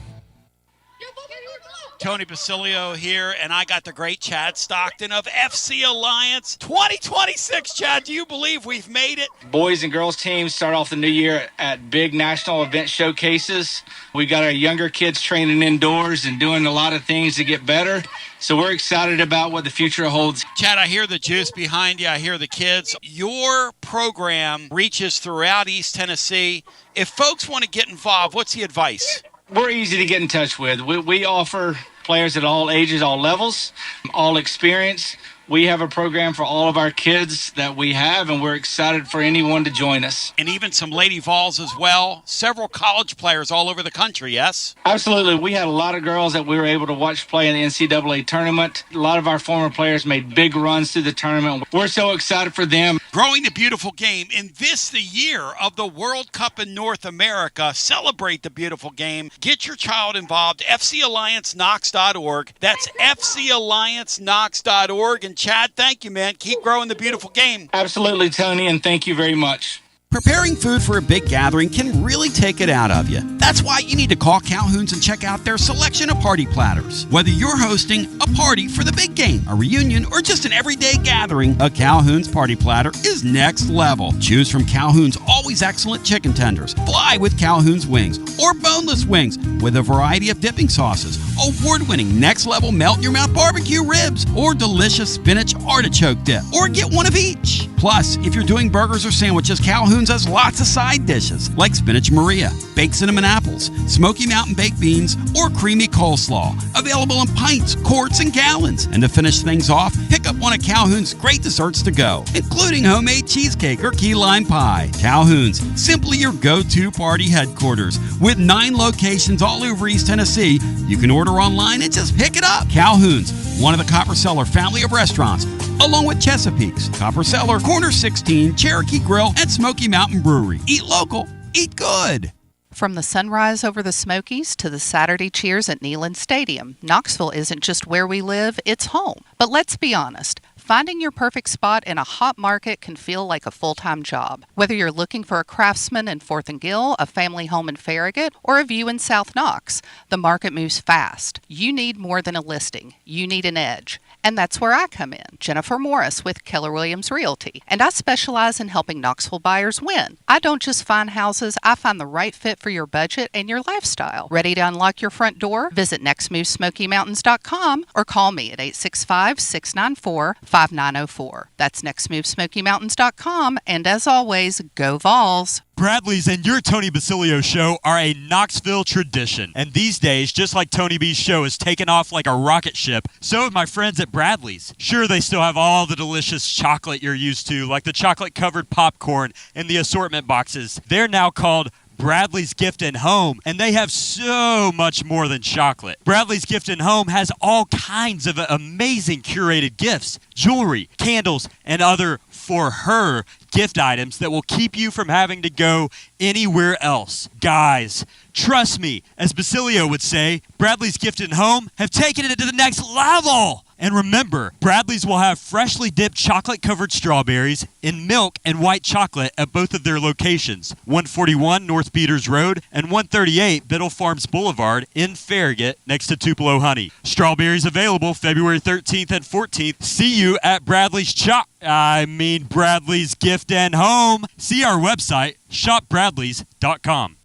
Tony Basilio here, and I got the great Chad Stockton of FC Alliance 2026. Chad, do you believe we've made it? Boys and girls teams start off the new year at big national event showcases. We got our younger kids training indoors and doing a lot of things to get better. So we're excited about what the future holds. Chad, I hear the juice behind you. I hear the kids. Your program reaches throughout East Tennessee. If folks want to get involved, what's the advice? We're easy to get in touch with. We offer players at all ages, all levels, all experience. We have a program for all of our kids that we have, and we're excited for anyone to join us. And even some Lady Vols as well. Several college players all over the country, yes? Absolutely. We had a lot of girls that we were able to watch play in the NCAA tournament. A lot of our former players made big runs through the tournament. We're so excited for them. Growing the beautiful game. In this, the year of the World Cup in North America, celebrate the beautiful game. Get your child involved. FCAllianceKnox.org. That's FCAllianceKnox.org. And Chad, thank you, man. Keep growing the beautiful game. Absolutely, Tony, and thank you very much. Preparing food for a big gathering can really take it out of you. That's why you need to call Calhoun's and check out their selection of party platters. Whether you're hosting a party for the big game, a reunion, or just an everyday gathering, a Calhoun's party platter is next level. Choose from Calhoun's always excellent chicken tenders, fly with Calhoun's wings, or boneless wings with a variety of dipping sauces, award-winning next-level melt-in-your-mouth barbecue ribs, or delicious spinach artichoke dip, or get one of each. Plus, if you're doing burgers or sandwiches, Calhoun's has lots of side dishes like spinach Maria, baked cinnamon apples, Smoky Mountain baked beans, or creamy coleslaw. Available in pints, quarts, and gallons. And to finish things off, pick up one of Calhoun's great desserts to go, including homemade cheesecake or key lime pie. Calhoun's, simply your go-to party headquarters. With 9 locations all over East Tennessee, you can order online and just pick it up. Calhoun's, one of the Copper Cellar family of restaurants, along with Chesapeake's, Copper Cellar, Corner 16, Cherokee Grill, and Smoky Mountain Brewery. Eat local, eat good. From the sunrise over the Smokies to the Saturday cheers at Neyland Stadium, Knoxville isn't just where we live, it's home. But let's be honest. Finding your perfect spot in a hot market can feel like a full-time job. Whether you're looking for a Craftsman in 4th and Gill, a family home in Farragut, or a view in South Knox, the market moves fast. You need more than a listing. You need an edge. And that's where I come in, Jennifer Morris with Keller Williams Realty. And I specialize in helping Knoxville buyers win. I don't just find houses, I find the right fit for your budget and your lifestyle. Ready to unlock your front door? Visit nextmovesmokymountains.com or call me at 865-694-5904. That's nextmovesmokymountains.com. And as always, go Vols. Bradley's and your Tony Basilio show are a Knoxville tradition. And these days, just like Tony B's show has taken off like a rocket ship, so have my friends at Bradley's. Sure, they still have all the delicious chocolate you're used to, like the chocolate-covered popcorn in the assortment boxes. They're now called Bradley's Gift and Home, and they have so much more than chocolate. Bradley's Gift and Home has all kinds of amazing curated gifts, jewelry, candles, and other for her gift items that will keep you from having to go anywhere else. Guys, trust me, as Basilio would say, Bradley's Gift and Home have taken it to the next level. And remember, Bradley's will have freshly dipped chocolate-covered strawberries in milk and white chocolate at both of their locations, 141 North Beaters Road and 138 Biddle Farms Boulevard in Farragut next to Tupelo Honey. Strawberries available February 13th and 14th. See you at Bradley's Bradley's Gift and Home. See our website, shopbradleys.com.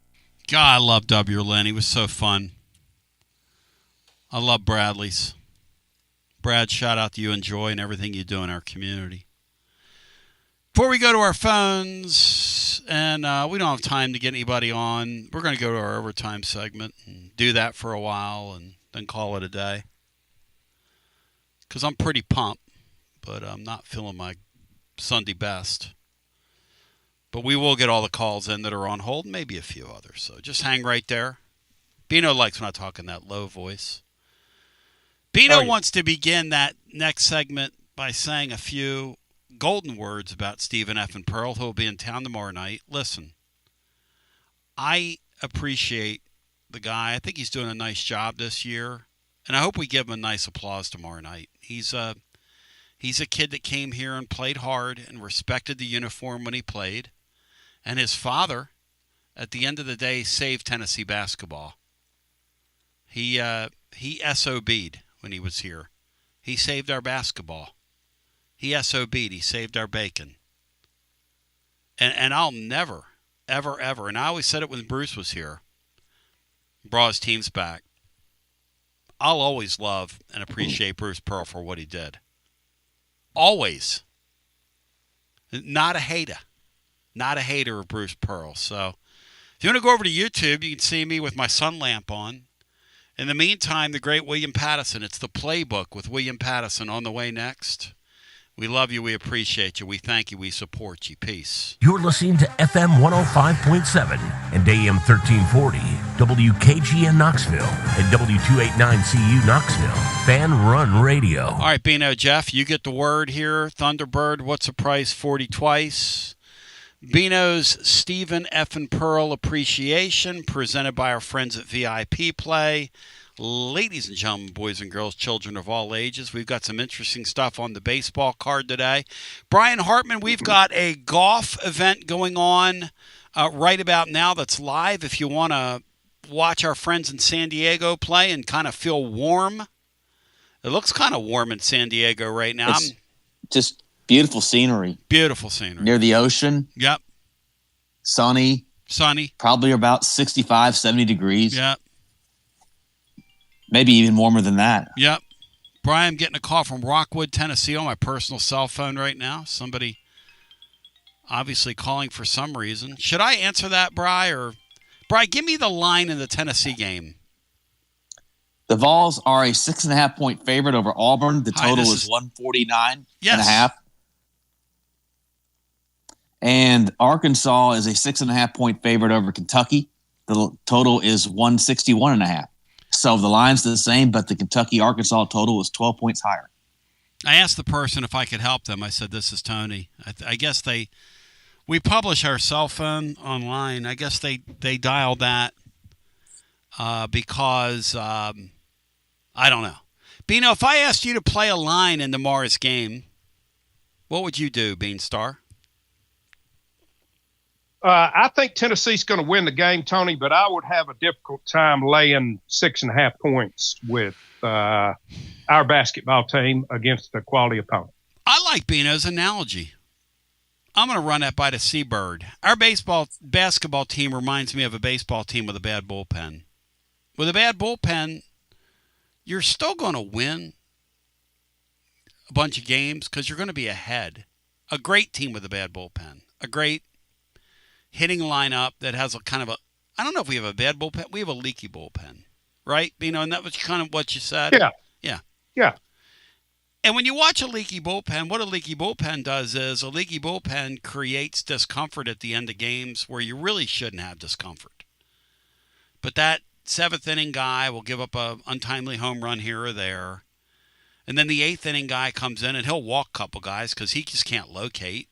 God, I love W. Lynn. He was so fun. I love Bradley's. Brad, shout out to you and Joy and everything you do in our community. Before we go to our phones, and we don't have time to get anybody on, we're going to go to our overtime segment and do that for a while and then call it a day. Because I'm pretty pumped, but I'm not feeling my Sunday best. But we will get all the calls in that are on hold, maybe a few others. So just hang right there. Bino likes when I talk in that low voice. Bino wants to begin that next segment by saying a few golden words about Stephen F. and Pearl, who will be in town tomorrow night. Listen, I appreciate the guy. I think he's doing a nice job this year, and I hope we give him a nice applause tomorrow night. He's a kid that came here and played hard and respected the uniform when he played, and his father, at the end of the day, saved Tennessee basketball. He SOB'd. When he was here. He saved our basketball. He SOB'd. He saved our bacon. And I'll never, ever, ever, and I always said it when Bruce was here, brought his teams back, I'll always love and appreciate Bruce Pearl for what he did. Always. Not a hater. Not a hater of Bruce Pearl. So if you want to go over to YouTube, you can see me with my sun lamp on. In the meantime, the great William Pattison. It's the Playbook with William Pattison on the way next. We love you. We appreciate you. We thank you. We support you. Peace. You're listening to FM 105.7 and AM 1340, WKGN Knoxville and W289CU Knoxville. Fan Run Radio. All right, Bino, Jeff, you get the word here. Thunderbird, what's the price? 40 twice. Bino's Stephen F. and Pearl Appreciation, presented by our friends at VIP Play. Ladies and gentlemen, boys and girls, children of all ages, we've got some interesting stuff on the baseball card today. Brian Hartman, we've got a golf event going on right about now that's live. If you want to watch our friends in San Diego play and kind of feel warm, it looks kind of warm in San Diego right now. It's just beautiful scenery. Beautiful scenery. Near the ocean. Yep. Sunny. Probably about 65, 70 degrees. Yep. Maybe even warmer than that. Yep. Brian, I'm getting a call from Rockwood, Tennessee on my personal cell phone right now. Somebody obviously calling for some reason. Should I answer that, Bri? Or Bri, give me the line in the Tennessee game. The Vols are a 6.5-point favorite over Auburn. The total is 149 Yes. and a half. And Arkansas is a 6.5-point favorite over Kentucky. The total is 161 and a half. So the line's the same, but the Kentucky-Arkansas total is 12 points higher. I asked the person if I could help them. I said, this is Tony. I guess we publish our cell phone online. I guess they dialed that because I don't know. Beano, if I asked you to play a line in tomorrow's game, what would you do, Beanstar? I think Tennessee's going to win the game, Tony, but I would have a difficult time laying 6.5 points with our basketball team against a quality opponent. I like Beano's analogy. I'm going to run that by the Seabird. Our basketball team reminds me of a baseball team with a bad bullpen. With a bad bullpen, you're still going to win a bunch of games because you're going to be ahead. A great team with a bad bullpen. A great hitting lineup that has a kind of a, I don't know if we have a bad bullpen. We have a leaky bullpen, right? And that was kind of what you said. Yeah. And when you watch a leaky bullpen, what a leaky bullpen does is a leaky bullpen creates discomfort at the end of games where you really shouldn't have discomfort. But that seventh inning guy will give up a untimely home run here or there. And then the eighth inning guy comes in and he'll walk a couple guys because he just can't locate.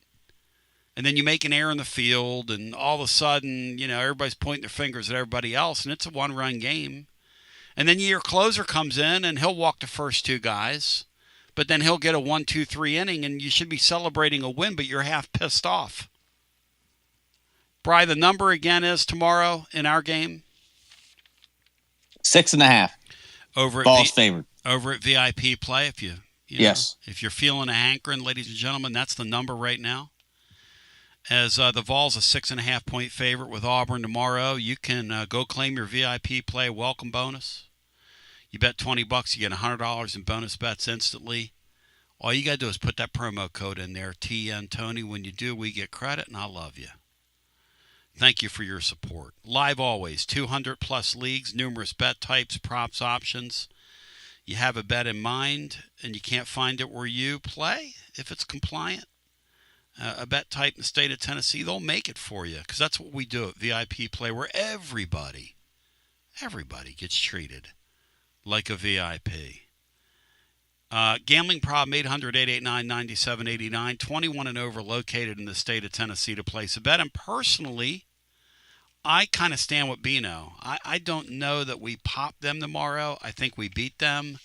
And then you make an error in the field, and all of a sudden, everybody's pointing their fingers at everybody else, and it's a one-run game. And then your closer comes in, and he'll walk the first two guys, but then he'll get a 1-2-3 inning, and you should be celebrating a win, but you're half pissed off. Bri, the number again is tomorrow in our game? 6.5. Vols favored. Over at VIP Play, if yes. If you're feeling a hankering, ladies and gentlemen, that's the number right now. As the Vols a 6.5-point favorite with Auburn tomorrow, you can go claim your VIP Play welcome bonus. You bet $20, you get $100 in bonus bets instantly. All you got to do is put that promo code in there, TN Tony. When you do, we get credit, and I love you. Thank you for your support. Live always, 200-plus leagues, numerous bet types, props, options. You have a bet in mind, and you can't find it where you play if it's compliant. A bet type in the state of Tennessee, they'll make it for you because that's what we do at VIP Play, where everybody gets treated like a VIP. Gambling problem, 800-889-9789, 21 and over, located in the state of Tennessee to place a bet. And personally, I kind of stand with Beano. I don't know that we pop them tomorrow. I think we beat them.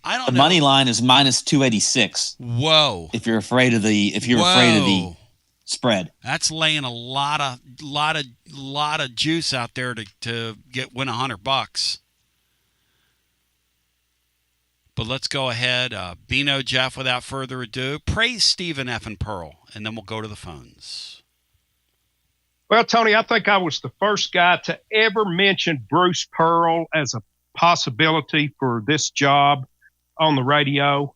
I don't know. The money line is minus 286. Whoa! If you're afraid of the spread, that's laying a lot of juice out there to win $100. But let's go ahead, Beano, Jeff. Without further ado, praise Stephen F. and Pearl, and then we'll go to the phones. Well, Tony, I think I was the first guy to ever mention Bruce Pearl as a possibility for this job on the radio.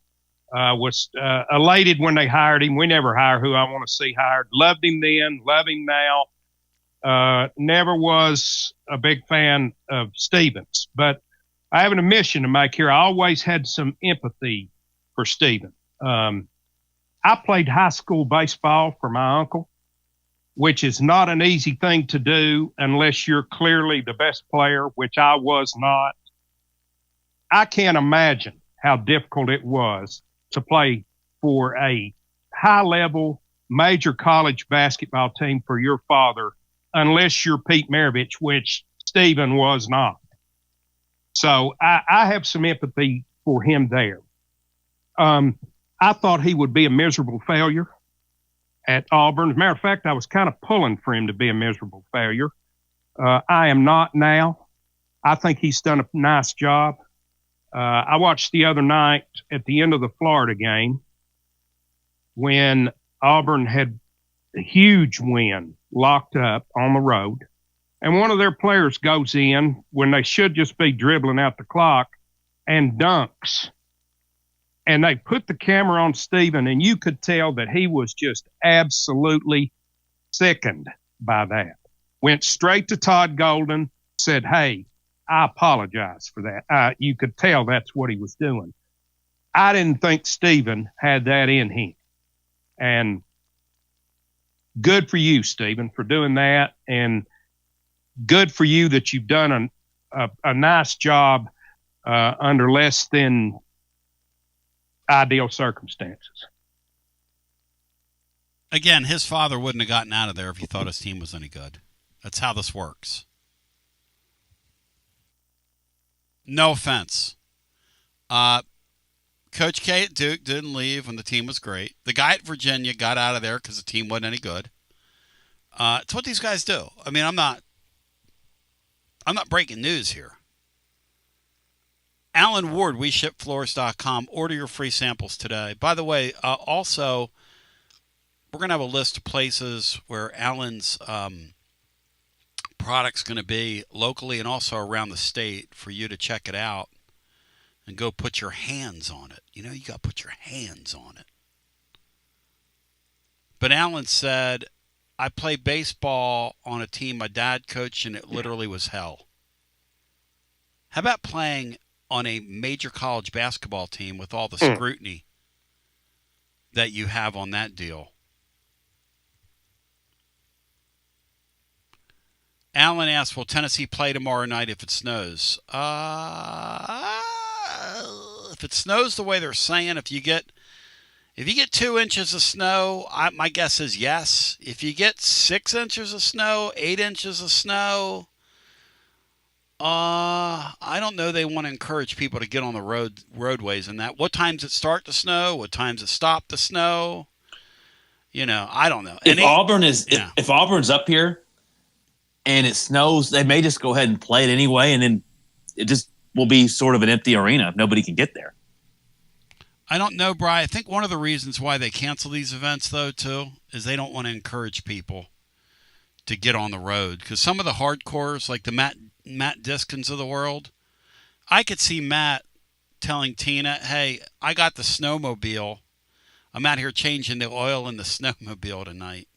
Was elated when they hired him. We never hire who I want to see hired. Loved him then, love him now. Never was a big fan of Stevens, but I have an admission to make here. I always had some empathy for Stephen. I played high school baseball for my uncle, which is not an easy thing to do unless you're clearly the best player, which I was not. I can't imagine how difficult it was to play for a high-level major college basketball team for your father unless you're Pete Maravich, which Stephen was not. So I have some empathy for him there. I thought he would be a miserable failure at Auburn. As a matter of fact, I was kind of pulling for him to be a miserable failure. I am not now. I think he's done a nice job. I watched the other night at the end of the Florida game when Auburn had a huge win locked up on the road. And one of their players goes in when they should just be dribbling out the clock and dunks. And they put the camera on Stephen, and you could tell that he was just absolutely sickened by that. Went straight to Todd Golden, said, "Hey, I apologize for that." You could tell that's what he was doing. I didn't think Stephen had that in him. And good for you, Stephen, for doing that. And good for you that you've done a nice job under less than ideal circumstances. Again, his father wouldn't have gotten out of there if he thought his team was any good. That's how this works. No offense. Coach K at Duke didn't leave when the team was great. The guy at Virginia got out of there because the team wasn't any good. It's what these guys do. I mean, I'm not breaking news here. Alan Ward, WeShipFloors.com. Order your free samples today. By the way, also, we're going to have a list of places where Alan's product's going to be locally and also around the state for you to check it out and go put your hands on it. You know, you got to put your hands on it. But Alan said, I played baseball on a team my dad coached, and it literally was hell. How about playing on a major college basketball team with all the scrutiny that you have on that deal? Alan asked, will Tennessee play tomorrow night if it snows? If it snows the way they're saying, if you get 2 inches of snow, my guess is yes. If you get 6 inches of snow, 8 inches of snow, I don't know. They want to encourage people to get on the roadways and that. What times it start to snow? What times it stop to snow? You know, I don't know. If Auburn's up here and it snows, they may just go ahead and play it anyway, and then it just will be sort of an empty arena if nobody can get there. I don't know, Brian. I think one of the reasons why they cancel these events, though, too, is they don't want to encourage people to get on the road. Because some of the hardcores, like the Matt Diskins of the world, I could see Matt telling Tina, hey, I got the snowmobile. I'm out here changing the oil in the snowmobile tonight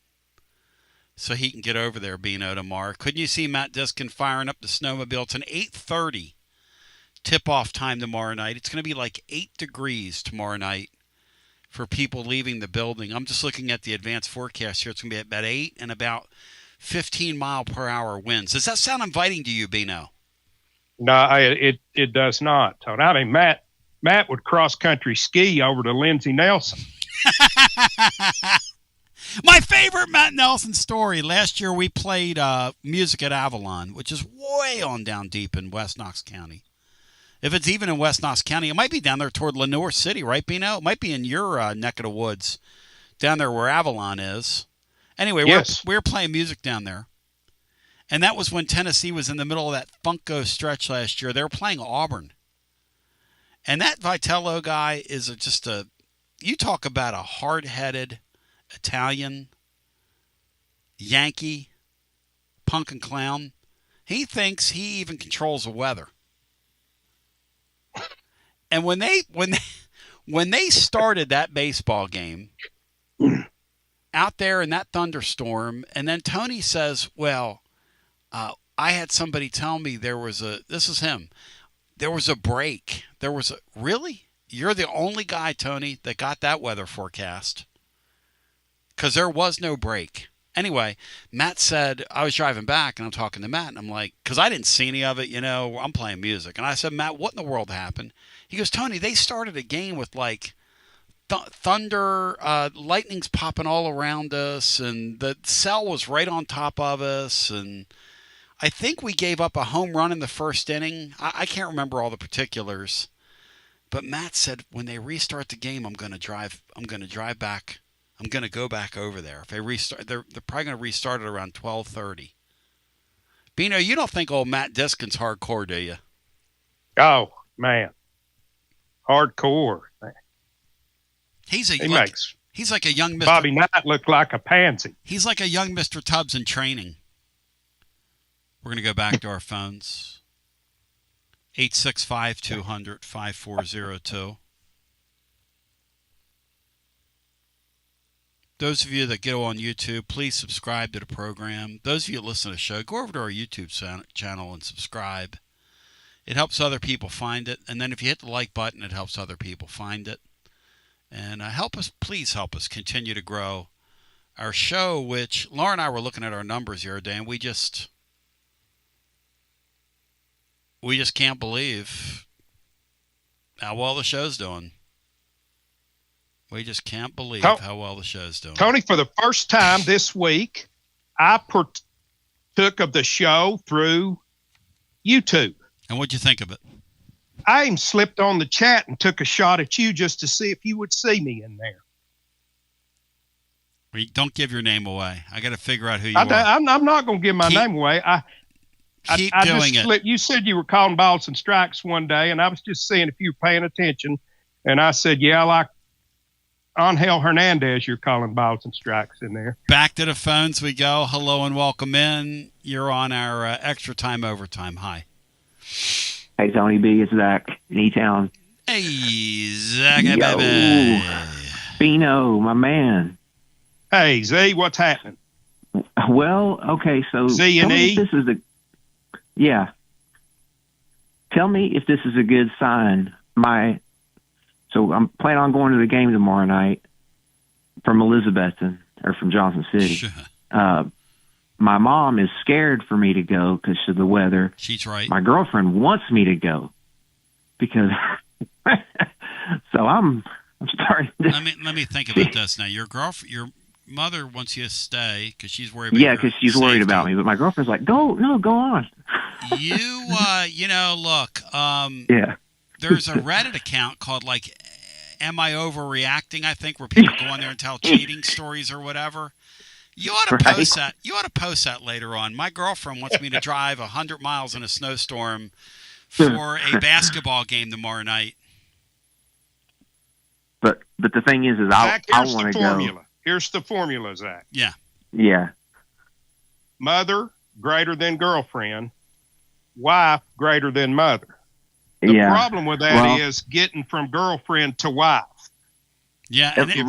so he can get over there, Bino, tomorrow. Couldn't you see Matt Diskin firing up the snowmobile? It's an 8:30 tip-off time tomorrow night. It's going to be like 8 degrees tomorrow night for people leaving the building. I'm just looking at the advanced forecast here. It's going to be about 8 and about 15-mile-per-hour winds. Does that sound inviting to you, Bino? No, it does not, Tony. I mean, Matt would cross-country ski over to Lindsey Nelson. My favorite Matt Nelson story. Last year we played music at Avalon, which is way on down deep in West Knox County. If it's even in West Knox County, it might be down there toward Lenoir City, right, Bino? It might be in your neck of the woods, down there where Avalon is. Anyway, yes. we were playing music down there. And that was when Tennessee was in the middle of that Funko stretch last year. They were playing Auburn. And that Vitello guy is you talk about a hard-headed Italian, Yankee, punk and clown. He thinks he even controls the weather. And when they started that baseball game out there in that thunderstorm, and then Tony says, well, I had somebody tell me this is him. There was a break. Really? You're the only guy, Tony, that got that weather forecast. Because there was no break. Anyway, Matt said, I was driving back, and I'm talking to Matt, and I'm like, because I didn't see any of it, I'm playing music. And I said, Matt, what in the world happened? He goes, Tony, they started a game with, like, thunder, lightning's popping all around us, and the cell was right on top of us, and I think we gave up a home run in the first inning. I can't remember all the particulars, but Matt said when they restart the game, I'm going to drive back. I'm going to go back over there. If they restart, they're probably going to restart it around 12:30. Bino, you don't think old Matt Diskin's hardcore, do you? Oh man, hardcore. He's like a young Mr. Bobby Knight looked like a pansy. He's like a young Mr. Tubbs in training. We're going to go back to our phones. 865-200-5402. Those of you that go on YouTube, please subscribe to the program. Those of you that listen to the show, go over to our YouTube channel and subscribe. It helps other people find it. And then if you hit the like button, it helps other people find it. And please help us continue to grow our show, which Laura and I were looking at our numbers the other day, and we just can't believe how well the show's doing. We just can't believe how well the show's doing. Tony, for the first time this week, I partook of the show through YouTube. And what'd you think of it? I even slipped on the chat and took a shot at you just to see if you would see me in there. Don't give your name away. I got to figure out who you are. I'm not going to give my name away. Keep doing it. You said you were calling balls and strikes one day, and I was just seeing if you were paying attention. And I said, yeah, like Angel Hernandez, you're calling balls and strikes in there. Back to the phones we go. Hello and welcome in. You're on our extra time overtime. Hi. Hey, Tony B. It's Zach in E-Town. Hey, Zach, baby. Bino, my man. Hey, Z, what's happening? Well, okay, so Z and E. Yeah. Tell me if this is a good sign. So I'm planning on going to the game tomorrow night from Elizabethton or from Johnson City. Sure. My mom is scared for me to go because of the weather. She's right. My girlfriend wants me to go because so I'm starting to let me think about this now. Your mother wants you to stay because she's worried about because she's worried about me, but my girlfriend's like, go on. Look, there's a Reddit account called Am I Overreacting? I think where people go on there and tell cheating stories or whatever. You ought to post that. You ought to post that later on. My girlfriend wants me to drive 100 miles in a snowstorm for a basketball game tomorrow night. But the thing is I want to go. Here's the formula, Zach. Yeah. Yeah. Mother greater than girlfriend, wife greater than mother. The problem with that is getting from girlfriend to wife. Yeah, and if you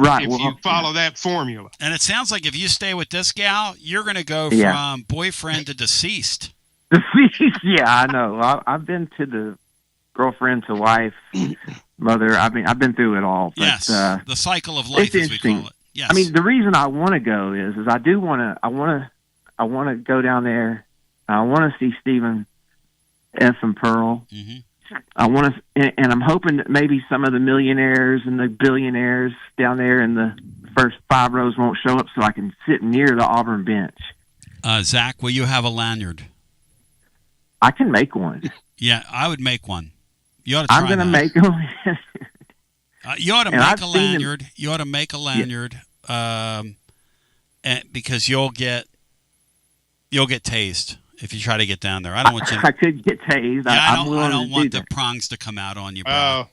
follow that formula. And it sounds like if you stay with this gal, you're going to go from boyfriend to deceased. Yeah, I know. I've been to the girlfriend to wife, mother. I've been through it all. But, yes, the cycle of life, as we call it. Yes. I mean, the reason I want to go is I do want to. I want to go down there. I want to see Stephen F. and Pearl. Mm-hmm. I want to, and I'm hoping that maybe some of the millionaires and the billionaires down there in the first 5 rows won't show up, so I can sit near the Auburn bench. Zach, will you have a lanyard? I can make one. Yeah, I would make one. You ought to try I'm going to make one. You ought to make a lanyard. You ought to make a lanyard, because you'll get tased. If you try to get down there, I don't want you. I could get tased. Yeah, I don't want the prongs to come out on you, bro.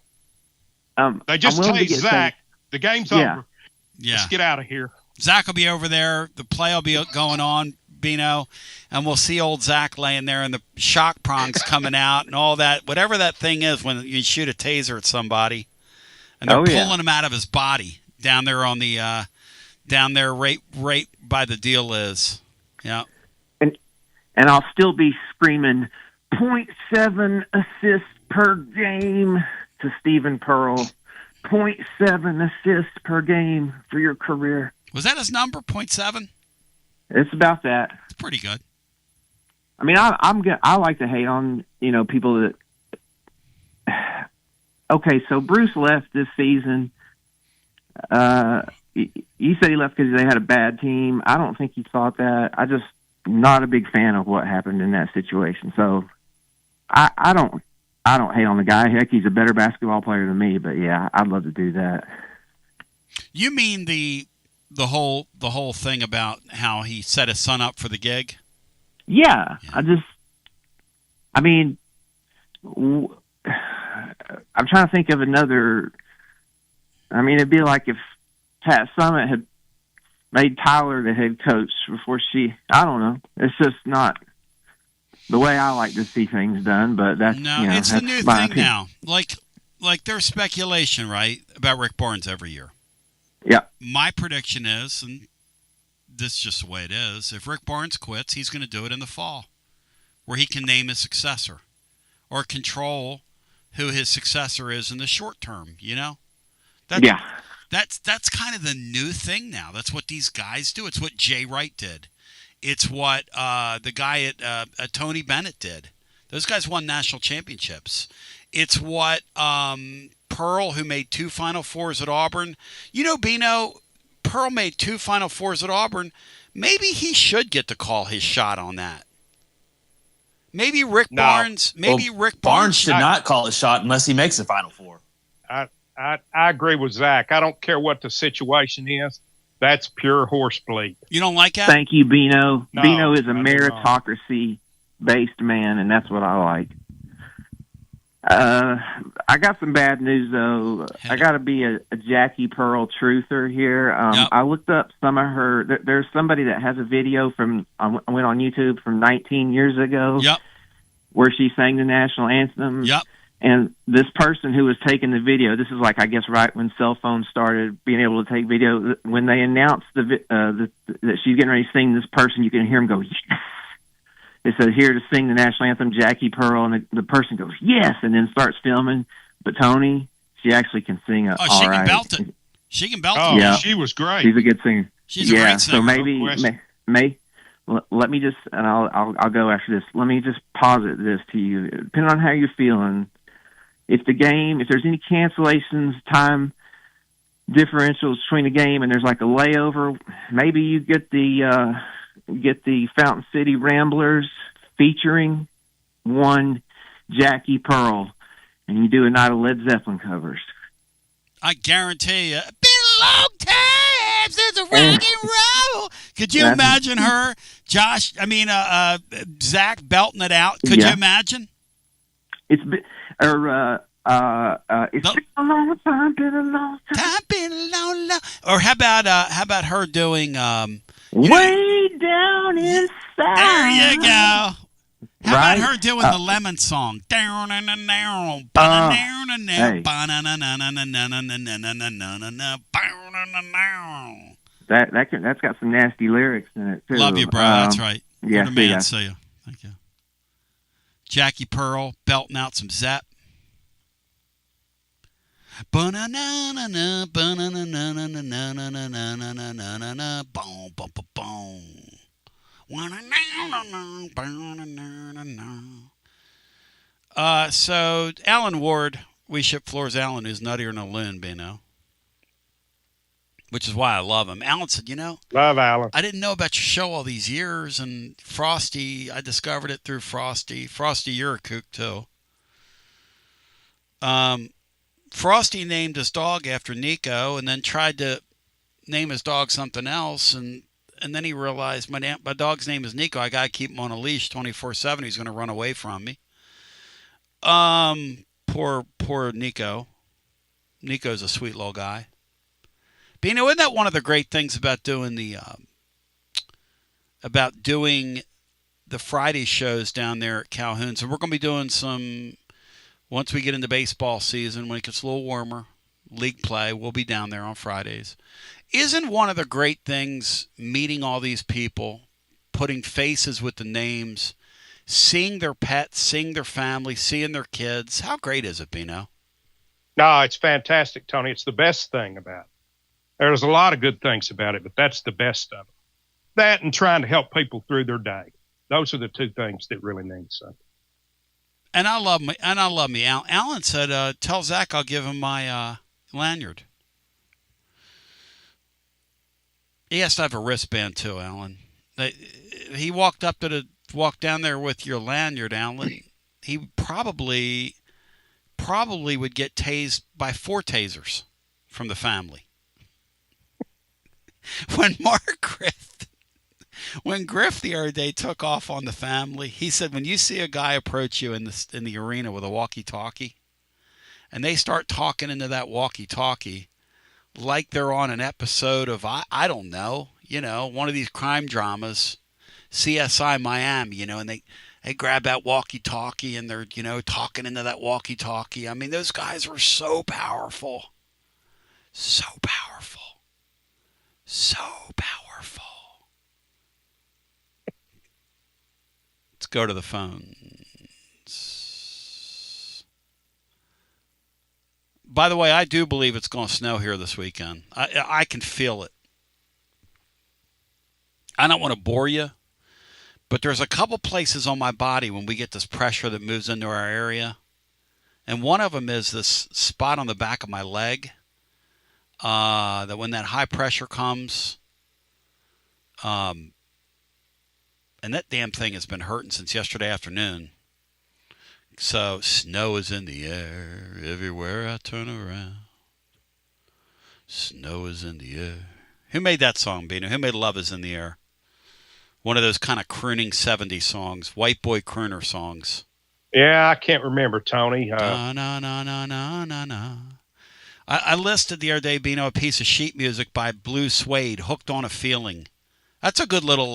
They just tased Zach. The game's over. Yeah. Let's get out of here. Zach will be over there. The play will be going on, Bino, and we'll see old Zach laying there, and the shock prongs coming out, and all that. Whatever that thing is when you shoot a taser at somebody, and they're pulling him out of his body down there on the right by the deal is. Yeah. And I'll still be screaming 0.7 assists per game to Stephen Pearl. 0.7 assists per game for your career. Was that his number, 0.7? It's about that. It's pretty good. I mean, I like to hate on, people that... Okay, so Bruce left this season. You said he left because they had a bad team. I don't think he thought that. not a big fan of what happened in that situation. So I don't hate on the guy. Heck, he's a better basketball player than me. But yeah, I'd love to do that. You mean the whole thing about how he set his son up for the gig? Yeah. I mean, I'm trying to think of another. I mean, it'd be like if Pat Summitt had made Tyler the head coach before she. I don't know. It's just not the way I like to see things done. But that's it's that's a new my thing opinion. now. Like there's speculation, right, about Rick Barnes every year. Yeah. My prediction is, and this is just the way it is, if Rick Barnes quits, he's going to do it in the fall, where he can name his successor or control who his successor is in the short term, That's kind of the new thing now. That's what these guys do. It's what Jay Wright did. It's what the guy at Tony Bennett did. Those guys won national championships. It's what Pearl, who made 2 Final Fours at Auburn. Bino, Pearl made 2 Final Fours at Auburn. Maybe he should get to call his shot on that. Maybe Rick Barnes. Rick Barnes should not call a shot unless he makes a Final Four. I agree with Zach. I don't care what the situation is. That's pure horse bleed. You don't like that? Thank you, Bino. No, Bino is a I do not. meritocracy-based man, and that's what I like. I got some bad news, though. I got to be a Jackie Pearl truther here. I looked up some of her. There's somebody that has a video from. I went on YouTube from 19 years ago. Yep. Where she sang the national anthem. Yep. And this person who was taking the video, this is like, I guess, right when cell phones started being able to take video. When they announced that she's getting ready to sing, this person, you can hear him go, yes. It says, here to sing the national anthem, Jackie Pearl. And the person goes, yes, and then starts filming. But Tony, she actually can sing all she right. can belt it. She can belt Oh, it. yeah. She was great. She's a good singer. She's a great singer. So maybe, let me just, and I'll go after this. Let me just posit this to you. Depending on how you're feeling, if there's any cancellations, time differentials between the game, and there's like a layover, maybe you get the Fountain City Ramblers featuring one Jackie Pearl, and you do a night of Led Zeppelin covers. I guarantee you, been a long time since a rock and roll. Could you imagine her, Zach belting it out? Could you imagine? It's been a long time, been a long time. Or how about her doing way down inside? There you go. How Right? about her doing the Lemon song? That's got some nasty lyrics in it too. Love you, bro. That's right. Yeah, You're the man. yeah. See you. Thank you. Jackie Pearl belting out some Zepp. Ba-na-na-na-na, ba-na-na-na-na-na-na-na-na-na-na-na, boom, boom, boom, boom. So Alan Ward, we ship floors. Alan, who's nuttier than a loon, Bino, which is why I love him. Alan said, love Alan. I didn't know about your show all these years, and Frosty, I discovered it through Frosty. Frosty, you're a kook too. Frosty named his dog after Nico, and then tried to name his dog something else, and then he realized my dog's name is Nico. I gotta keep him on a leash 24/7. He's gonna run away from me. Poor Nico. Nico's a sweet little guy. But isn't that one of the great things about doing the Friday shows down there at Calhoun? So we're gonna be doing some. Once we get into baseball season, when it gets a little warmer, league play, we'll be down there on Fridays. Isn't one of the great things meeting all these people, putting faces with the names, seeing their pets, seeing their family, seeing their kids? How great is it, Bino? No, it's fantastic, Tony. It's the best thing about it. There's a lot of good things about it, but that's the best of it. That and trying to help people through their day. Those are the two things that really mean something. And I love me. Alan said, "Tell Zach I'll give him my lanyard." He has to have a wristband too, Alan. he walked down there with your lanyard, Alan, he probably would get tased by 4 tasers from the family. When Griff the other day took off on the family, he said, when you see a guy approach you in the arena with a walkie-talkie, and they start talking into that walkie-talkie like they're on an episode of, I don't know, one of these crime dramas, CSI Miami, and they grab that walkie-talkie and they're, talking into that walkie-talkie. I mean, those guys were so powerful. So powerful. So powerful. Let's go to the phones. By the way, I do believe it's going to snow here this weekend. I can feel it. I don't want to bore you, but there's a couple places on my body when we get this pressure that moves into our area. And one of them is this spot on the back of my leg. That when that high pressure comes, and that damn thing has been hurting since yesterday afternoon. So snow is in the air everywhere I turn around. Snow is in the air. Who made that song, Bino? Who made Love is in the Air? One of those kind of crooning 70s songs, white boy crooner songs. Yeah, I can't remember, Tony. Na, na, na, na, na, na, na. I listed the other day, Bino, a piece of sheet music by Blue Suede, Hooked on a Feeling. That's a good little...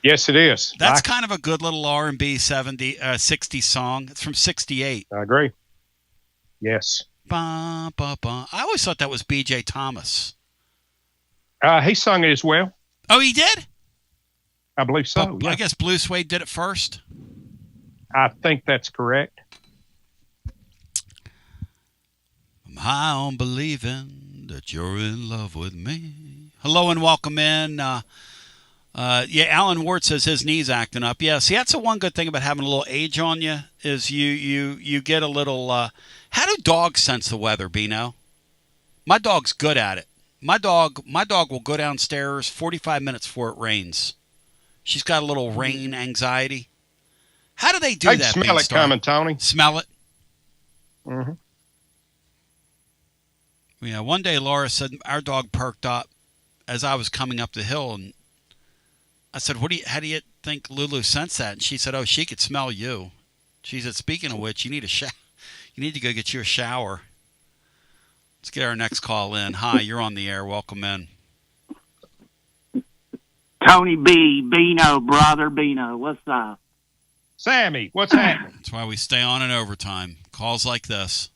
yes, it is. That's kind of a good little R&B 60s song. It's from 68. I agree. Yes. Ba, ba, ba. I always thought that was B.J. Thomas. He sung it as well. Oh, he did? I believe so, But I guess Blue Suede did it first? I think that's correct. I'm high on believing that you're in love with me. Hello and welcome in. Alan Ward says his knee's acting up. Yeah, see, that's the one good thing about having a little age on you is you get a little... how do dogs sense the weather, Bino? My dog's good at it. My dog will go downstairs 45 minutes before it rains. She's got a little rain anxiety. How do they do that? Smell it coming, Tony. Smell it? Mm-hmm. Yeah, one day Laura said our dog perked up as I was coming up the hill, and I said, how do you think Lulu sensed that? And she said, oh, she could smell you. She said, speaking of which, you need to go get you a shower. Let's get our next call in. Hi, you're on the air. Welcome in. Tony B, Bino, brother Bino, what's up? Sammy, what's happening? That's why we stay on in overtime. Calls like this.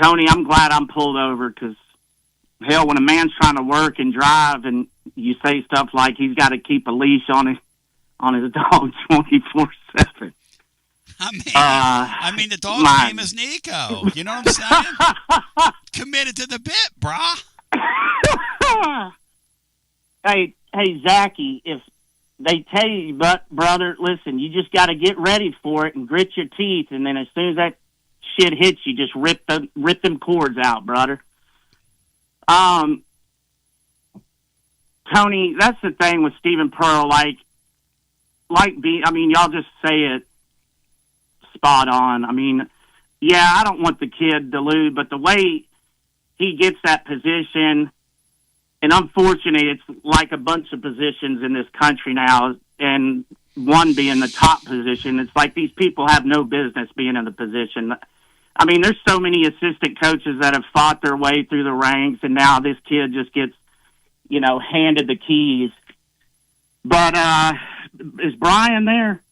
Tony, I'm glad I'm pulled over because, hell, when a man's trying to work and drive and you say stuff like he's got to keep a leash on his dog 24/7. I mean, the dog's name is Nico. You know what I'm saying? Committed to the bit, brah. Hey, Zachy, if they tell you, brother, listen, you just got to get ready for it and grit your teeth, and then as soon as that shit hits you, just rip them cords out, brother. Tony, that's the thing with Stephen Pearl. Y'all just say it spot on. I mean, yeah, I don't want the kid to lose, but the way he gets that position, and unfortunately, it's like a bunch of positions in this country now, and one being the top position. It's like these people have no business being in the position. I mean, there's so many assistant coaches that have fought their way through the ranks, and now this kid just gets, handed the keys. But is Brian there?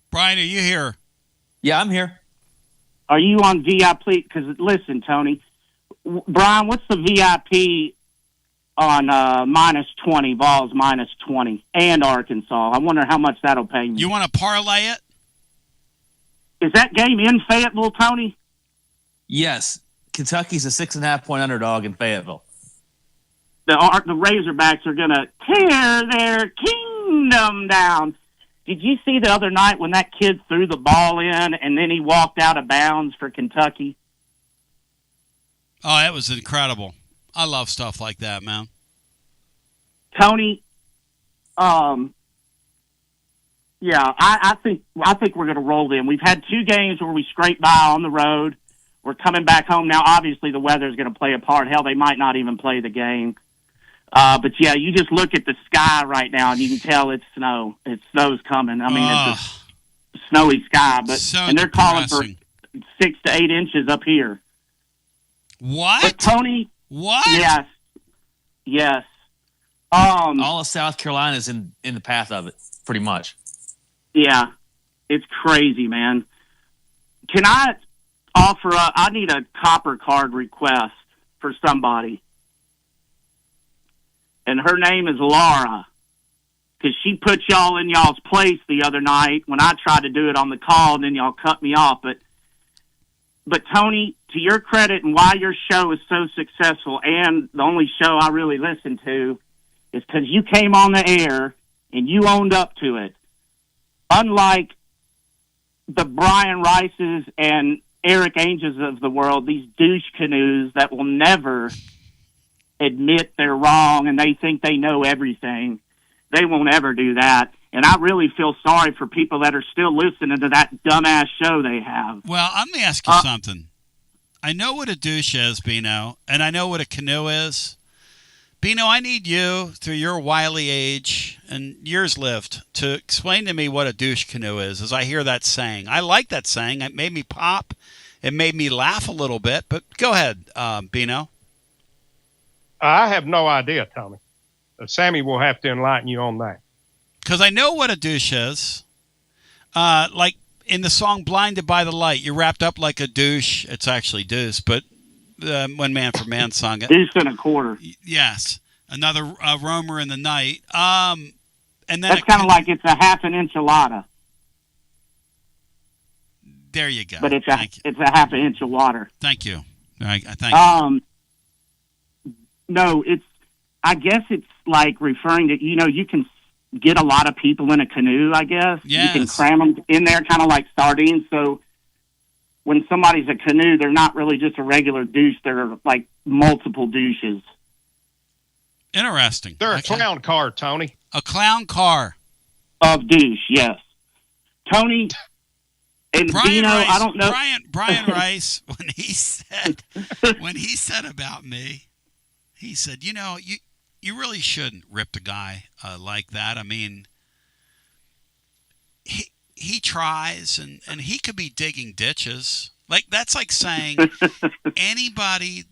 Brian, are you here? Yeah, I'm here. Are you on VIP? Because listen, Tony, Brian, what's the VIP on -20, Vols -20, and Arkansas? I wonder how much that'll pay me. You want to parlay it? Is that game in Fayetteville, Tony? Yes. Kentucky's a 6.5-point underdog in Fayetteville. The Razorbacks are going to tear their kingdom down. Did you see the other night when that kid threw the ball in and then he walked out of bounds for Kentucky? Oh, that was incredible. I love stuff like that, man. Tony, yeah, I think we're going to roll them. We've had 2 games where we scraped by on the road. We're coming back home now. Obviously, the weather is going to play a part. Hell, they might not even play the game. But yeah, you just look at the sky right now, and you can tell it's snow. Snow's coming. I mean, it's a snowy sky, and they're calling for 6 to 8 inches up here. What? But Tony, what? Yes. All of South Carolina is in the path of it, pretty much. Yeah, it's crazy, man. Can I offer I need a copper card request for somebody. And her name is Laura, because she put y'all in y'all's place the other night when I tried to do it on the call, and then y'all cut me off. But Tony, to your credit and why your show is so successful, and the only show I really listen to, is because you came on the air and you owned up to it. Unlike the Brian Rices and Eric Angels of the world, these douche canoes that will never admit they're wrong and they think they know everything. They won't ever do that. And I really feel sorry for people that are still listening to that dumbass show they have. Well, let me ask you something. I know what a douche is, Bino, and I know what a canoe is. Bino, I need you, through your wily age and years lived, to explain to me what a douche canoe is, as I hear that saying. I like that saying. It made me pop. It made me laugh a little bit. But go ahead, Bino. I have no idea, Tommy. Sammy will have to enlighten you on that. Because I know what a douche is. Like in the song Blinded by the Light, you're wrapped up like a douche. It's actually deuce, but when Man for Man sung it. Deuce and a quarter. Yes. Another roamer in the night. And then that's kind of like it's a half an enchilada. There you go. But it's a half an inch of water. Thank you. I thank you. No, I guess it's like referring to, you can get a lot of people in a canoe, I guess. Yes. You can cram them in there kind of like sardines. So when somebody's a canoe, they're not really just a regular douche. They're like multiple douches. Interesting. They're a clown car, Tony. A clown car. Of douche, yes. Tony and Bino, I don't know. Brian Rice, when he said about me, he said, you really shouldn't rip the guy like that. I mean, he tries, and he could be digging ditches. Like, that's like saying anybody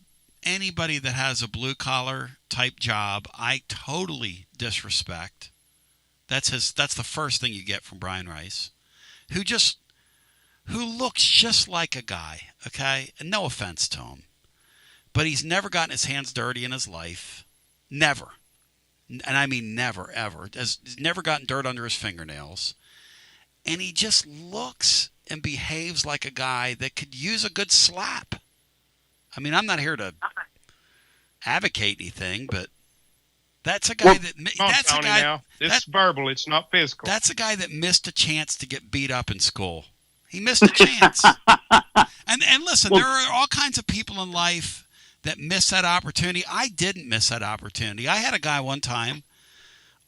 that has a blue-collar type job, I totally disrespect. That's the first thing you get from Brian Rice, who looks just like a guy, okay? And no offense to him, but he's never gotten his hands dirty in his life. Never. And I mean never, ever. He's never gotten dirt under his fingernails. And he just looks and behaves like a guy that could use a good slap. I mean, I'm not here to advocate anything, but that's a guy that's a guy. Now. It's verbal. It's not physical. That's a guy that missed a chance to get beat up in school. He missed a chance. And listen, there are all kinds of people in life that miss that opportunity. I didn't miss that opportunity. I had a guy one time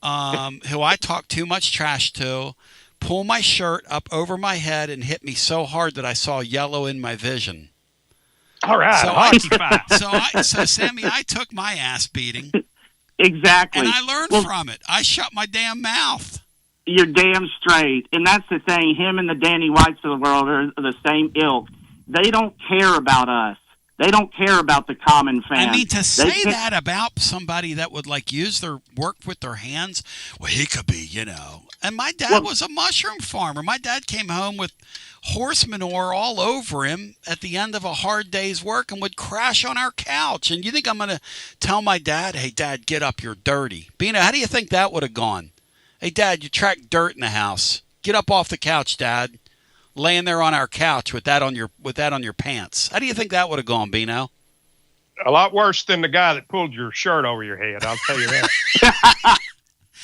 who I talked too much trash to, pull my shirt up over my head and hit me so hard that I saw yellow in my vision. All right. So Sammy, I took my ass beating. Exactly. And I learned from it. I shut my damn mouth. You're damn straight. And that's the thing. Him and the Danny Whites of the world are the same ilk. They don't care about us. They don't care about the common fan. I mean, to say that about somebody that would work with their hands, well, he could be, And my dad was a mushroom farmer. My dad came home with horse manure all over him at the end of a hard day's work and would crash on our couch. And you think I'm going to tell my dad, hey, Dad, get up, you're dirty? Bina, how do you think that would have gone? Hey, Dad, you tracked dirt in the house. Get up off the couch, Dad. Laying there on our couch with that on your pants. How do you think that would have gone, Bino? A lot worse than the guy that pulled your shirt over your head, I'll tell you that.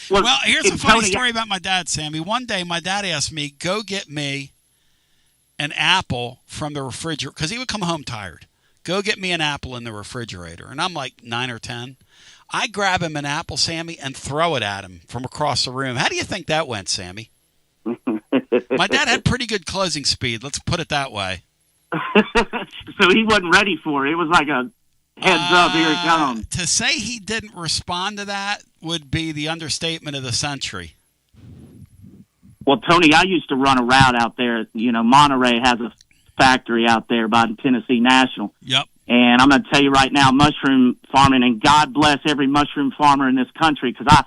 Well, here's a funny story about my dad, Sammy. One day, my dad asked me, go get me an apple from the refrigerator, because he would come home tired. go get me an apple in the refrigerator. And I'm like 9 or 10. I grab him an apple, Sammy, and throw it at him from across the room. How do you think that went, Sammy? My dad had pretty good closing speed. Let's put it that way. So he wasn't ready for it. It was like a heads up, here it comes. To say he didn't respond to that would be the understatement of the century. Well, Tony, I used to run a route out there. Monterey has a factory out there by the Tennessee National. Yep. And I'm going to tell you right now, mushroom farming, and God bless every mushroom farmer in this country, because I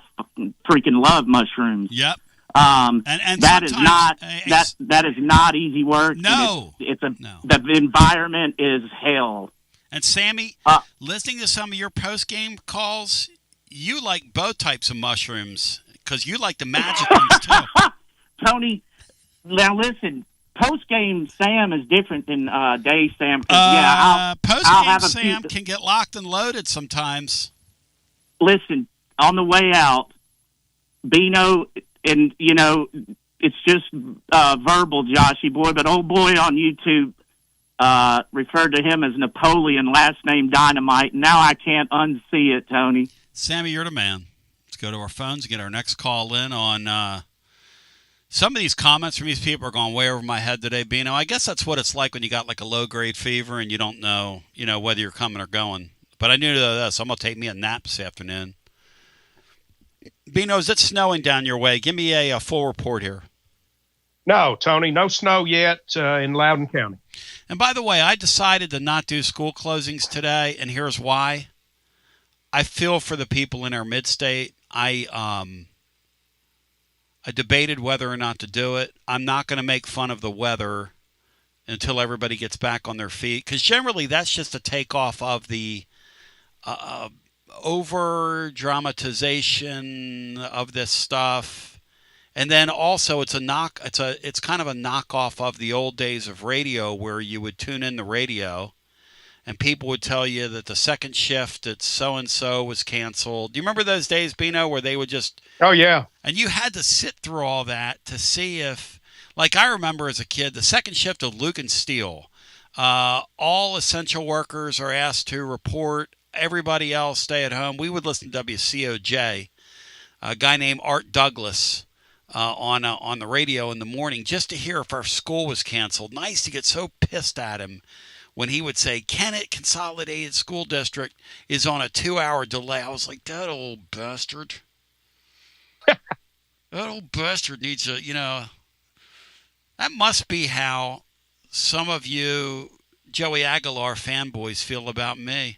freaking love mushrooms. Yep. And that is not that is not easy work. No. The environment is hell. And Sammy, listening to some of your post-game calls, you like both types of mushrooms because you like the magic ones too. Tony, now listen, post-game Sam is different than day Sam. Post-game Sam can get locked and loaded sometimes. Listen, on the way out, Bino, and it's just verbal, Joshy boy, but old boy on YouTube referred to him as Napoleon, last name Dynamite. Now I can't unsee it, Tony. Sammy, you're the man. Let's go to our phones and get our next call in on some of these comments from these people are going way over my head today, Bino. I guess that's what it's like when you got like a low-grade fever and you don't know, whether you're coming or going. But I knew this. I'm going to take me a nap this afternoon. Bino, is it snowing down your way? Give me a full report here. No, Tony, no snow yet in Loudoun County. And by the way, I decided to not do school closings today, and here's why. I feel for the people in our mid-state. I debated whether or not to do it. I'm not going to make fun of the weather until everybody gets back on their feet, because generally that's just a takeoff of the over-dramatization of this stuff. And then also it's kind of a knockoff of the old days of radio where you would tune in the radio and people would tell you that the second shift at so-and-so was canceled. Do you remember those days, Bino, where they would just... Oh, yeah. And you had to sit through all that to see if... Like I remember as a kid, the second shift of Luke and Steel, all essential workers are asked to report. Everybody else stay at home. We would listen to WCOJ, a guy named Art Douglas, on the radio in the morning just to hear if our school was canceled. And I used to get so pissed at him when he would say, Kennett Consolidated School District is on a 2-hour delay. I was like, that old bastard. That old bastard needs a, that must be how some of you Joey Aguilar fanboys feel about me.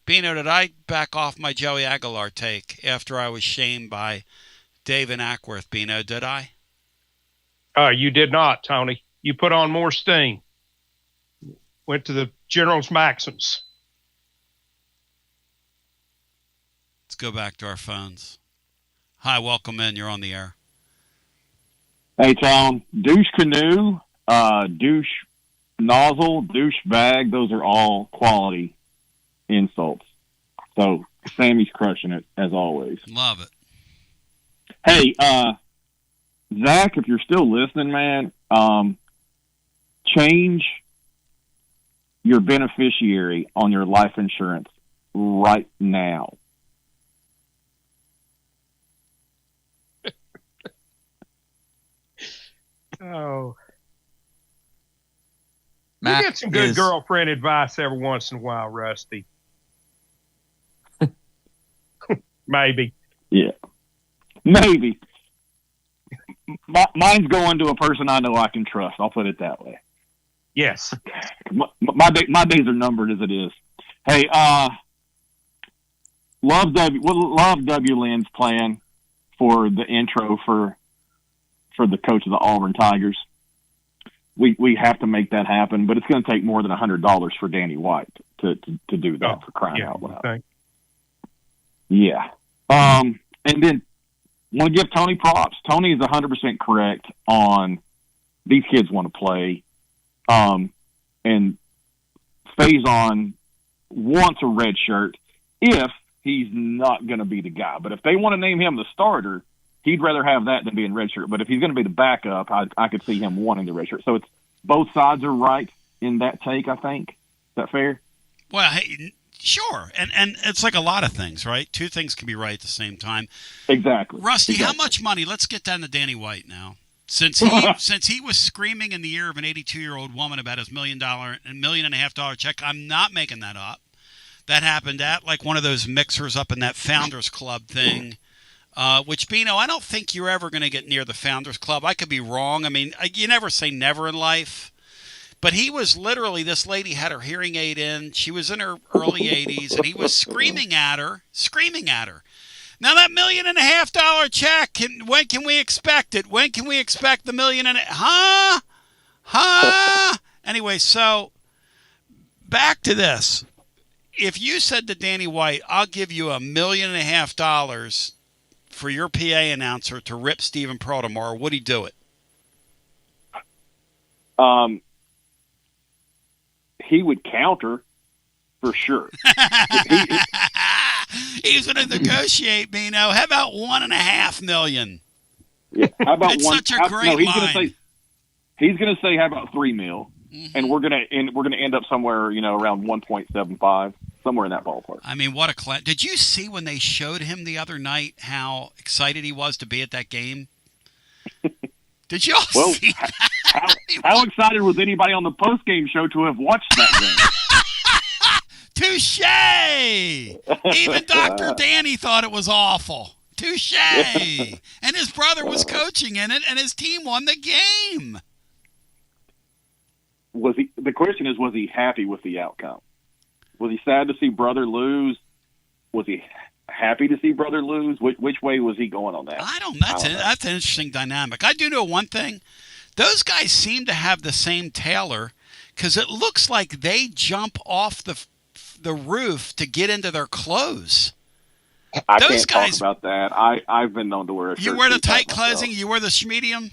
Bino, did I back off my Joey Aguilar take after I was shamed by Dave and Ackworth, Bino? Did I? You did not, Tony. You put on more steam. Went to the General's Maxims. Let's go back to our phones. Hi, welcome in. You're on the air. Hey, Tom. Douche canoe, douche nozzle, douche bag, those are all quality insults. So Sammy's crushing it, as always. Love it. Hey, Zach, if you're still listening, man, change your beneficiary on your life insurance right now. Oh. Matt, you get some good girlfriend advice every once in a while, Rusty. Maybe. Yeah. Maybe. Mine's going to a person I know I can trust. I'll put it that way. Yes. My days are numbered as it is. Hey, love W. Lynn's plan for the intro for the coach of the Auburn Tigers. We have to make that happen, but it's going to take more than $100 for Danny White to do that, for crying out loud. Okay. Yeah. And then want to give Tony props. Tony is 100% correct on these kids want to play. And Faison wants a red shirt if he's not going to be the guy. But if they want to name him the starter, he'd rather have that than being red shirt. But if he's going to be the backup, I could see him wanting the red shirt. So both sides are right in that take, I think. Is that fair? Well, hey, sure. And it's like a lot of things, right? Two things can be right at the same time. Exactly. Rusty, how much money? Let's get down to Danny White now. Since he was screaming in the ear of an 82-year-old woman about his $1.5 million check, I'm not making that up. That happened at like one of those mixers up in that Founders Club thing. Which, Bino, I don't think you're ever going to get near the Founders Club. I could be wrong. I mean, you never say never in life. But he was literally, this lady had her hearing aid in. She was in her early 80s, and he was screaming at her. Now, that $1.5 million check, when can we expect it? When can we expect the $1.5 million? Huh? Anyway, so back to this. If you said to Danny White, I'll give you $1.5 million for your PA announcer to rip Stephen Pearl tomorrow, would he do it? He would counter for sure. He's going to negotiate, Bino. How about $1.5 million? Yeah. How about it's one? such a great line. He's going to say, how about $3 million? And we're going to end up somewhere, around 1.75, somewhere in that ballpark. I mean, what a class! Did you see when they showed him the other night how excited he was to be at that game? Did you all see that? How excited was anybody on the post-game show to have watched that game? Touche! Even Dr. Danny thought it was awful. Touche! And his brother was coaching in it, and his team won the game. The question is, was he happy with the outcome? Was he sad to see brother lose? Was he happy to see brother lose? Which way was he going on that? I don't know. That's an interesting dynamic. I do know one thing. Those guys seem to have the same tailor because it looks like they jump off the roof to get into their clothes. I can't talk about that. I've been known to wear a shirt. You wear the tight clothing? You wear the schmedium?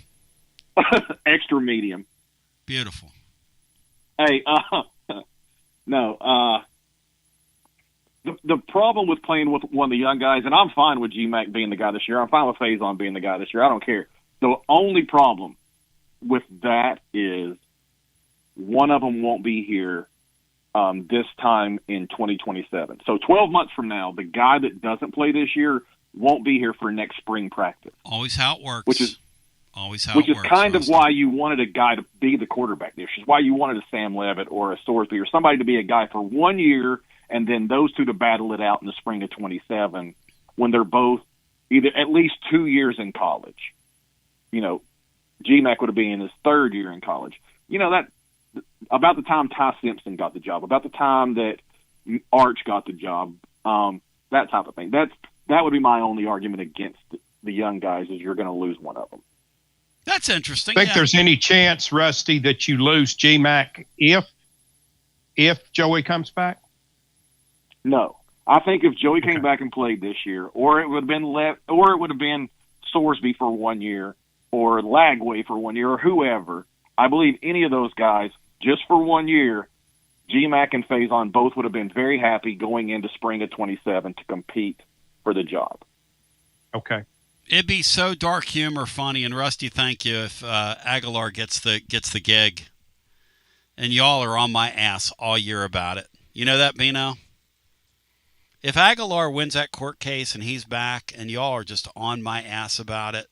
Extra medium. Beautiful. Hey, no. The problem with playing with one of the young guys, and I'm fine with G-Mac being the guy this year. I'm fine with Faison being the guy this year. I don't care. The only problem with that is one of them won't be here this time in 2027. So 12 months from now, the guy that doesn't play this year won't be here for next spring practice. Always how it works. Which is works, kind of why you wanted a guy to be the quarterback this year. Why you wanted a Sam Levitt or a Sorsby or somebody to be a guy for 1 year, and then those two to battle it out in the spring of 27 when they're both either at least 2 years in college. G-Mac would have been in his third year in college. That about the time Ty Simpson got the job, about the time that Arch got the job, that type of thing. That would be my only argument against the young guys is you're going to lose one of them. That's interesting. Think there's any chance, Rusty, that you lose G-Mac if Joey comes back? No. I think if Joey came back and played this year, or it would have been Sorsby for 1 year, or Lagway for 1 year, or whoever, I believe any of those guys, just for 1 year, G-Mac and Faison both would have been very happy going into spring of 27 to compete for the job. Okay. It'd be so dark humor funny, and Rusty, thank you, if Aguilar gets the gig. And y'all are on my ass all year about it. You know that, Bino? If Aguilar wins that court case and he's back and y'all are just on my ass about it,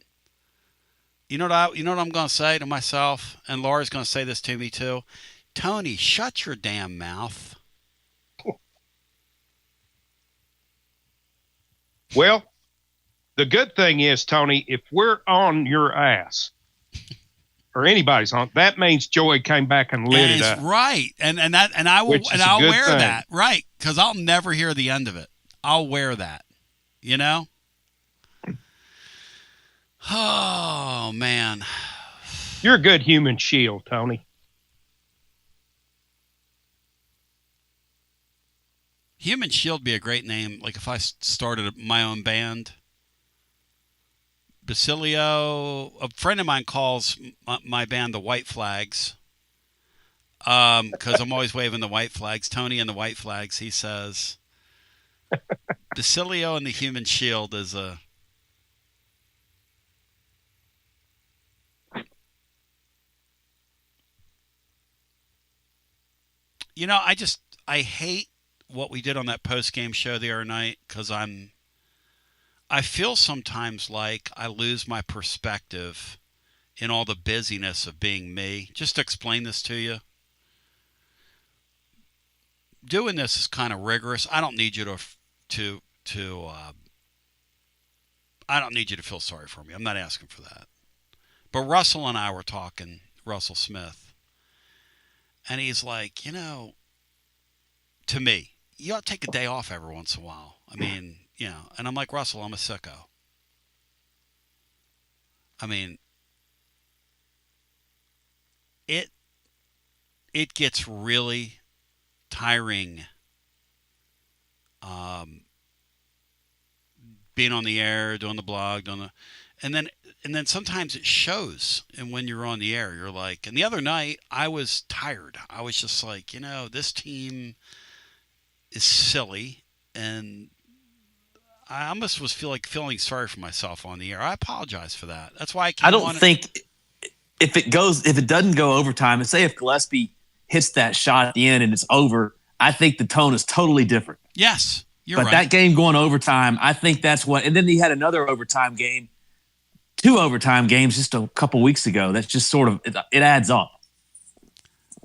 you know what I'm going to say to myself? And Laura's going to say this to me too. Tony, shut your damn mouth. Well, the good thing is, Tony, if we're on your ass, or anybody's on, that means Joey came back and lit it up. Right, and I'll wear that, right? Because I'll never hear the end of it. I'll wear that, Oh man, you're a good human shield, Tony. Human Shield be a great name. Like if I started my own band. Basilio, a friend of mine calls my band the White Flags because I'm always waving the white flags. Tony and the White Flags, he says. Basilio and the Human Shield is a... I hate what we did on that post-game show the other night because I feel sometimes like I lose my perspective in all the busyness of being me. Just to explain this to you. Doing this is kind of rigorous. I don't need you to I don't need you to feel sorry for me. I'm not asking for that. But Russell and I were talking, Russell Smith, and he's like, to me, you ought to take a day off every once in a while. I mean, and I'm like, Russell, I'm a sicko. I mean, it gets really tiring being on the air, doing the blog, and then sometimes it shows. And when you're on the air, you're like, and the other night I was tired. I was just like, this team is silly, and I almost was feeling sorry for myself on the air. I apologize for that. That's why I don't think if it doesn't go overtime, and say if Gillespie hits that shot at the end and it's over, I think the tone is totally different. Yes, you're right. But that game going overtime, I think that's what. And then he had another overtime game, 2 overtime games just a couple weeks ago. That's just sort of it adds up.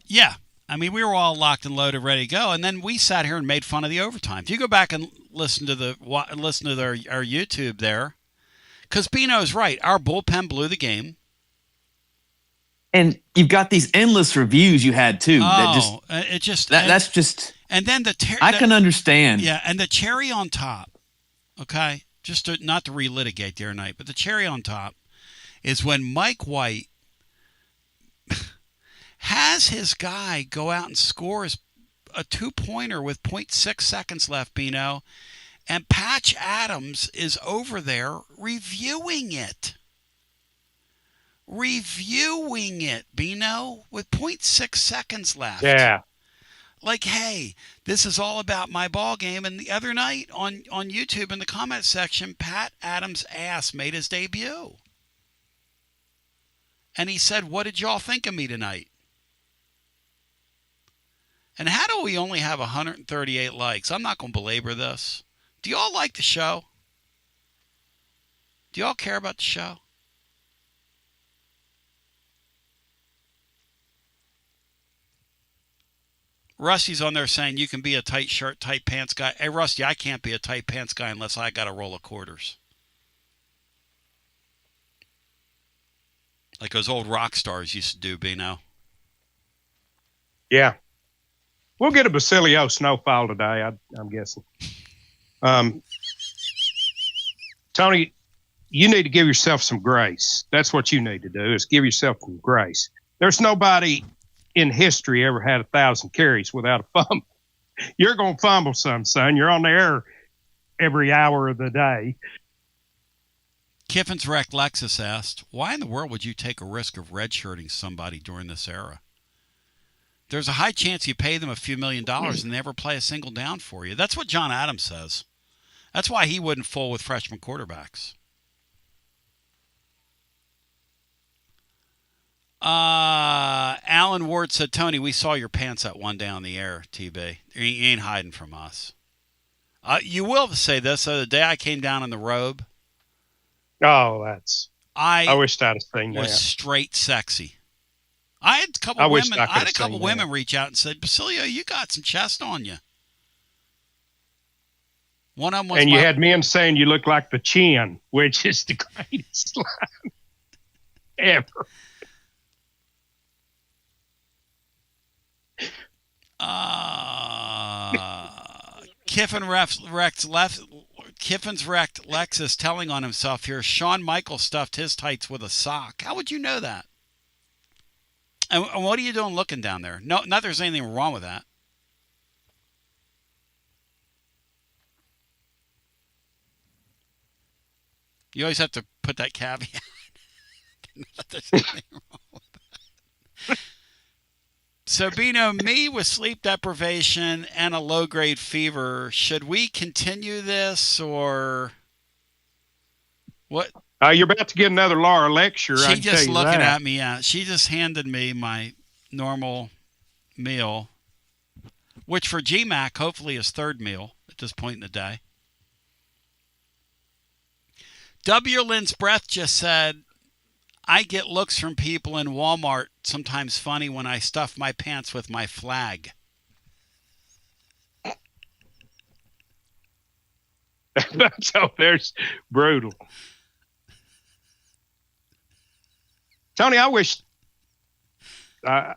Yeah. I mean, we were all locked and loaded, ready to go, and then we sat here and made fun of the overtime. If you go back and listen to our YouTube there, because Bino's right, our bullpen blew the game, and you've got these endless reviews you had too. That's just. And then I can understand. Yeah, and the cherry on top. Okay, just not to relitigate the other night, but the cherry on top is when Mike White has his guy go out and scores a 2-pointer with 0.6 seconds left, Bino, and Patch Adams is over there reviewing it. Bino, with 0.6 seconds left. Yeah. Like, hey, this is all about my ball game. And the other night on YouTube in the comment section, Pat Adams' ass made his debut. And he said, what did y'all think of me tonight? And how do we only have 138 likes? I'm not going to belabor this. Do y'all like the show? Do y'all care about the show? Rusty's on there saying you can be a tight shirt, tight pants guy. Hey, Rusty, I can't be a tight pants guy unless I got a roll of quarters. Like those old rock stars used to do, Bino. Yeah. We'll get a Basilio snowfall today, I'm guessing. Tony, you need to give yourself some grace. That's what you need to do, is give yourself some grace. There's nobody in history ever had 1,000 carries without a fumble. You're going to fumble some, son. You're on the air every hour of the day. Kiffin's Wrecked Lexus asked, why in the world would you take a risk of redshirting somebody during this era? There's a high chance you pay them a few $1 million and they never play a single down for you. That's what John Adams says. That's why he wouldn't fool with freshman quarterbacks. Alan Ward said, Tony, we saw your pants that one day on the air, TB. You ain't hiding from us. You will say this. The day I came down in the robe. Oh, I wish I'd have seen that. Was straight sexy. I had a couple women reach out and said, Basilio, you got some chest on you. One of them was and you had men saying you look like the Chin, which is the greatest line ever. Kiffin's Wrecked Lexus telling on himself here. Shawn Michaels stuffed his tights with a sock. How would you know that? And what are you doing looking down there? No, not there's anything wrong with that. You always have to put that caveat. Not there's anything wrong with that. So, Bino, me with sleep deprivation and a low-grade fever, should we continue this or what? You're about to get another Laura lecture. She just looking at me. Yeah, she just handed me my normal meal. which for GMAC hopefully is third meal at this point in the day. W. Lynn's Breath just said, I get looks from people in Walmart, sometimes funny when I stuff my pants with my flag. So there's brutal. Tony, I wish I'd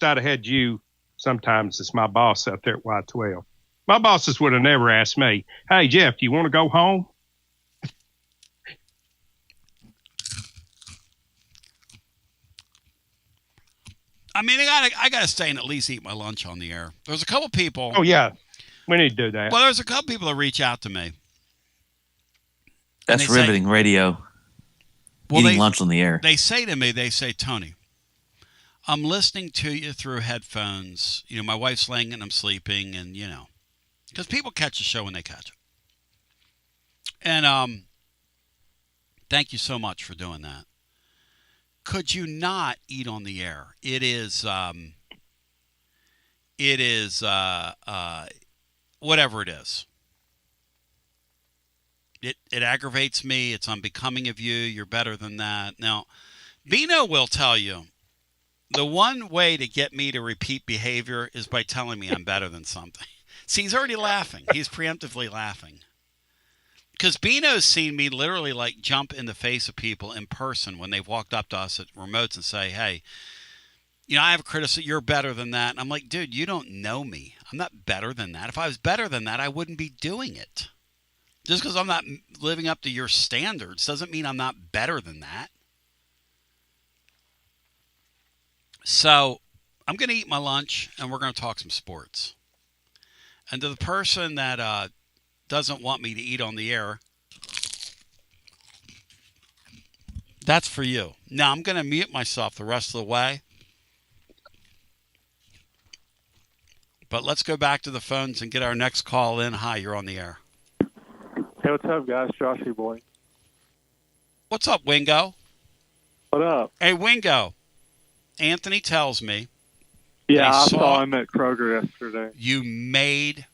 have had you sometimes as my boss out there at Y12. My bosses would have never asked me, hey, Jeff, do you want to go home? I mean, I gotta stay and at least eat my lunch on the air. There's a couple people. Oh, yeah. We need to do that. Well, there's a couple people that reach out to me. That's riveting radio. Eating lunch on the air. They say to me, Tony, I'm listening to you through headphones. You know, my wife's laying and I'm sleeping, and, you know, because people catch the show when they catch it. And thank you so much for doing that. Could you not eat on the air? It is whatever it is. It aggravates me. It's unbecoming of you. You're better than that. Now, Bino will tell you the one way to get me to repeat behavior is by telling me I'm better than something. See, he's already laughing. He's preemptively laughing. Because Bino's seen me literally like jump in the face of people in person when they've walked up to us at remotes and say, hey, you know, I have a criticism. You're better than that. And I'm like, dude, you don't know me. I'm not better than that. If I was better than that, I wouldn't be doing it. Just because I'm not living up to your standards doesn't mean I'm not better than that. So I'm going to eat my lunch, and we're going to talk some sports. And to the person that doesn't want me to eat on the air, that's for you. Now, I'm going to mute myself the rest of the way. But let's go back to the phones and get our next call in. Hi, you're on the air. Hey, what's up, guys? Joshy boy. What's up, Wingo? What up? Hey, Wingo. Anthony tells me. Yeah, I saw him at Kroger yesterday. You made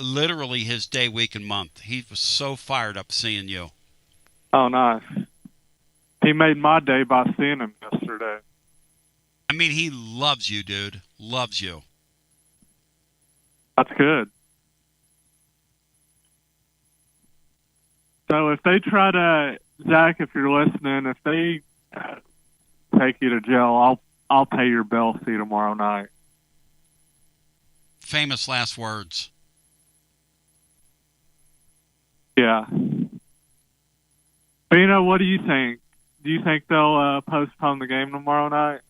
literally his day, week, and month. He was so fired up seeing you. Oh, nice. He made my day by seeing him yesterday. I mean, he loves you, dude. Loves you. That's good. So if they try to, Zach, if you're listening, if they take you to jail, I'll pay your bail fee tomorrow night. Famous last words. Yeah. But, you know, what do you think? Do you think they'll postpone the game tomorrow night?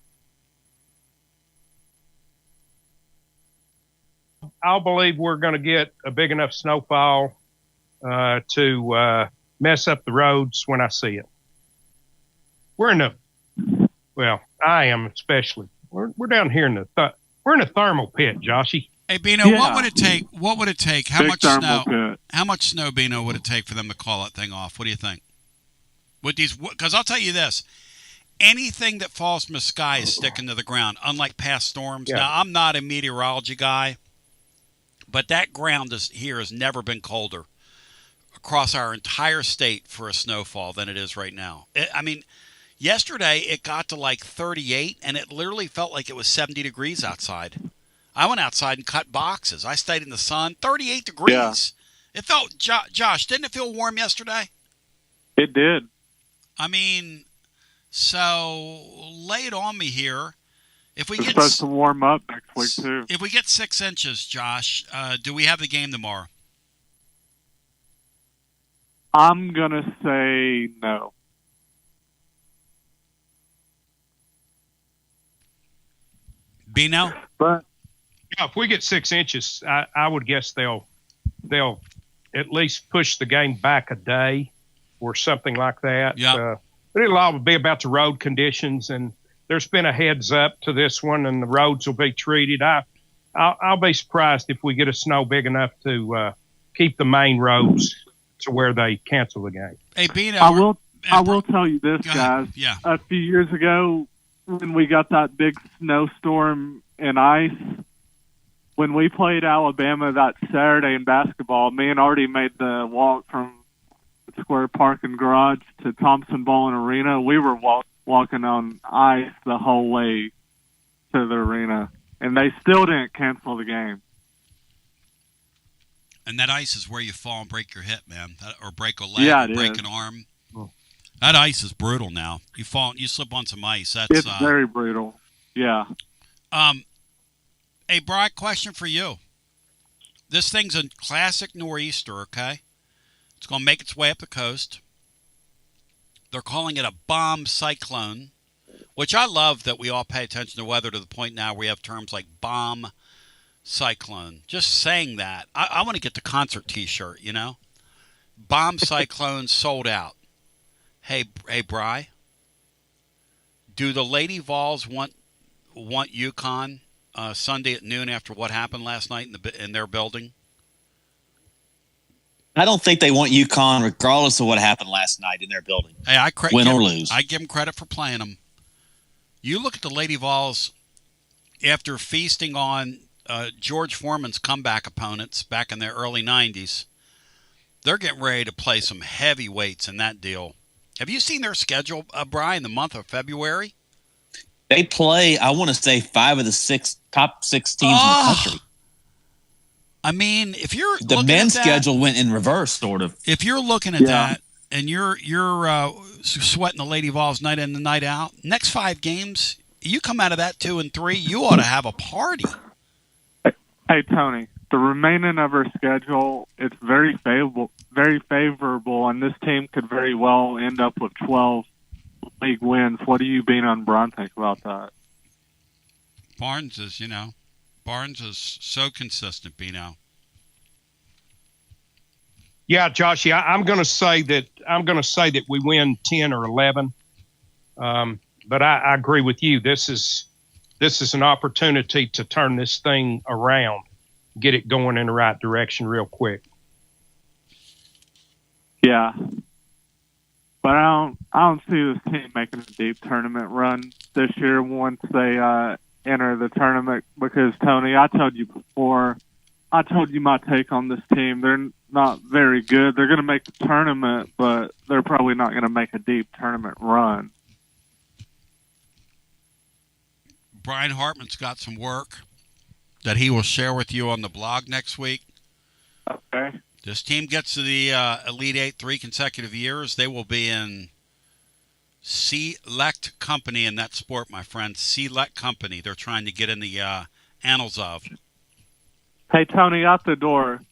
I'll believe we're going to get a big enough snowfall to mess up the roads when I see it. I am especially. We're down here in we're in a thermal pit, Joshy. Hey, Bino, Yeah. what would it take? What would it take? How Big much thermal snow? pit. How much snow, Bino, would it take for them to call that thing off? What do you think? With these, because I'll tell you this: anything that falls from the sky is sticking to the ground. Unlike past storms. Yeah. Now, I'm not a meteorology guy, but that ground here has never been colder across our entire state for a snowfall than it is right now. Yesterday it got to like 38, and it literally felt like it was 70 degrees outside. I went outside and cut boxes. I stayed in the sun. 38 degrees. Yeah. It felt, Josh, didn't it feel warm yesterday? It did. I mean, so lay it on me here. If we It's get supposed to warm up next week, too. If we get 6 inches, Josh, do we have the game tomorrow? I'm going to say no. Bino? But Yeah, if we get 6 inches, I would guess they'll at least push the game back a day or something like that. Yeah. But it'll all be about the road conditions, and there's been a heads up to this one, and the roads will be treated. I'll be surprised if we get a snow big enough to keep the main roads to where they cancel the game. Hey, Bino. I will tell you this, guys. Yeah. A few years ago, when we got that big snowstorm in ice. When we played Alabama that Saturday in basketball, me and Artie made the walk from Square Park and Garage to Thompson Bowling Arena. We were walking on ice the whole way to the arena, and they still didn't cancel the game. And that ice is where you fall and break your hip, man, or break a leg, or break an arm. That ice is brutal now. You fall, you slip on some ice. It's very brutal. Yeah. Hey, Brian, question for you. This thing's a classic nor'easter, okay? It's going to make its way up the coast. They're calling it a bomb cyclone, which I love that we all pay attention to weather to the point now we have terms like bomb cyclone. Just saying that. I want to get the concert T-shirt, you know? Bomb cyclone sold out. Hey, Bri, do the Lady Vols want UConn Sunday at noon after what happened last night in their building? I don't think they want UConn regardless of what happened last night in their building. Hey, win or lose. I give them credit for playing them. You look at the Lady Vols after feasting on George Foreman's comeback opponents back in the early 90s. They're getting ready to play some heavyweights in that deal. Have you seen their schedule, Brian, the month of February? They play, I want to say, 5 of the top 6 teams in the country. I mean, if you're the men's schedule went in reverse, sort of. If you're looking at that and you're sweating the Lady Vols night in and night out, next 5 games, you come out of that 2-3, you ought to have a party. Hey, Tony, the remaining of her schedule, it's very favorable, and this team could very well end up with 12 league wins. What do you being on Braun think about that? Barnes is so consistent, Bino. Yeah, Josh. Yeah, I'm going to say that we win 10 or 11. But I agree with you. This is an opportunity to turn this thing around, get it going in the right direction real quick. Yeah, but I don't see this team making a deep tournament run this year once they enter the tournament, because, Tony, I told you before, I told you my take on this team. They're not very good. They're going to make the tournament, but they're probably not going to make a deep tournament run. Brian Hartman's got some work that he will share with you on the blog next week. Okay. This team gets to the Elite Eight 3 consecutive years. They will be in select company in that sport, my friend. Select company. They're trying to get in the annals of. Hey, Tony, out the door.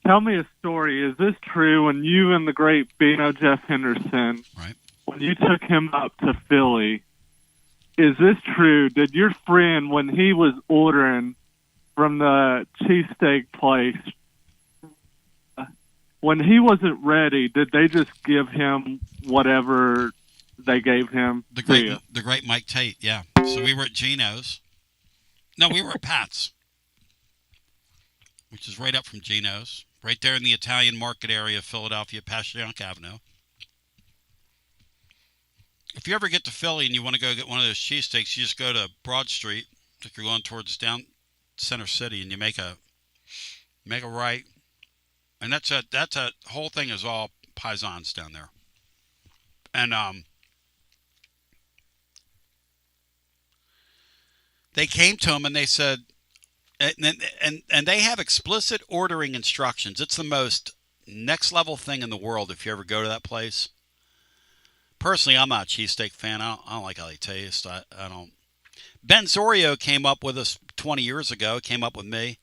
Tell me a story. Is this true? When you and the great Bino Jeff Henderson, when you took him up to Philly, is this true? Did your friend, when he was ordering from the cheesesteak place, when he wasn't ready, did they just give him whatever they gave him? The great Mike Tate, yeah. So we were at Gino's. No, we were at Pat's, which is right up from Gino's, right there in the Italian market area of Philadelphia, Passyunk Avenue. If you ever get to Philly and you want to go get one of those cheesesteaks, you just go to Broad Street, like you're going towards down Center City, and you make a right. And that's a whole thing is all paisans down there. And they came to him and they said, and they have explicit ordering instructions. It's the most next level thing in the world if you ever go to that place. Personally, I'm not a cheesesteak fan. I don't like how they taste. I don't. Ben Zorio came up with us 20 years ago. Came up with me.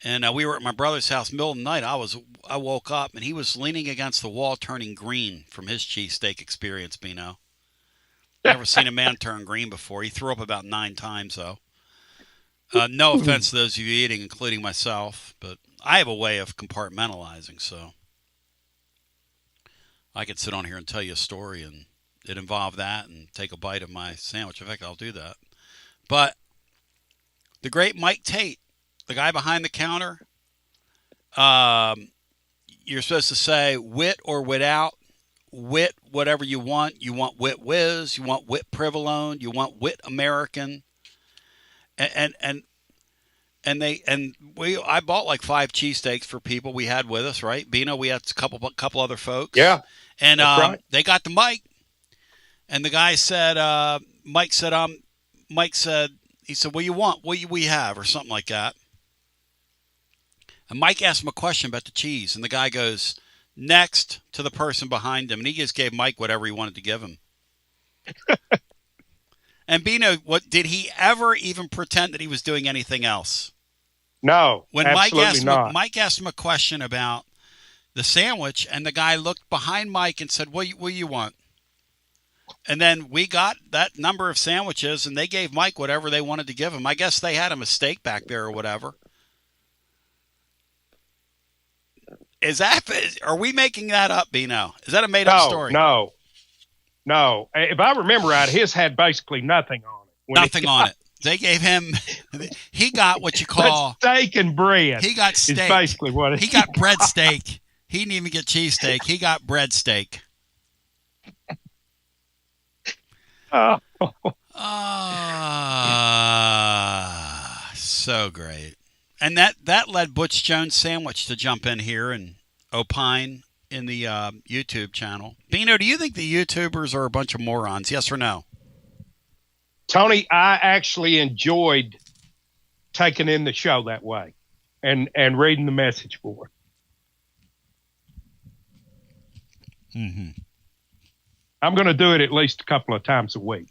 And we were at my brother's house middle of the night. I woke up, and he was leaning against the wall turning green from his cheesesteak experience, Bino. Never seen a man turn green before. He threw up about 9 times, though. No offense to those of you eating, including myself, but I have a way of compartmentalizing, so I could sit on here and tell you a story, and it involved that, and take a bite of my sandwich. In fact, I'll do that. But the great Mike Tate, the guy behind the counter, you're supposed to say wit or without. Wit, whatever you want. You want wit whiz. You want wit provolone. You want wit American. I bought like 5 cheesesteaks for people we had with us, right? Bino, we had a couple other folks. Yeah, and that's right. They got the mic, and the guy said, Mike said, he said, "What do you want? What do we have?" or something like that. And Mike asked him a question about the cheese, and the guy goes next to the person behind him, and he just gave Mike whatever he wanted to give him. And Bino, what did he ever even pretend that he was doing anything else? No, when absolutely not. Mike asked him a question about the sandwich, and the guy looked behind Mike and said, what do you want? And then we got that number of sandwiches, and they gave Mike whatever they wanted to give him. I guess they had him a steak back there or whatever. Are we making that up, Bino? Is that a made-up story? No. If I remember right, his had basically nothing on it. Nothing on it. They gave him. He got what you call steak and bread. He got steak. Is basically what he got. Bread steak. He didn't even get cheesesteak. He got bread steak. So great. And that led Butch Jones Sandwich to jump in here and opine in the YouTube channel. Bino, do you think the YouTubers are a bunch of morons? Yes or no? Tony, I actually enjoyed taking in the show that way and reading the message board. Mm-hmm. I'm going to do it at least a couple of times a week.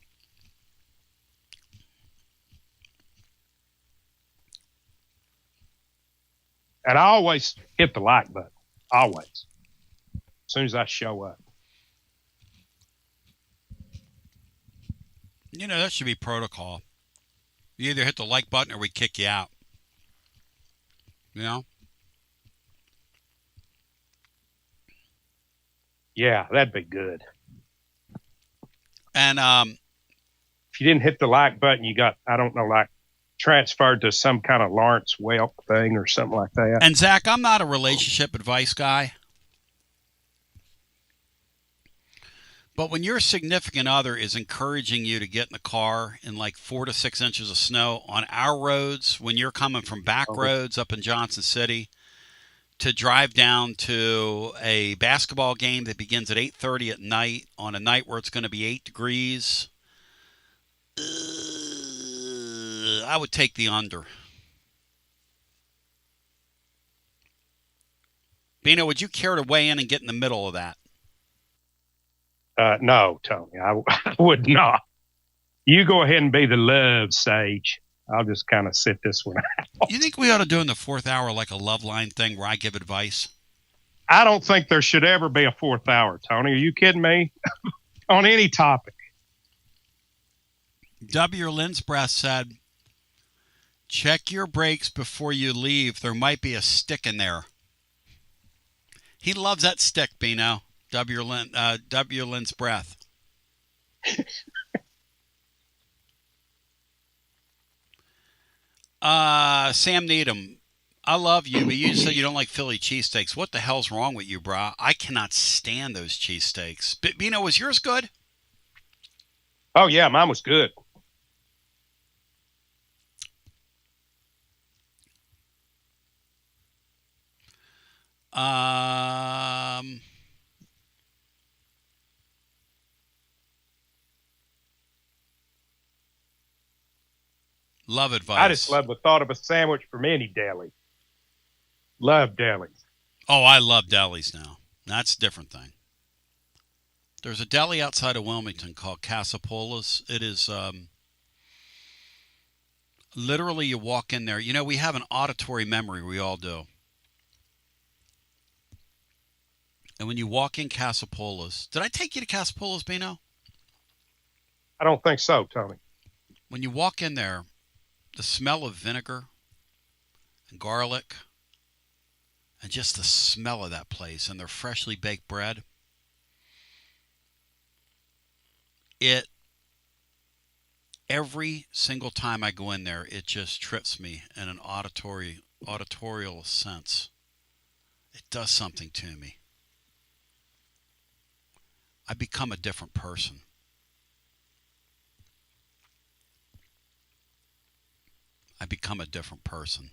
And I always hit the like button. Always. As soon as I show up. You know, that should be protocol. You either hit the like button or we kick you out. You know? Yeah, that'd be good. And if you didn't hit the like button, you got, I don't know, like transferred to some kind of Lawrence Welk thing or something like that. And Zach, I'm not a relationship advice guy. But when your significant other is encouraging you to get in the car in like 4 to 6 inches of snow on our roads, when you're coming from back roads up in Johnson City to drive down to a basketball game that begins at 8:30 at night on a night where it's going to be 8 degrees, I would take the under. Bino, would you care to weigh in and get in the middle of that? No, Tony, I would not. You go ahead and be the love sage. I'll just kind of sit this one out. You think we ought to do in the 4th hour like a love line thing where I give advice? I don't think there should ever be a 4th hour, Tony. Are you kidding me? On any topic. W. Linsbreath said, check your brakes before you leave. There might be a stick in there. He loves that stick, Bino. W. Linsbreath. Sam Needham, I love you, but you said you don't like Philly cheesesteaks. What the hell's wrong with you, brah? I cannot stand those cheesesteaks. Bino, was yours good? Oh, yeah, mine was good. Love advice. I just love the thought of a sandwich from any deli. Love delis. Oh, I love delis now. That's a different thing. There's a deli outside of Wilmington called Casapola's. It is literally you walk in there. You know, we have an auditory memory. We all do. And when you walk in Casapola's, did I take you to Casapola's, Bino? I don't think so, Tony. When you walk in there, the smell of vinegar and garlic and just the smell of that place and their freshly baked bread, every single time I go in there, it just trips me in an auditorial sense. It does something to me. I become a different person. I become a different person.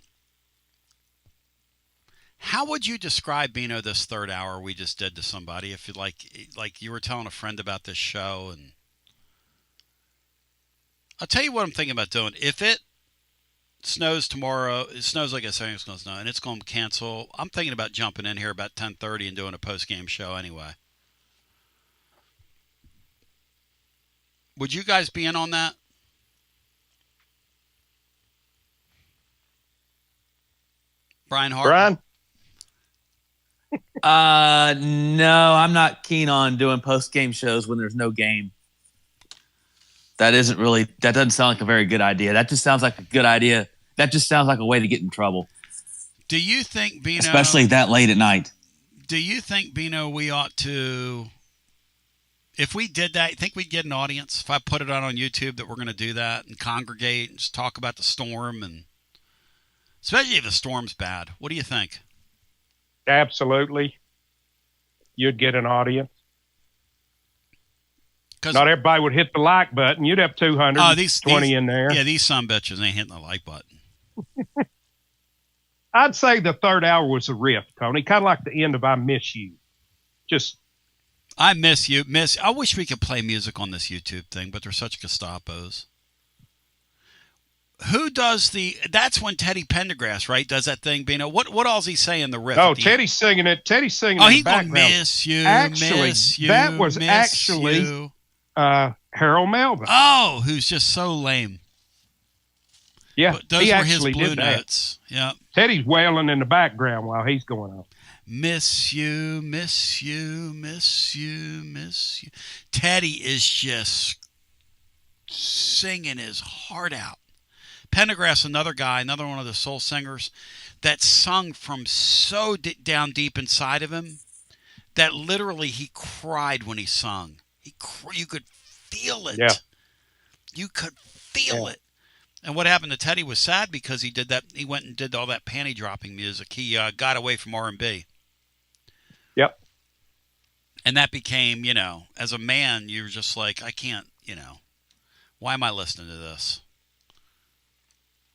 How would you describe, Bino, this third hour we just did to somebody? If you like you were telling a friend about this show, and I'll tell you what I'm thinking about doing. If it snows tomorrow, it snows like I say it's going to snow, and it's going to cancel. I'm thinking about jumping in here about 10:30 and doing a post-game show anyway. Would you guys be in on that? Brian Hart? No, I'm not keen on doing post-game shows when there's no game. That doesn't sound like a very good idea. That just sounds like a good idea. That just sounds like a way to get in trouble. Do you think, Bino... Especially that late at night. Do you think, Bino, we ought to... If we did that, you think we'd get an audience? If I put it on YouTube that we're going to do that and congregate and just talk about the storm, and especially if the storm's bad. What do you think? Absolutely. You'd get an audience. Not everybody would hit the like button. You'd have 220 in there. Yeah, these sumbitches ain't hitting the like button. I'd say the third hour was a riff, Tony. Kind of like the end of I Miss You. I miss you. I wish we could play music on this YouTube thing, but they're such Gestapos. Who does that's when Teddy Pendergrass, right, does that thing, Bino? What all's he saying the riff? Oh, Teddy's singing it. Teddy's singing it in the background. Miss you, miss you, that was miss actually you. Harold Melvin. Oh, who's just so lame. Yeah, but those were his blue notes. Yeah. Teddy's wailing in the background while he's going on. Miss you, miss you, miss you, miss you. Teddy is just singing his heart out. Pendergrass, another guy, another one of the soul singers that sung from so down deep inside of him that literally he cried when he sung. You could feel it. Yeah. You could feel it. And what happened to Teddy was sad because he did that. He went and did all that panty dropping music. He got away from R&B. Yep. And that became, as a man, you're just like, I can't, why am I listening to this?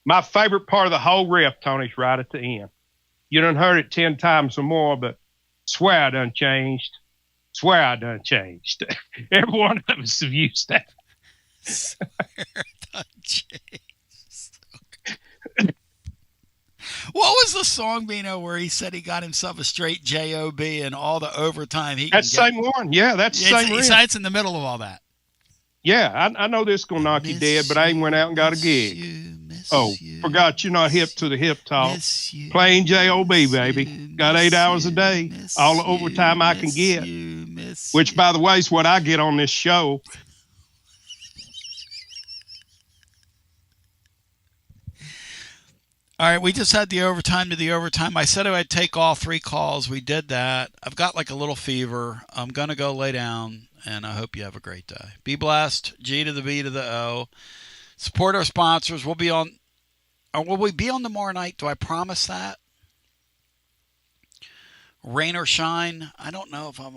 My favorite part of the whole riff, Tony's right at the end. You done heard it 10 times or more, but swear I done changed. Swear I done changed. Every one of us have used that. Swear I done changed. What was the song, Bino, where he said he got himself a straight job and all the overtime he That's can the same one. Yeah, that's the same riff. It's in the middle of all that. Yeah, I know this is going to knock you dead, but I even went out and got a gig. Forgot you're not hip to the hip talk. Playing JOB, baby. Got 8 hours a day. All the overtime I can get. Which, by the way, is what I get on this show. All right, we just had the overtime to the overtime. I said I'd take all 3 calls. We did that. I've got like a little fever. I'm going to go lay down, and I hope you have a great day. Be blessed. G to the B to the O. Support our sponsors. Will we be on tomorrow night? Do I promise that? Rain or shine? I don't know if I'm...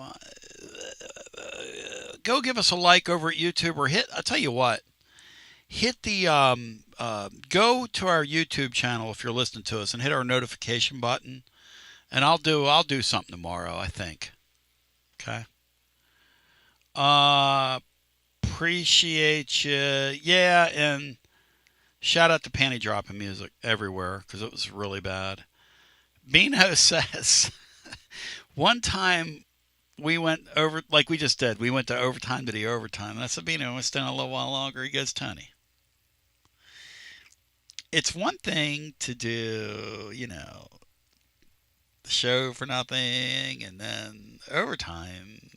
go give us a like over at YouTube or I'll tell you what. Hit the... go to our YouTube channel if you're listening to us and hit our notification button. And I'll do something tomorrow, I think. Okay? Appreciate you. Yeah, and shout out to panty dropping music everywhere because it was really bad. Bino says, one time we went over, like we just did, we went to overtime to the overtime. And I said, Bino, we'll stay a little while longer. He goes, Tony, it's one thing to do, the show for nothing and then overtime.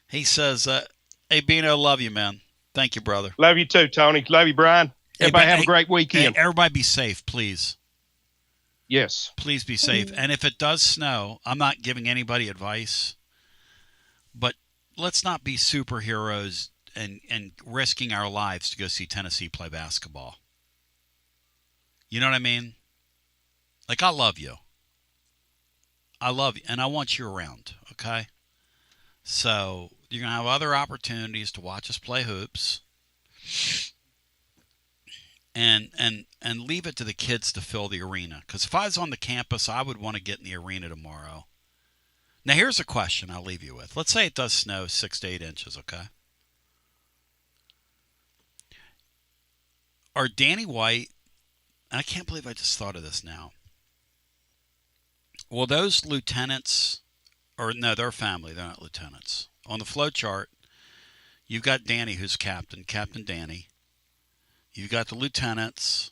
He says, hey, Bino, love you, man. Thank you, brother. Love you too, Tony. Love you, Brian. Everybody have a great weekend. Everybody be safe, please. Yes. Please be safe. And if it does snow, I'm not giving anybody advice, but let's not be superheroes and risking our lives to go see Tennessee play basketball. You know what I mean? Like, I love you. I love you, and I want you around, okay? So you're going to have other opportunities to watch us play hoops. and leave it to the kids to fill the arena. Because if I was on the campus, I would want to get in the arena tomorrow. Now, here's a question I'll leave you with. Let's say it does snow 6 to 8 inches, okay? Are Danny White, and I can't believe I just thought of this now. Well, those lieutenants, or no, they're family. They're not lieutenants. On the flow chart, you've got Danny, who's captain, Captain Danny. You've got the lieutenants,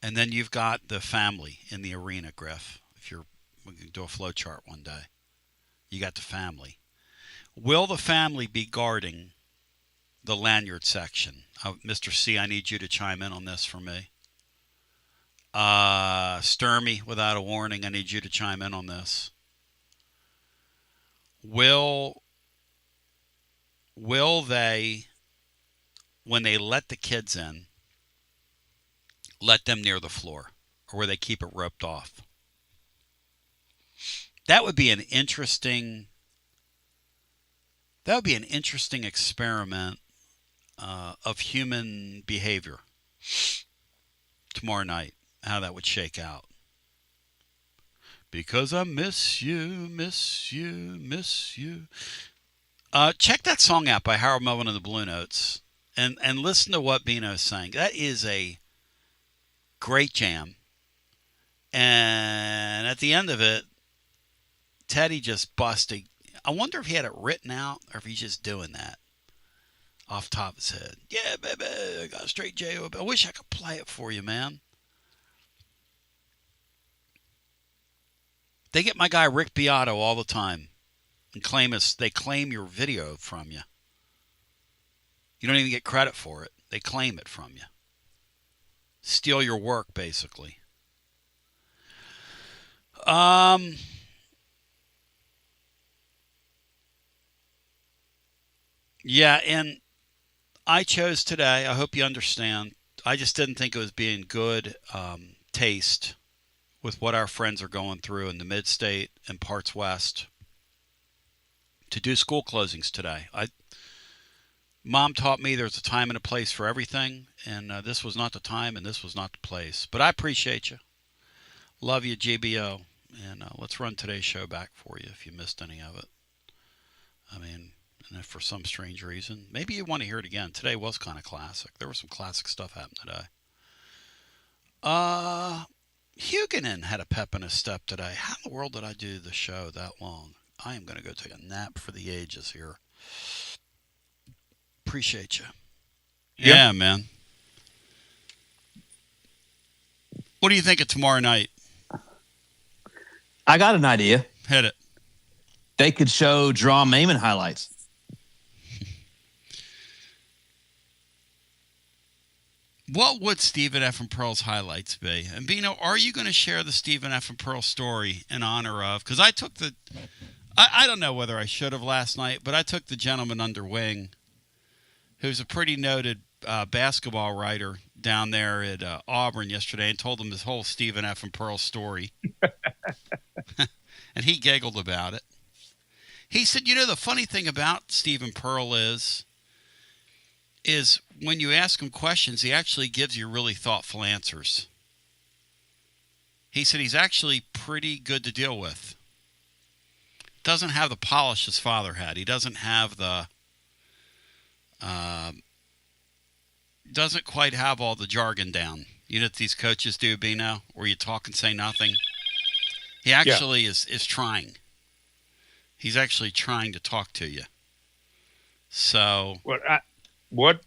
and then you've got the family in the arena, Griff. We can do a flow chart one day. You got the family. Will the family be guarding the lanyard section? Mr. C, I need you to chime in on this for me. Sturmy, without a warning, I need you to chime in on this. Will they, when they let the kids in, let them near the floor? Or will they keep it roped off? That would be an interesting experiment of human behavior tomorrow night, how that would shake out. Because I miss you, miss you, miss you. Check that song out by Harold Melvin and the Blue Notes and listen to what Bino's saying. That is a great jam. And at the end of it, Teddy just busted. I wonder if he had it written out or if he's just doing that off the top of his head. Yeah, baby, I got a straight J-O-B. I wish I could play it for you, man. They get my guy Rick Beato all the time and they claim your video from you. You don't even get credit for it. They claim it from you. Steal your work, basically. Yeah, and I chose today, I hope you understand, I just didn't think it was being good taste with what our friends are going through in the mid-state and parts west to do school closings today. Mom taught me there's a time and a place for everything, and this was not the time and this was not the place. But I appreciate you. Love you, GBO. And let's run today's show back for you if you missed any of it. I mean, and if for some strange reason, maybe you want to hear it again. Today was kind of classic. There was some classic stuff happening today. Huguenin had a pep in his step today. How in the world did I do the show that long? I am going to go take a nap for the ages here. Appreciate you. Yeah, man. What do you think of tomorrow night? I got an idea. Hit it. They could show Draw Maiman highlights. What would Stephen F. and Pearl's highlights be? And Bino, are you going to share the Stephen F. and Pearl story in honor of? Because I took I don't know whether I should have last night, but I took the gentleman under wing, who's a pretty noted basketball writer down there at Auburn yesterday, and told him this whole Stephen F. and Pearl story. And he giggled about it. He said, the funny thing about Stephen Pearl is when you ask him questions, he actually gives you really thoughtful answers. He said he's actually pretty good to deal with. Doesn't have the polish his father had. He doesn't have doesn't quite have all the jargon down. You know what these coaches do, Bino, where you talk and say nothing? He actually is trying. He's actually trying to talk to you. So what